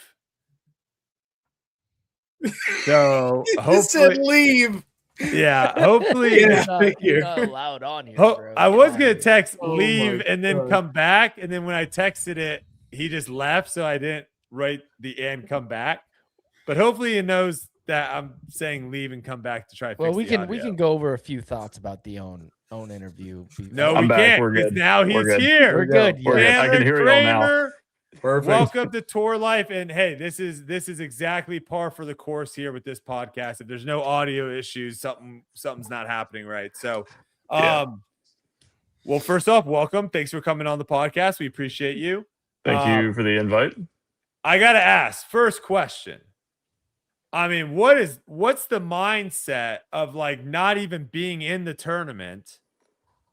So hopefully said leave. Yeah, hopefully You're not allowed on here, bro. I was gonna text leave my and then God. come back, and then when I texted it, he just left, so I didn't write the and come back. But hopefully he knows that I'm saying leave and come back to try to fix we the can audio. go over a few thoughts about the own interview. No, I'm we back. can't. We're good. Now he's We're good. here. We're good. We're good. I can hear y'all now. Kramer, Perfect. welcome to Tour Life. And hey, this is exactly par for the course here with this podcast. If there's no audio issues, something's not happening right. So well, first off, welcome. Thanks for coming on the podcast. We appreciate you. Thank you for the invite. I gotta ask, first question. I mean, what's the mindset of like not even being in the tournament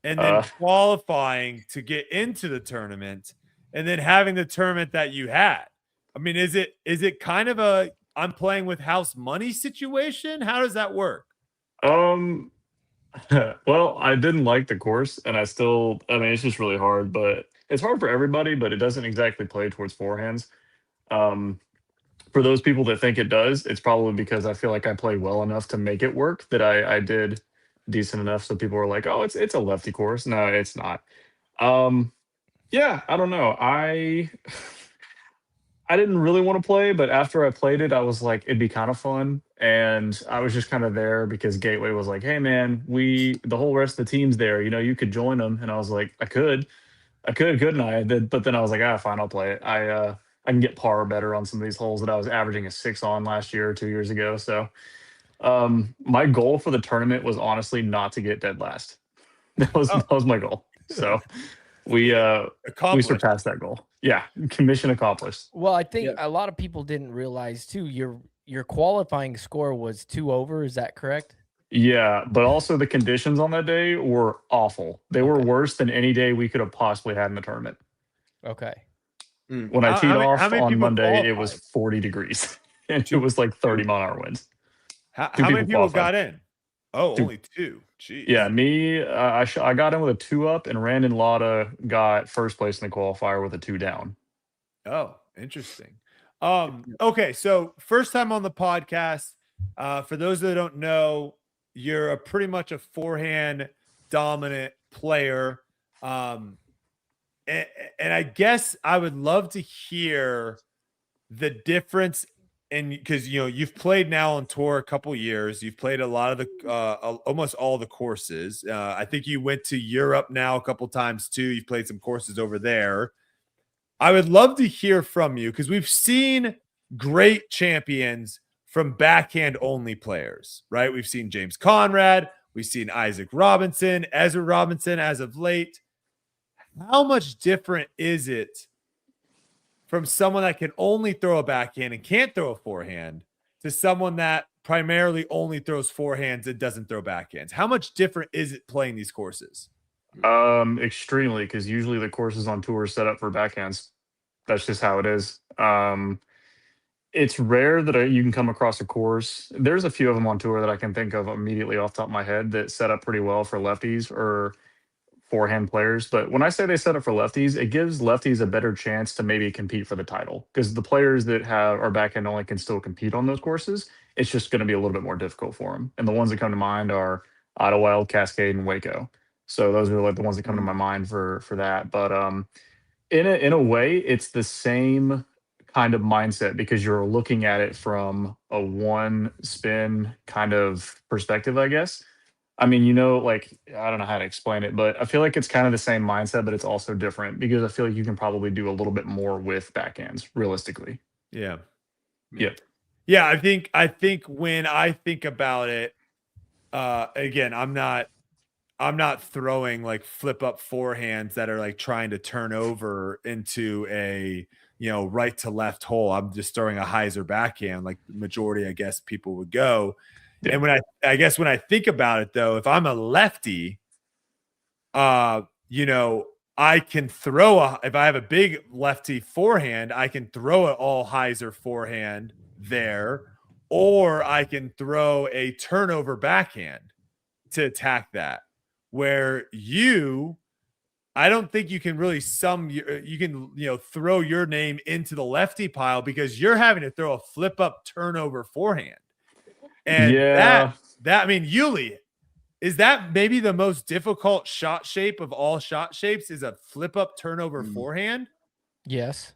and then qualifying to get into the tournament and then having the tournament that you had? I mean, is it kind of a I'm playing with house money situation? How does that work? Well, I didn't like the course, and I mean, it's just really hard, but it's hard for everybody, but it doesn't exactly play towards forehands. For those people that think it does, it's probably because I feel like I play well enough to make it work that I did decent enough. So people are like, oh, it's a lefty course. No, it's not. Yeah, I don't know. I didn't really want to play, but after I played it, I was like, it'd be kind of fun. And I was just kind of there because Gateway was like, hey man, the whole rest of the team's there. You could join them. And I was like, I could, couldn't I? But then I was like, fine, I'll play it. I can get par better on some of these holes that I was averaging a 6 on last year or 2 years ago. So my goal for the tournament was honestly not to get dead last. That was my goal. So we surpassed that goal. Yeah, commission accomplished. Well, I think a lot of people didn't realize too. Your qualifying score was 2 over. Is that correct? Yeah, but also the conditions on that day were awful. They were worse than any day we could have possibly had in the tournament. Okay. When I teed off on Monday, qualified? it was 40 degrees, and it was like 30-mile-an-hour winds. How many people got in? Oh, 2. Only 2. Jeez. Yeah, me, I got in with a 2 up, and Randon Lotta got first place in the qualifier with a 2 down. Oh, interesting. Okay, so first time on the podcast. For those that don't know, you're pretty much a forehand dominant player. And I guess I would love to hear the difference because you've played now on tour a couple years. You've played a lot of the almost all the courses. I think you went to Europe now a couple times too. You've played some courses over there. I would love to hear from you because we've seen great champions from backhand only players, right? We've seen James Conrad, we've seen Isaac Robinson, Ezra Robinson as of late. How much different is it from someone that can only throw a backhand and can't throw a forehand to someone that primarily only throws forehands and doesn't throw backhands? How much different is it playing these courses? Extremely, because usually the courses on tour are set up for backhands. That's just how it is. It's rare that you can come across a course. There's a few of them on tour that I can think of immediately off the top of my head that set up pretty well for lefties or forehand players. But when I say they set up for lefties, it gives lefties a better chance to maybe compete for the title, because the players that are backhand only can still compete on those courses. It's just going to be a little bit more difficult for them. And the ones that come to mind are Idlewild, Cascade, and Waco. So those are like the ones that come to my mind for that. But in a way, it's the same kind of mindset because you're looking at it from a one spin kind of perspective, I guess. I mean, like, I don't know how to explain it, but I feel like it's kind of the same mindset, but it's also different because I feel like you can probably do a little bit more with backhands realistically. Yeah. Yep. Yeah, I think when I think about it, again, I'm not throwing like flip up forehands that are like trying to turn over into a right to left hole. I'm just throwing a hyzer backhand, like the majority, I guess, people would go. Yeah. And when I think about it though, if I'm a lefty, I can throw if I have a big lefty forehand, I can throw an all hyzer forehand there, or I can throw a turnover backhand to attack that. Where I don't think you can really you can throw your name into the lefty pile because you're having to throw a flip up turnover forehand. And yeah, that I mean, Yuli, is that maybe the most difficult shot shape of all shot shapes is a flip up turnover forehand? Yes.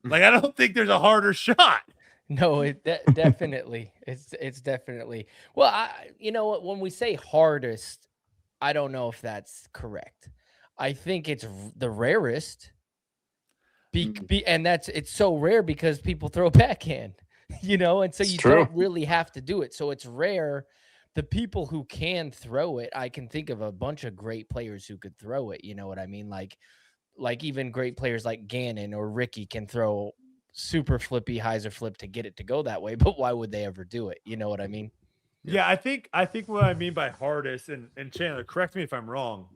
Like, I don't think there's a harder shot. No, definitely. It's definitely. Well, you know what, when we say hardest, I don't know if that's correct. I think it's the rarest. And it's so rare because people throw backhand, and so you don't really have to do it. So it's rare. The people who can throw it, I can think of a bunch of great players who could throw it. You know what I mean? Like even great players like Gannon or Ricky can throw super flippy hyzer flip to get it to go that way. But why would they ever do it? You know what I mean? Yeah, I think what I mean by hardest, and Chandler, correct me if I'm wrong.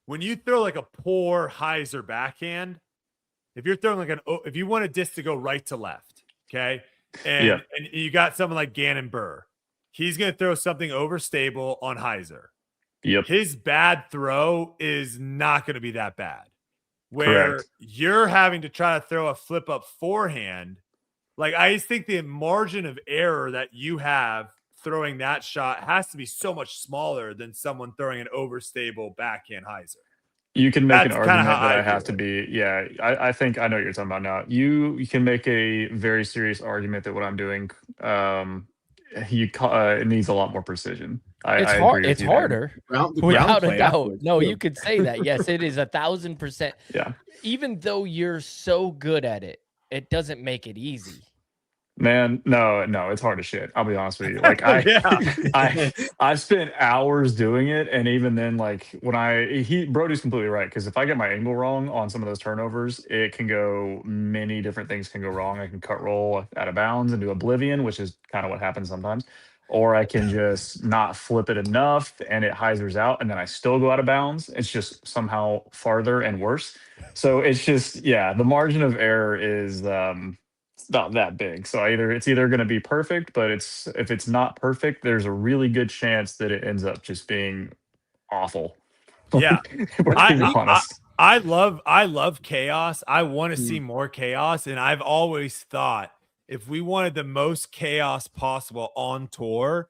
When you throw like a poor hyzer backhand, if you're throwing if you want a disc to go right to left, okay, and you got someone like Gannon Burr, he's going to throw something overstable on hyzer. Yep. His bad throw is not going to be that bad. Where you're having to try to throw a flip up forehand, like I just think the margin of error that you have throwing that shot has to be so much smaller than someone throwing an overstable backhand hyzer. You can make an argument that I have to be. Yeah, I think I know what you're talking about now. You can make a very serious argument that what I'm doing, it needs a lot more precision. It's hard. It's harder, without a doubt. No, you could say that. Yes, it is 1,000%. Yeah. Even though you're so good at it, it doesn't make it easy. Man, no, it's hard as shit. I'll be honest with you. Like I spent hours doing it, and even then, like when Brody's completely right, because if I get my angle wrong on some of those turnovers, it can go many different things can go wrong. I can cut roll out of bounds into oblivion, which is kind of what happens sometimes, or I can just not flip it enough and it hyzers out, and then I still go out of bounds. It's just somehow farther and worse. So it's just the margin of error is not that big. So it's either going to be perfect, but if it's not perfect, there's a really good chance that it ends up just being awful. Yeah. honest. I love chaos. I want to see more chaos. And I've always thought if we wanted the most chaos possible on tour,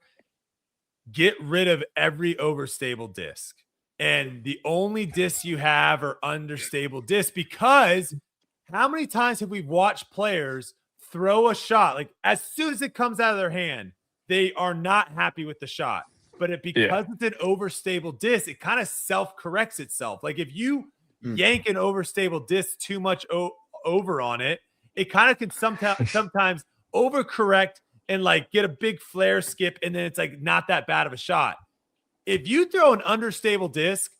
get rid of every overstable disc. And the only discs you have are understable discs, because how many times have we watched players throw a shot, like as soon as it comes out of their hand, they are not happy with the shot, but because it's an overstable disc, it kind of self-corrects itself. Like if you yank an overstable disc too much over on it, it kind of can sometimes overcorrect and like get a big flare skip, and then it's like not that bad of a shot. If you throw an understable disc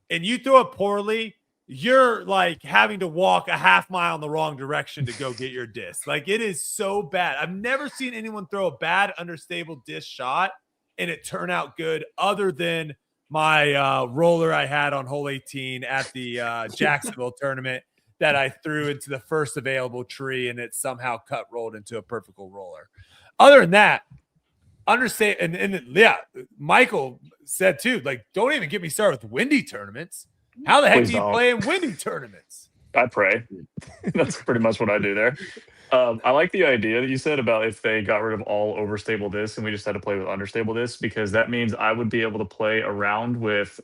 and you throw it poorly, you're like having to walk a half mile in the wrong direction to go get your disc. Like it is so bad. I've never seen anyone throw a bad understable disc shot and it turn out good, other than my roller I had on hole 18 at the Jacksonville tournament that I threw into the first available tree and it somehow cut rolled into a perfect roller. Other than that, understand, and Michael said too, like, don't even get me started with windy tournaments. How the heck do you play in windy tournaments? I pray. That's pretty much what I do there. I like the idea that you said about if they got rid of all overstable discs and we just had to play with understable discs, because that means I would be able to play around with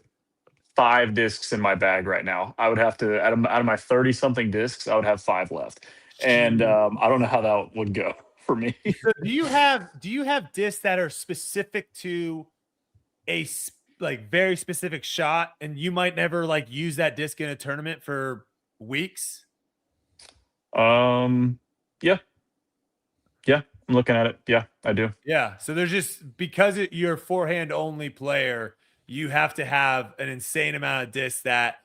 5 discs in my bag right now. I would have to, out of my 30-something discs, I would have 5 left. And I don't know how that would go for me. So do you have discs that are specific to like very specific shot, and you might never like use that disc in a tournament for weeks? Yeah. Yeah, I'm looking at it. Yeah, I do. Yeah. So there's just because you're a forehand only player, you have to have an insane amount of discs that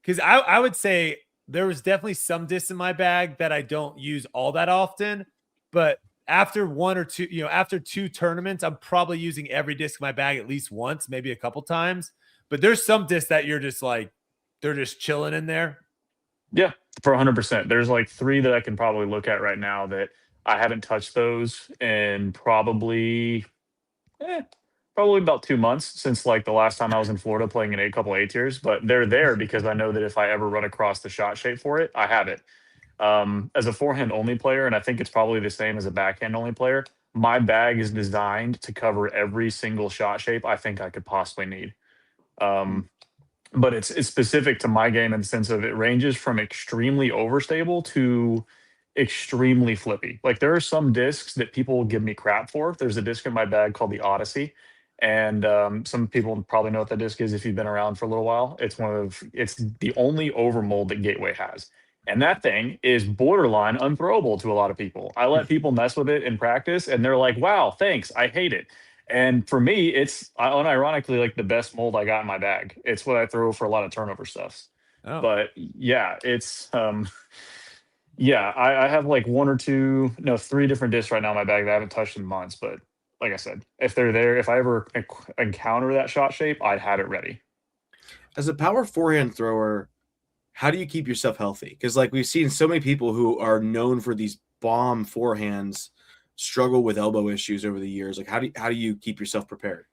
because I would say there was definitely some discs in my bag that I don't use all that often, but after one or two, after 2 tournaments, I'm probably using every disc in my bag at least once, maybe a couple times. But there's some discs that you're just like, they're just chilling in there. Yeah, for 100%. There's like 3 that I can probably look at right now that I haven't touched those in probably about 2 months since like the last time I was in Florida playing in a couple A tiers. But they're there because I know that if I ever run across the shot shape for it, I have it. As a forehand only player, and I think it's probably the same as a backhand only player, my bag is designed to cover every single shot shape I think I could possibly need. But it's specific to my game in the sense of it ranges from extremely overstable to extremely flippy. Like there are some discs that people will give me crap for. There's a disc in my bag called the Odyssey, and some people probably know what that disc is if you've been around for a little while. It's the only overmold that Gateway has. And that thing is borderline unthrowable to a lot of people. I let people mess with it in practice, and they're like, "Wow, thanks, I hate it." And for me, it's unironically like the best mold I got in my bag. It's what I throw for a lot of turnover stuffs. Oh. But yeah, it's yeah, I have like 3 different discs right now in my bag that I haven't touched in months. But like I said, if they're there, if I ever encounter that shot shape, I'd have it ready. As a power forehand thrower, how do you keep yourself healthy? Because like we've seen so many people who are known for these bomb forehands struggle with elbow issues over the years. Like how do you keep yourself prepared?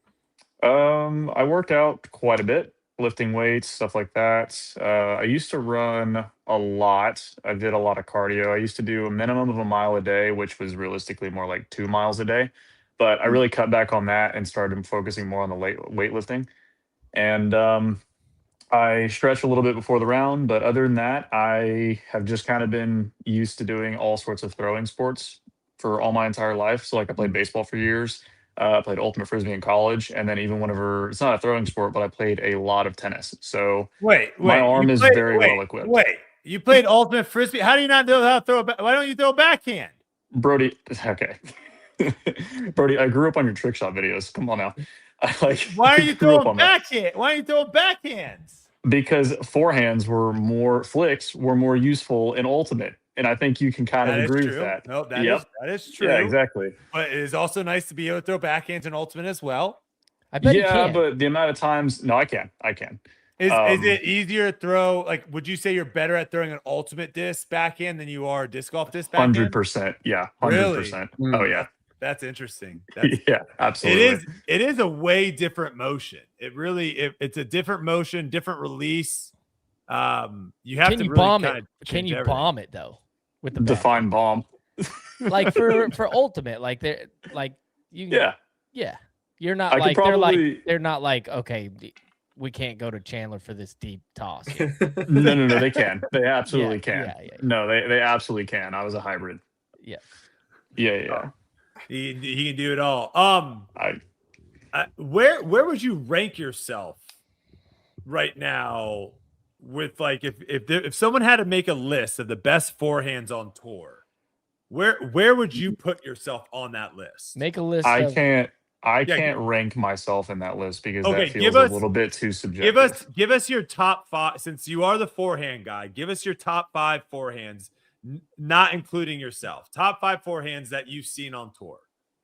I work out quite a bit, lifting weights, stuff like that. I used to run a lot. I did a lot of cardio. I used to do a minimum of a mile a day, which was realistically more like 2 miles a day. But I really cut back on that and started focusing more on the weightlifting. And I stretch a little bit before the round, but other than that, I have just kind of been used to doing all sorts of throwing sports for all my entire life. So like I played baseball for years. I played ultimate frisbee in college, and then even whenever it's not a throwing sport, but I played a lot of tennis. So my arm is very well equipped. Wait, you played ultimate frisbee? How do you not know how to throw a why don't you throw a backhand? Brody, okay. Brody, I grew up on your trick shot videos. Come on now. Why are you throwing backhand? Why are you throwing backhands? Because forehands flicks were more useful in ultimate. And I think you can kind of agree with that. No, that is true. Yeah, exactly. But it is also nice to be able to throw backhands in ultimate as well. I bet you can. But the amount of times, no, I can. Is it easier to throw? Like, would you say you're better at throwing an ultimate disc backhand than you are a disc golf disc backhand? 100%. Yeah, 100%. Really? Oh yeah. That's interesting. Yeah, absolutely. It is a way different motion. It's a different motion, different release. You have to really bomb kind it? of Can you bomb it though? With the define bomb. Like for ultimate, like they're like you. Yeah. You're not like they're not like okay, we can't go to Chandler for this deep toss. No, they can. They absolutely can. Yeah. No, they absolutely can. I was a hybrid. Yeah. Yeah. He can do it all. Where would you rank yourself right now with like if someone had to make a list of the best forehands on tour, where would you put yourself on that list? Make a list. I can't rank myself in that list because that feels a little bit too subjective. Give us your top 5 since you are the forehand guy. Give us your top 5 forehands. Not including yourself. Top 5 forehands that you've seen on tour.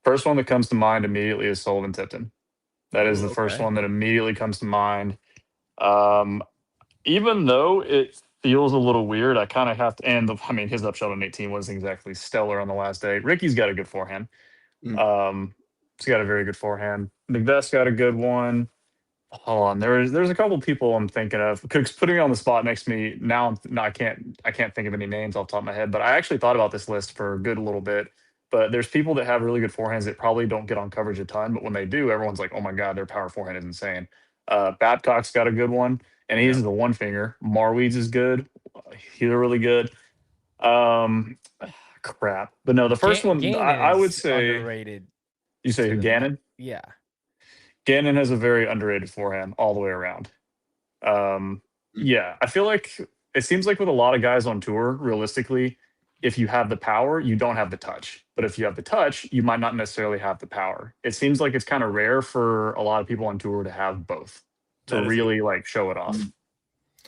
First one that comes to mind immediately is Sullivan Tipton. That is the first one that immediately comes to mind. Even though it feels a little weird, I kind of have to. And his upshot on 18 wasn't exactly stellar on the last day. Ricky's got a good forehand. He's got a very good forehand. McVest's got a good one. Hold on, there's a couple people I'm thinking of. Because putting me on the spot makes me I can't think of any names off the top of my head. But I actually thought about this list for a good little bit. But there's people that have really good forehands that probably don't get on coverage a ton. But when they do, everyone's like, "Oh my god, their power forehand is insane." Babcock's got a good one, and he uses the one finger. Marweed's is good. He's really good. Crap. But no, the first one I would say underrated. You say Gannon? Yeah. Gannon has a very underrated forehand all the way around. Yeah, I feel like it seems like with a lot of guys on tour, realistically, if you have the power, you don't have the touch. But if you have the touch, you might not necessarily have the power. It seems like it's kind of rare for a lot of people on tour to have both, to really like show it off.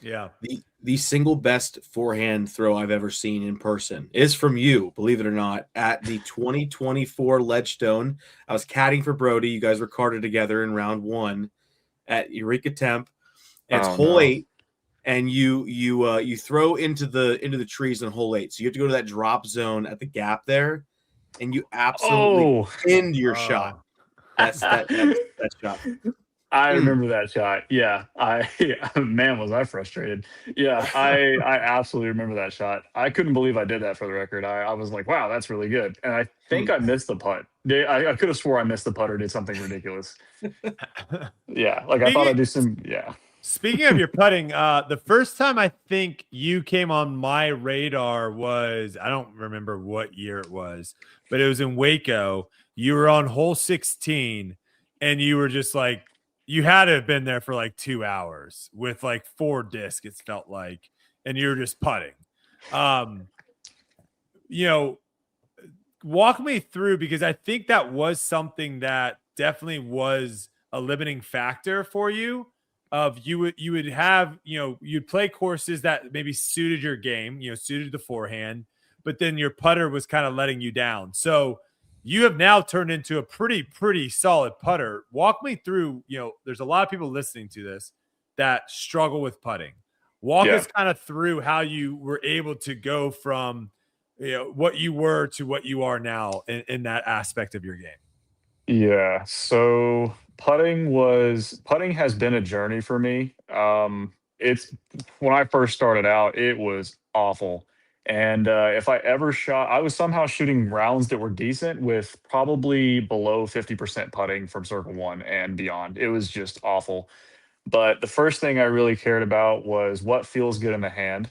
Yeah. The single best forehand throw I've ever seen in person is from you, believe it or not, at the 2024 Ledgestone. I was caddying for Brody. You guys were carded together in round 1 at Eureka Temp. And it's hole 8, and you throw into the trees in hole 8. So you have to go to that drop zone at the gap there, and you absolutely end your shot. That shot. I remember that shot. Yeah, man, was I frustrated. Yeah, I absolutely remember that shot. I couldn't believe I did that, for the record. I was like, wow, that's really good. And I think I missed the putt. I could have swore I missed the putt or did something ridiculous. Yeah, like I thought I'd do some. Yeah. Speaking of your putting, the first time I think you came on my radar was, I don't remember what year it was, but it was in Waco. You were on hole 16, and you were just like, you had to have been there for like 2 hours with like 4 discs, it felt like, and you were just putting. Walk me through, because I think that was something that definitely was a limiting factor for you. You would have, you'd play courses that maybe suited your game, suited the forehand, but then your putter was kind of letting you down. So you have now turned into a pretty solid putter. Walk me through, there's a lot of people listening to this that struggle with putting. Walk us kind of through how you were able to go from, what you were to what you are now in that aspect of your game. Yeah. So putting has been a journey for me. It's when I first started out, it was awful. And if I ever shot, I was somehow shooting rounds that were decent with probably below 50% putting from circle 1 and beyond. It was just awful. But the first thing I really cared about was what feels good in the hand.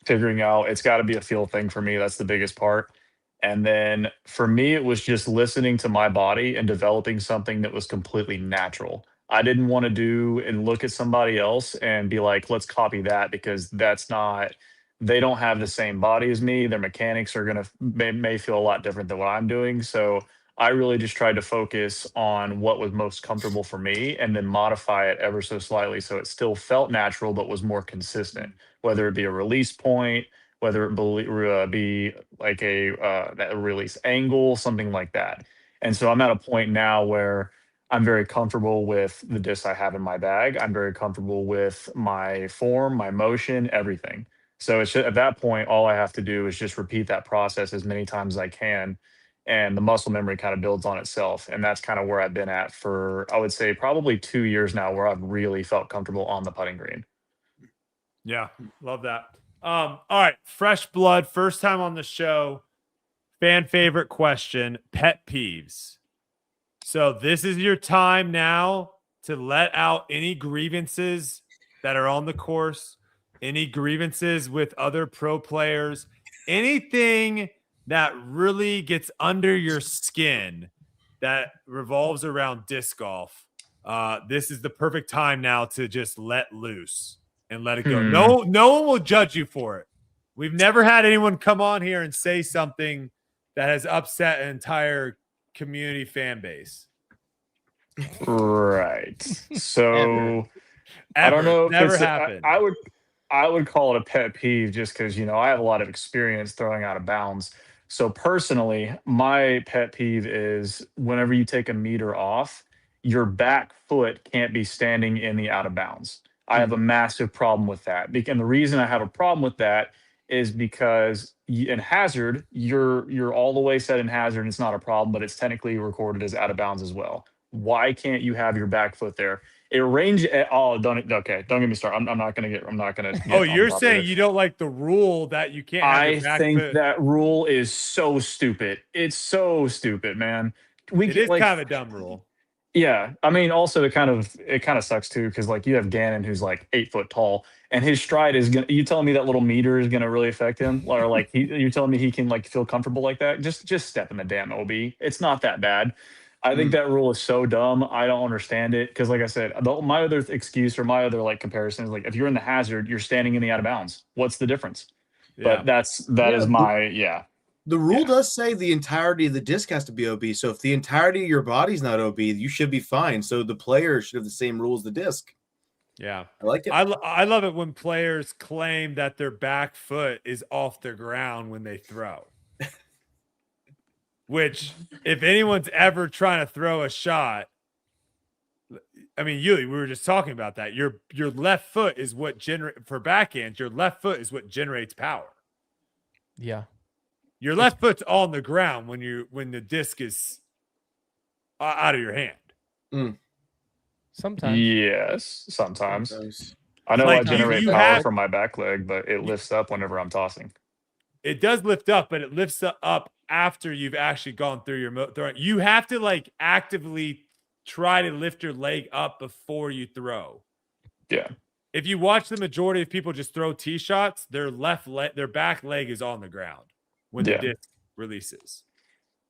Figuring out, it's got to be a feel thing for me. That's the biggest part. And then for me, it was just listening to my body and developing something that was completely natural. I didn't want to do and look at somebody else and be like, let's copy that, because that's not, they don't have the same body as me. Their mechanics are going to may feel a lot different than what I'm doing. So I really just tried to focus on what was most comfortable for me and then modify it ever so slightly so it still felt natural but was more consistent, whether it be a release point, whether it be like a release angle, something like that. And so I'm at a point now where I'm very comfortable with the discs I have in my bag. I'm very comfortable with my form, my motion, everything. So it's just, at that point, all I have to do is just repeat that process as many times as I can. And the muscle memory kind of builds on itself. And that's kind of where I've been at for, I would say, probably 2 years now, where I've really felt comfortable on the putting green. Yeah, love that. All right, fresh blood, first time on the show. Fan favorite question, pet peeves. So this is your time now to let out any grievances that are on the course, any grievances with other pro players, anything that really gets under your skin that revolves around disc golf. This is the perfect time now to just let loose and let it go. No one will judge you for it. We've never had anyone come on here and say something that has upset an entire community fan base. Right. So Ever. I don't know if never happened. I would call it a pet peeve just because, I have a lot of experience throwing out of bounds. So personally, my pet peeve is whenever you take a meter off, your back foot can't be standing in the out of bounds. I have a massive problem with that. And the reason I have a problem with that is because in hazard, you're all the way set in hazard and it's not a problem, but it's technically recorded as out of bounds as well. Why can't you have your back foot there? It range. Don't get me started. I'm not gonna. Oh, you're saying you don't like the rule that you can't have your back think foot. That rule is so stupid. It's so stupid, man. It is kind of a dumb rule. Yeah, I mean, also it kind of sucks too, because like you have Gannon who's like 8 foot tall, and his stride is gonna. You telling me that little meter is gonna really affect him, or like you telling me he can like feel comfortable like that? Just step in the damn OB. It's not that bad. I think that rule is so dumb. I don't understand it because, like I said, my other excuse or my other like comparison is like if you're in the hazard, you're standing in the out of bounds. What's the difference? Yeah. But that is my The rule does say the entirety of the disc has to be OB. So if the entirety of your body's not OB, you should be fine. So the player should have the same rule as the disc. Yeah. I like it. I love it when players claim that their back foot is off the ground when they throw. Which, if anyone's ever trying to throw a shot, I mean, Yuli, we were just talking about that. Your left foot is what for backhands, your left foot is what generates power. Yeah. Your left foot's on the ground when the disc is out of your hand. Sometimes. Yes, sometimes. I know Like, I generate you power have- from my back leg, but it lifts up whenever I'm tossing. It does lift up, but it lifts up after you've actually gone through your throwing. You have to like actively try to lift your leg up before you throw. Yeah. If you watch the majority of people just throw tee shots, their back leg is on the ground when the disc releases.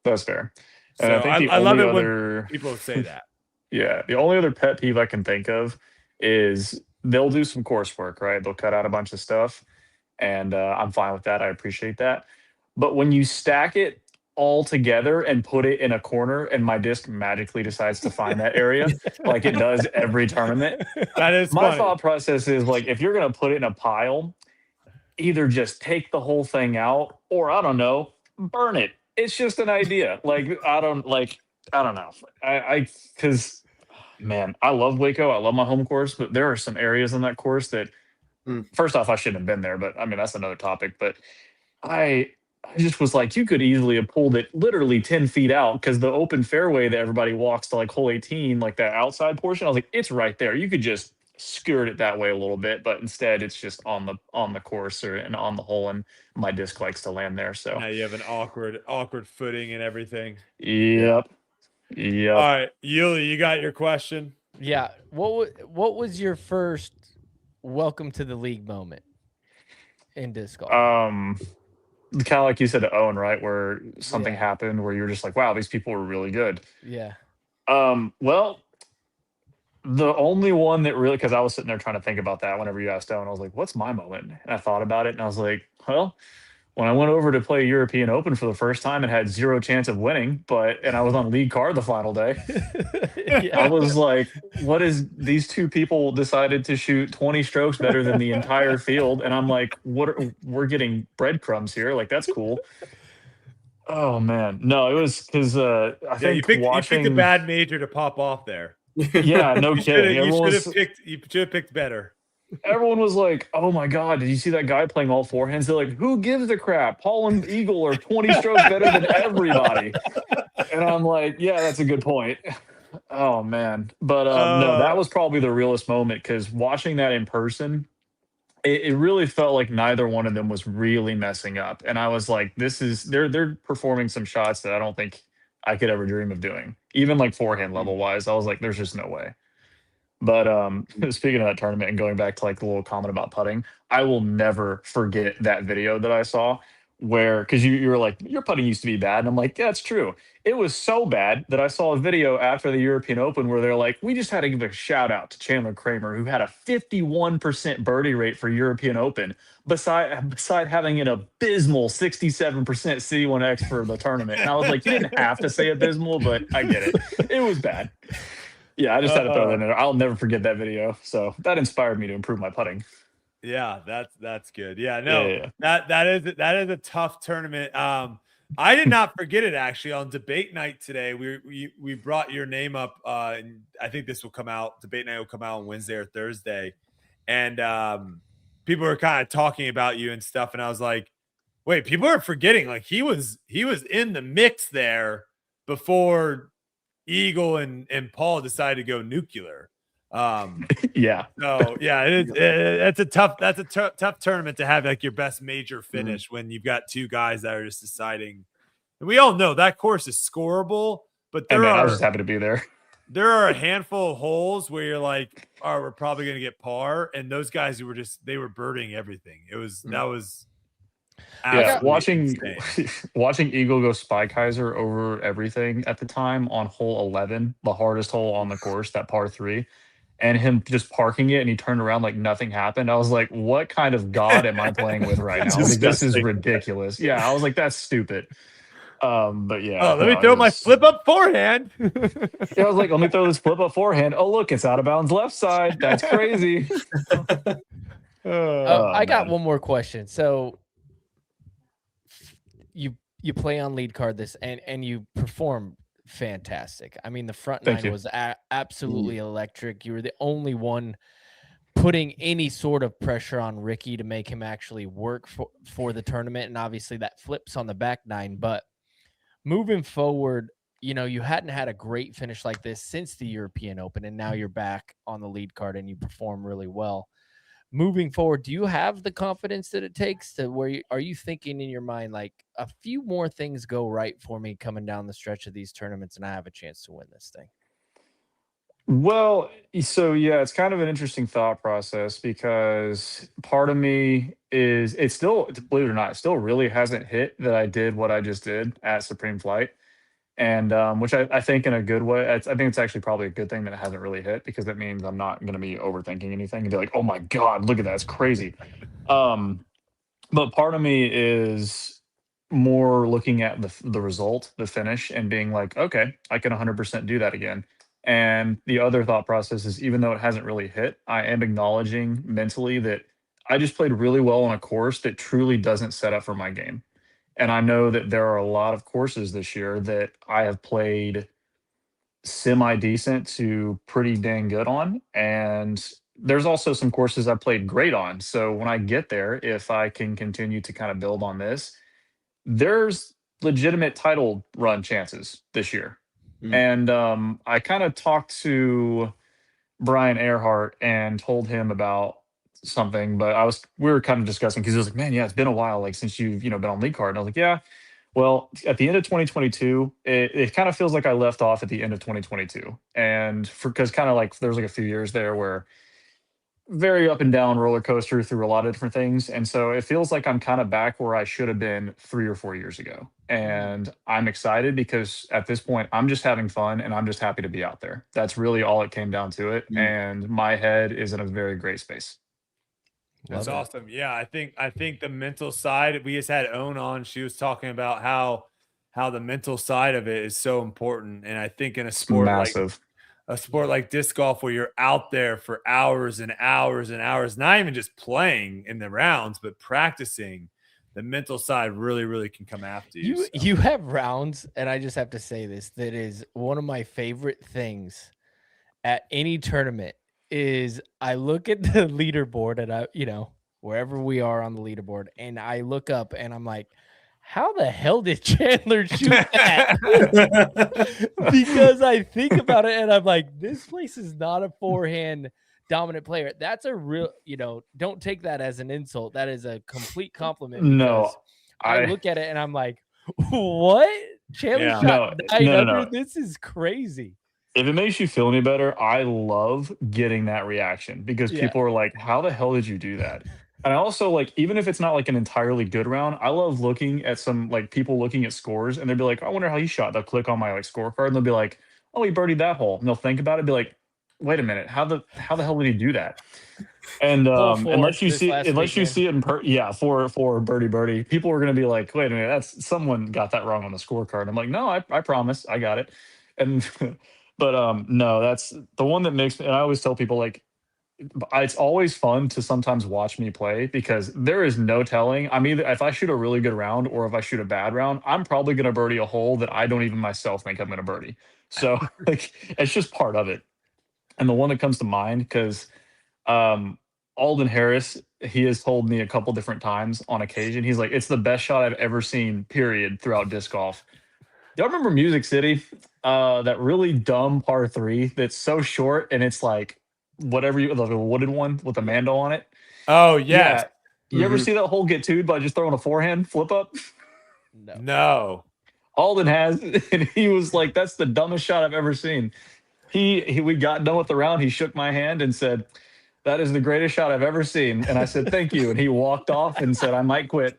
That's fair. And So I think I love it when people say that. Yeah. The only other pet peeve I can think of is they'll do some coursework, right? They'll cut out a bunch of stuff. And I'm fine with that. I appreciate that. But when you stack it all together and put it in a corner and my disc magically decides to find that area like it does every tournament, that is my funny. thought process is like, if you're going to put it in a pile, either just take the whole thing out or I don't know, burn it. It's just an idea. Like, I don't know. Because man, I love Waco. I love my home course, but there are some areas on that course that first off, I shouldn't have been there, but I mean, that's another topic. But I just was like, you could easily have pulled it literally 10 feet out because the open fairway that everybody walks to like hole 18, like that outside portion, I was like, it's right there. You could just skirt it that way a little bit, but instead it's just on the course and on the hole, and my disc likes to land there. So now you have an awkward footing and everything. Yep. All right, Yuli, you got your question? Yeah. What was your first welcome to the league moment in disc golf? Kind of like you said to Owen, right? Where something happened where you're just like, wow, these people were really good. Yeah. Well, the only one that really, because I was sitting there trying to think about that whenever you asked Owen, I was like, what's my moment? And I thought about it and I was like, well, when I went over to play European Open for the first time and had zero chance of winning, and I was on lead card the final day, I was like, what is these two people decided to shoot 20 strokes better than the entire field? And I'm like, we're getting breadcrumbs here. Like, that's cool. Oh man. No, it was because I think you picked a bad major to pop off there. Yeah, no kidding. You should have picked better. Everyone was like, oh my God, did you see that guy playing all forehands? They're like, who gives a crap? Paul and Eagle are 20 strokes better than everybody. And I'm like, yeah, that's a good point. Oh, man. But no, that was probably the realest moment because watching that in person, it really felt like neither one of them was really messing up. And I was like, they're performing some shots that I don't think I could ever dream of doing. Even like forehand level wise, I was like, there's just no way. But speaking of that tournament and going back to like the little comment about putting, I will never forget that video that I saw where, because you were like, your putting used to be bad. And I'm like, yeah, it's true. It was so bad that I saw a video after the European Open where they're like, we just had to give a shout out to Chandler Kramer, who had a 51% birdie rate for European Open, beside having an abysmal 67% C1X for the tournament. And I was like, you didn't have to say abysmal, but I get it. It was bad. Yeah, I just had to throw that in there. I'll never forget that video. So that inspired me to improve my putting. Yeah, that's good. Yeah, no, Yeah. That is a tough tournament. I did not forget it actually on debate night today. We brought your name up, and I think this will come out. Debate night will come out on Wednesday or Thursday, and people were kind of talking about you and stuff. And I was like, wait, people are forgetting like he was in the mix there before Eagle and Paul decided to go nuclear. Yeah. So yeah, that's a tough tournament to have like your best major finish when you've got two guys that are just deciding. And we all know that course is scoreable, but I was just happy to be there. There are a handful of holes where you're like, "Oh, we're probably going to get par," and those guys who were they were birding everything. That was Yeah, Absolutely watching Eagle go Spy Kaiser over everything at the time on hole 11, the hardest hole on the course, that par 3, and him just parking it and he turned around like nothing happened. I was like, what kind of god am I playing with right now? I was like, this is ridiculous. Yeah, I was like, that's stupid. But yeah. Oh, let me throw my flip up forehand. Yeah, I was like, let me throw this flip up forehand. Oh, look, it's out of bounds left side. That's crazy. I got one more question. So you play on lead card this and you perform fantastic. I mean, the front nine was absolutely electric. You were the only one putting any sort of pressure on Ricky to make him actually work for the tournament. And obviously that flips on the back nine. But moving forward, you know, you hadn't had a great finish like this since the European Open, and now you're back on the lead card and you perform really well. Moving forward, do you have the confidence that it takes to where are you thinking in your mind, like, a few more things go right for me coming down the stretch of these tournaments and I have a chance to win this thing? Well, so yeah, it's kind of an interesting thought process because part of me is it's still, believe it or not, it still really hasn't hit that I did what I just did at Supreme Flight. And which I think in a good way, I think it's actually probably a good thing that it hasn't really hit because that means I'm not going to be overthinking anything and be like, oh my God, look at that. It's crazy. But part of me is more looking at the result, the finish, and being like, okay, I can 100% do that again. And the other thought process is even though it hasn't really hit, I am acknowledging mentally that I just played really well on a course that truly doesn't set up for my game. And I know that there are a lot of courses this year that I have played semi-decent to pretty dang good on. And there's also some courses I played great on. So when I get there, if I can continue to kind of build on this, there's legitimate title run chances this year. And I kind of talked to Brian Earhart and told him about something, but we were kind of discussing because he was like, man, yeah, it's been a while, like since you've, been on lead card. And I was like, yeah, well, at the end of 2022, it kind of feels like I left off at the end of 2022. And because kind of like, there's like a few years there where very up and down roller coaster through a lot of different things. And so it feels like I'm kind of back where I should have been 3 or 4 years ago. And I'm excited because at this point, I'm just having fun and I'm just happy to be out there. That's really all it came down to it. And my head is in a very great space. That's awesome. Yeah, I think the mental side, we just had Own on. She was talking about how the mental side of it is so important. And I think in a sport like disc golf where you're out there for hours and hours and hours, not even just playing in the rounds, but practicing, the mental side really, really can come after you. You have rounds, and I just have to say this, that is one of my favorite things at any tournament is I look at the leaderboard and wherever we are on the leaderboard, and I look up and I'm like, how the hell did Chandler shoot that? Because I think about it and I'm like, this place is not a forehand dominant player. That's a real, don't take that as an insult. That is a complete compliment. No, I look at it and I'm like, what? Chandler shot 9 under? This is crazy. If it makes you feel any better, I love getting that reaction because people are like, how the hell did you do that? And I also like, even if it's not like an entirely good round, I love looking at some like people looking at scores and they'll be like, I wonder how he shot. They'll click on my like scorecard and they'll be like, oh, he birdied that hole. And they'll think about it and be like, wait a minute, how the hell did he do that? And unless you see it in for birdie, people are going to be like, wait a minute, that's someone got that wrong on the scorecard. I'm like, no, I promise, I got it. And but no, that's the one that makes me. And I always tell people like, it's always fun to sometimes watch me play because there is no telling. I'm either if I shoot a really good round or if I shoot a bad round, I'm probably going to birdie a hole that I don't even myself think I'm going to birdie. So like it's just part of it. And the one that comes to mind because Alden Harris, he has told me a couple different times on occasion. He's like, it's the best shot I've ever seen, period, throughout disc golf. Y'all remember Music City? That really dumb par 3 that's so short and it's like whatever the wooded one with the Mando on it. Oh yes. Yeah. You ever see that hole get two'd by just throwing a forehand flip up? No. Alden has, and he was like, "That's the dumbest shot I've ever seen." We got done with the round. He shook my hand and said, "That is the greatest shot I've ever seen." And I said, "Thank you." And he walked off and said, "I might quit."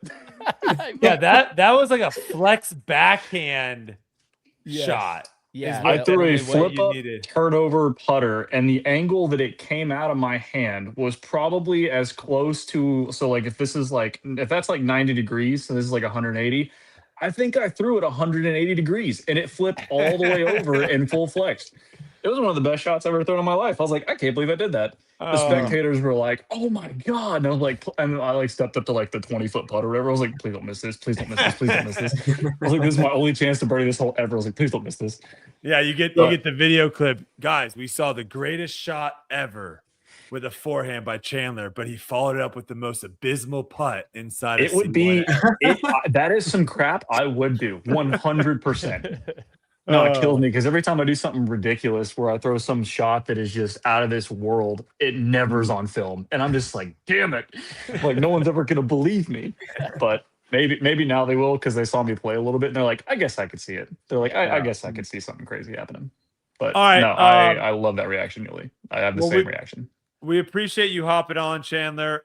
Yeah, that was like a flex backhand shot. Yeah, I threw a flip up needed. turnover putter, and the angle that it came out of my hand was probably as close to. So, like, if that's like 90 degrees, so this is like 180. I think I threw it 180 degrees, and it flipped all the way over in full flex. It was one of the best shots I've ever thrown in my life. I was like, I can't believe I did that. The spectators were like, "Oh my god!" And I was like, and I like stepped up to like the 20-foot putt or whatever. I was like, "Please don't miss this! Please don't miss this! Please don't miss this!" I was like, "This is my only chance to birdie this hole ever." I was like, "Please don't miss this." Yeah, you get the video clip, guys. We saw the greatest shot ever with a forehand by Chandler, but he followed it up with the most abysmal putt inside. It would be that is some crap I would do 100%. No, it killed me because every time I do something ridiculous where I throw some shot that is just out of this world, it never's on film, and I'm just like, damn it, like no one's ever gonna believe me. But maybe now they will because they saw me play a little bit, and they're like, I guess I could see it. They're like, I guess I could see something crazy happening. But all right, no, I love that reaction, Yuli. I have the same reaction. We appreciate you hopping on, Chandler.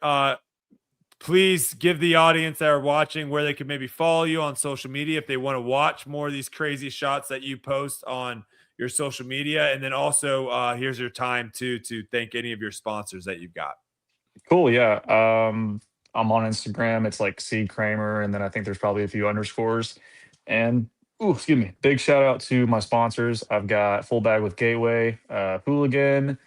Please give the audience that are watching where they can maybe follow you on social media if they want to watch more of these crazy shots that you post on your social media. And then also here's your time to thank any of your sponsors that you've got. Cool. Yeah. I'm on Instagram. It's like C Kramer. And then I think there's probably a few underscores. And excuse me. Big shout out to my sponsors. I've got Full Bag with Gateway, Hooligan,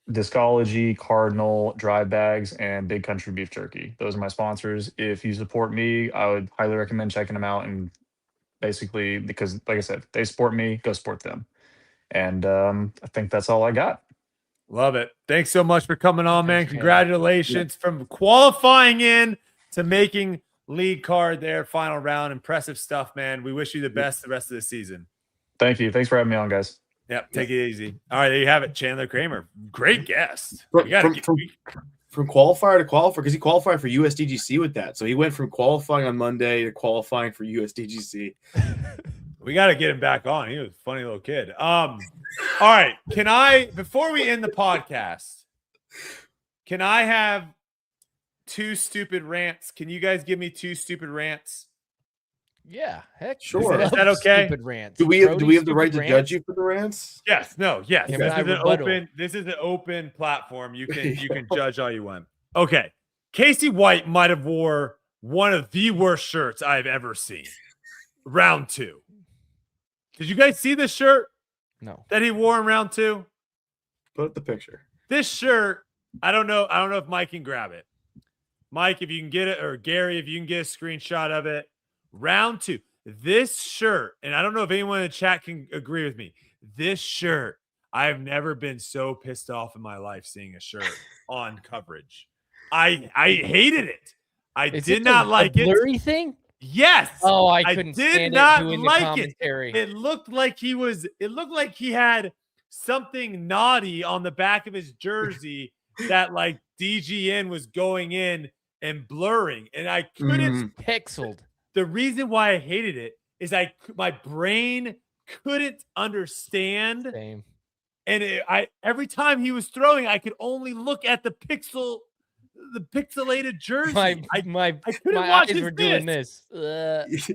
Discology, Cardinal, Dry Bags, and Big Country Beef Jerky. Those are my sponsors. If you support me, I would highly recommend checking them out. And basically, because like I said, they support me, go support them. And I think that's all I got. Love it. Thanks so much for coming on, man. Congratulations from qualifying in to making league card there, final round. Impressive stuff, man. We wish you the best the rest of the season. Thank you. Thanks for having me on, guys. Yep, take it easy. All right, there you have it, Chandler Kramer. Great guest. From qualifier to qualifier, because he qualified for USDGC with that. So he went from qualifying on Monday to qualifying for USDGC. We got to get him back on. He was a funny little kid. All right, before we end the podcast, can I have 2 stupid rants? Can you guys give me 2 stupid rants? Yeah, heck, sure. Is that okay? Stupid rants. Do we have the right to judge you for the rants? Yes. No. Yes. Yeah, This is an open platform. You can judge all you want. Okay. Casey White might have wore one of the worst shirts I've ever seen. Round 2. Did you guys see this shirt? No. That he wore in round 2? Put up the picture. This shirt, I don't know if Mike can grab it. Mike, if you can get it, or Gary, if you can get a screenshot of it. Round 2. This shirt, and I don't know if anyone in the chat can agree with me. This shirt, I have never been so pissed off in my life seeing a shirt on coverage. I hated it. I did not like it. Blurry thing? Yes. Oh, I couldn't did not like it. It looked like he had something naughty on the back of his jersey that like DGN was going in and blurring, and I couldn't pixeled. The reason why I hated it is my brain couldn't understand. Same. And every time he was throwing, I could only look at the pixelated jersey. My couldn't watch eyes his were doing this. It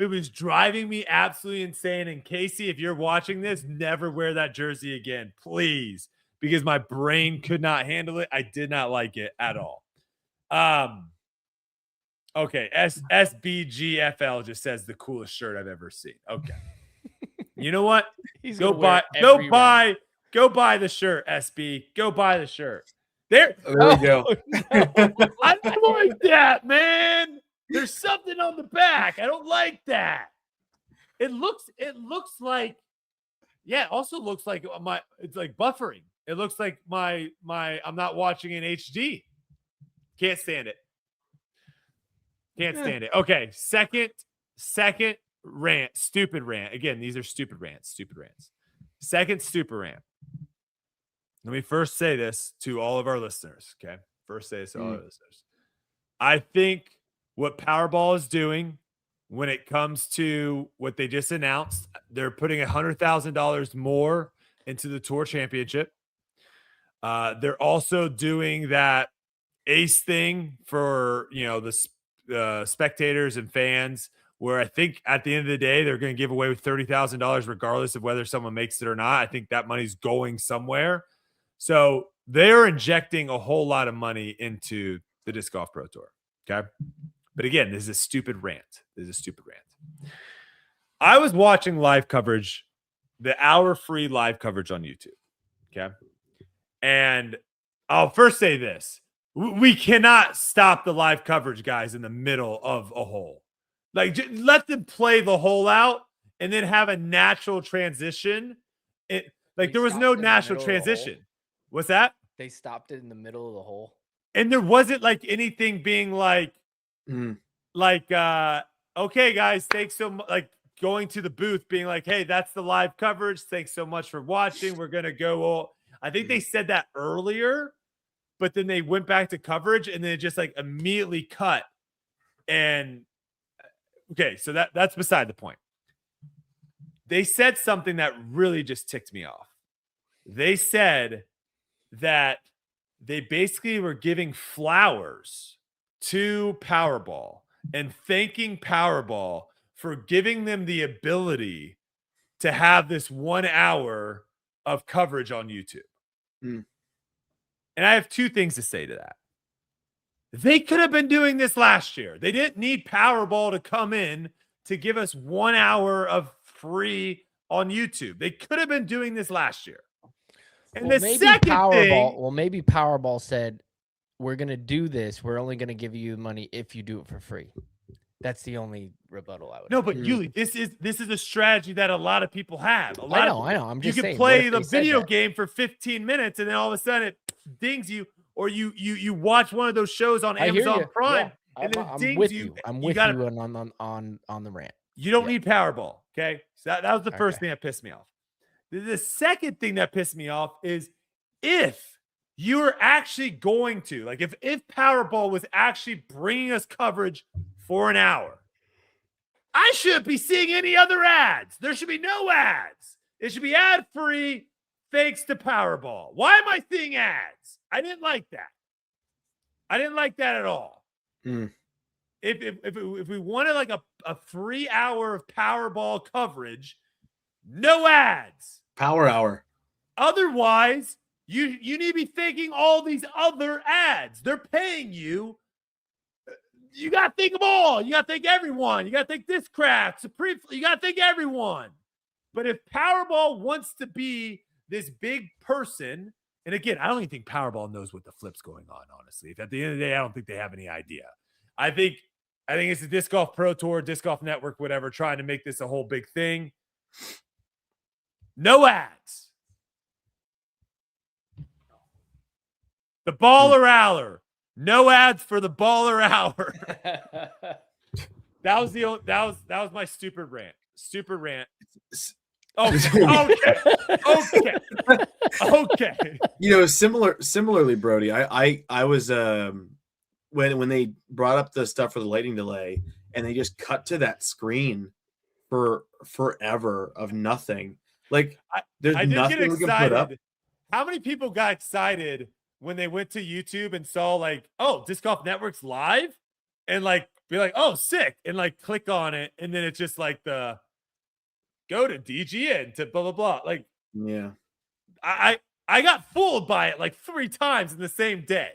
was driving me absolutely insane. And Casey, if you're watching this, never wear that jersey again, please, because my brain could not handle it. I did not like it at all. Okay, SBGFL just says the coolest shirt I've ever seen. Okay. You know what? Go buy the shirt, SB. Go buy the shirt. There we go. No. I don't like that, man. There's something on the back. I don't like that. It looks like, yeah, it also looks like it's like buffering. It looks like my I'm not watching in HD. Can't stand it. Can't stand it. Okay, second rant, stupid rant. Again, these are stupid rants. Second stupid rant. Let me first say this to all of our listeners, okay? I think what Powerball is doing when it comes to what they just announced, they're putting $100,000 more into the Tour Championship. They're also doing that ace thing for, the spectators and fans, where I think at the end of the day, they're going to give away with $30,000 regardless of whether someone makes it or not. I think that money's going somewhere. So they're injecting a whole lot of money into the Disc Golf Pro Tour. Okay. But again, this is a stupid rant. I was watching live coverage, the hour free live coverage on YouTube. Okay. And I'll first say this. We cannot stop the live coverage, guys, in the middle of a hole. Like, let them play the hole out and then have a natural transition. There was no natural transition. What's that? They stopped it in the middle of the hole. And there wasn't like anything being like, okay, guys, thanks so much. Like going to the booth being like, hey, that's the live coverage. Thanks so much for watching. We're going to go. I think they said that earlier, but then they went back to coverage and then it just like immediately cut. And okay, so that's beside the point. They said something that really just ticked me off. They said that they basically were giving flowers to Powerball and thanking Powerball for giving them the ability to have this 1 hour of coverage on YouTube. And I have two things to say to that. They could have been doing this last year. They didn't need Powerball to come in to give us 1 hour of free on YouTube. They could have been doing this last year. And well, the second thing, maybe Powerball said, we're going to do this. We're only going to give you money if you do it for free. That's the only rebuttal I would. No, but Yuli, this is a strategy that a lot of people have. I know. I'm just saying. You can play the video game for 15 minutes and then all of a sudden it dings you, or you watch one of those shows on Amazon Prime and then it dings you. I'm with you on the rant. You don't need Powerball. Okay. So that was the first thing that pissed me off. The second thing that pissed me off is if you're actually going to, like, if Powerball was actually bringing us coverage for an hour, I shouldn't be seeing any other ads. There should be no ads. It should be ad-free thanks to Powerball. Why am I seeing ads? I didn't like that. I didn't like that at all. If we wanted like a 3 hour of Powerball coverage, no ads. Power hour. Otherwise, you need to be thinking all these other ads. They're paying you. You got to think of all. You got to think everyone. You got to think Discraft, Supreme. You got to think everyone. But if Powerball wants to be this big person, and again, I don't even think Powerball knows what the flip's going on, honestly. If at the end of the day, I don't think they have any idea. I think it's the Disc Golf Pro Tour, Disc Golf Network, whatever, trying to make this a whole big thing. No ads. The Baller Hour. No ads for the Baller Hour. That was my stupid rant. Stupid rant. Okay. You know, similarly, Brody, I was when they brought up the stuff for the lightning delay and they just cut to that screen for forever of nothing. Like there's nothing we can put up. How many people got excited when they went to YouTube and saw like, oh, Disc Golf Network's live, and like be like, oh, sick, and like click on it, and then it's just like the go to DGN to blah blah blah. Like, yeah, I got fooled by it like 3 times in the same day.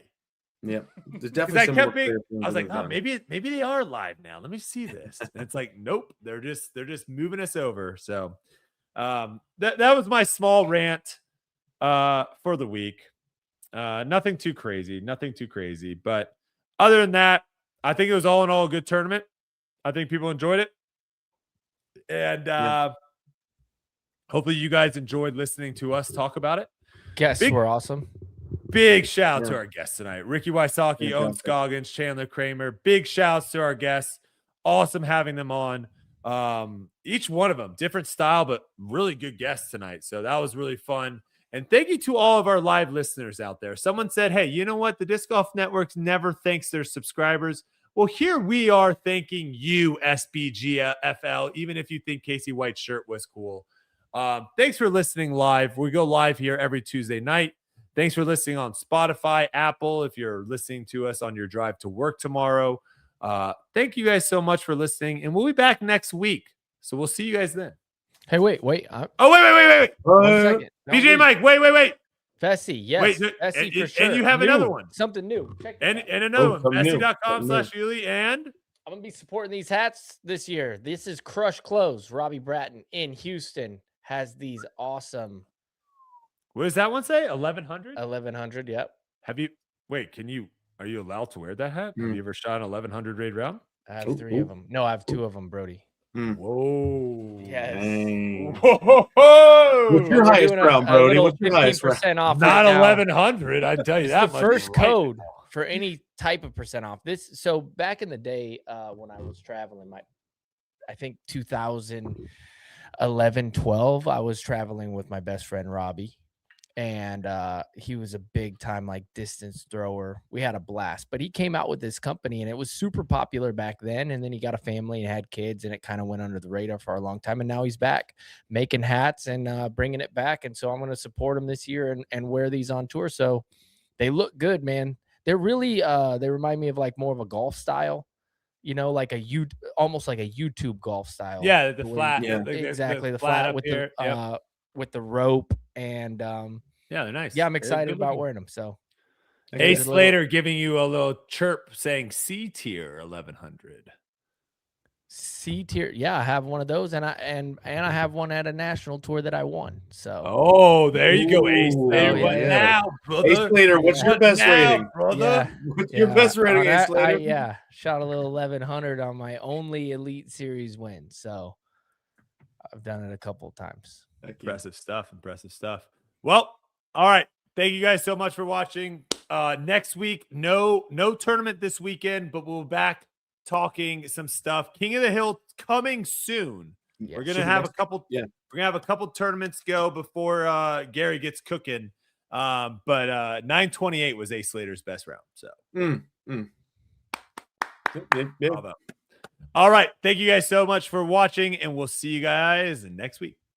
Yeah, there's definitely. I was like, oh, maybe they are live now. Let me see this. And it's like, nope, they're just moving us over. So, that was my small rant for the week. Nothing too crazy, but other than that, I think it was all in all a good tournament. I think people enjoyed it, and hopefully you guys enjoyed listening to us talk about it. Guests were awesome. Big shout out to our guests tonight. Ricky Wysocki, Owen Scoggins, Chandler Kramer. Big shouts to our guests. Awesome having them on. Each one of them, different style, but really good guests tonight. So that was really fun. And thank you to all of our live listeners out there. Someone said, hey, you know what? The Disc Golf Network never thanks their subscribers. Well, here we are thanking you, SBGFL, even if you think Casey White's shirt was cool. Thanks for listening live. We go live here every Tuesday night. Thanks for listening on Spotify, Apple, if you're listening to us on your drive to work tomorrow. Thank you guys so much for listening, and we'll be back next week. So we'll see you guys then. Hey, wait. Wait. One second. Don't BJ leave. Mike, wait. Fessy, yes. Fessy for sure. And you have another one. Something new. Check And that out. another one. something new. Fessy.com/Yuli. And I'm going to be supporting these hats this year. This is Crush Clothes. Robbie Bratton in Houston has these awesome. What does that one say? 1100? 1100, yep. Are you allowed to wear that hat? Have you ever shot an 1100 raid round? I have 3 of them. No, I have 2 of them, Brody. Whoa. Yes. Whoa. What's your highest round, Brody? What's your highest round? 15% off. Not right now. 1100. I tell you It's that the much. first right code now. for any type of percent off. So back in the day, when I was traveling, I think 2011, 12, I was traveling with my best friend Robbie, and he was a big time like distance thrower. We had a blast, but he came out with this company, and it was super popular back then. And then he got a family and had kids, and it kind of went under the radar for a long time. And now he's back making hats and bringing it back. And so I'm going to support him this year and wear these on tour. So they look good, man. They're really they remind me of like more of a golf style, like almost like a YouTube golf style. Yeah, the flat. Yeah. Exactly, the flat with here. with the rope and yeah, they're nice. yeah, I'm excited Good about looking. wearing them. So Ace Slater giving you a little chirp saying C tier 1100. C tier. Yeah, I have one of those, and I have one at a national tour that I won. So Oh, there you go, Ace Slater. yeah, What yeah. now, brother? Ace Slater, what's your best rating? brother? What's your best rating, Ace Slater? Yeah, shot a little 1100 on my only Elite Series win. So I've done it a couple of times. Impressive stuff. Well, all right. Thank you guys so much for watching. Next week, no tournament this weekend, but we'll be back talking some stuff. King of the Hill coming soon. Yeah, We're gonna have a couple. Yeah, we're gonna have a couple tournaments go before Gary gets cooking. But 928 was Ace Slater's best round. So. All right. Thank you guys so much for watching, and we'll see you guys next week.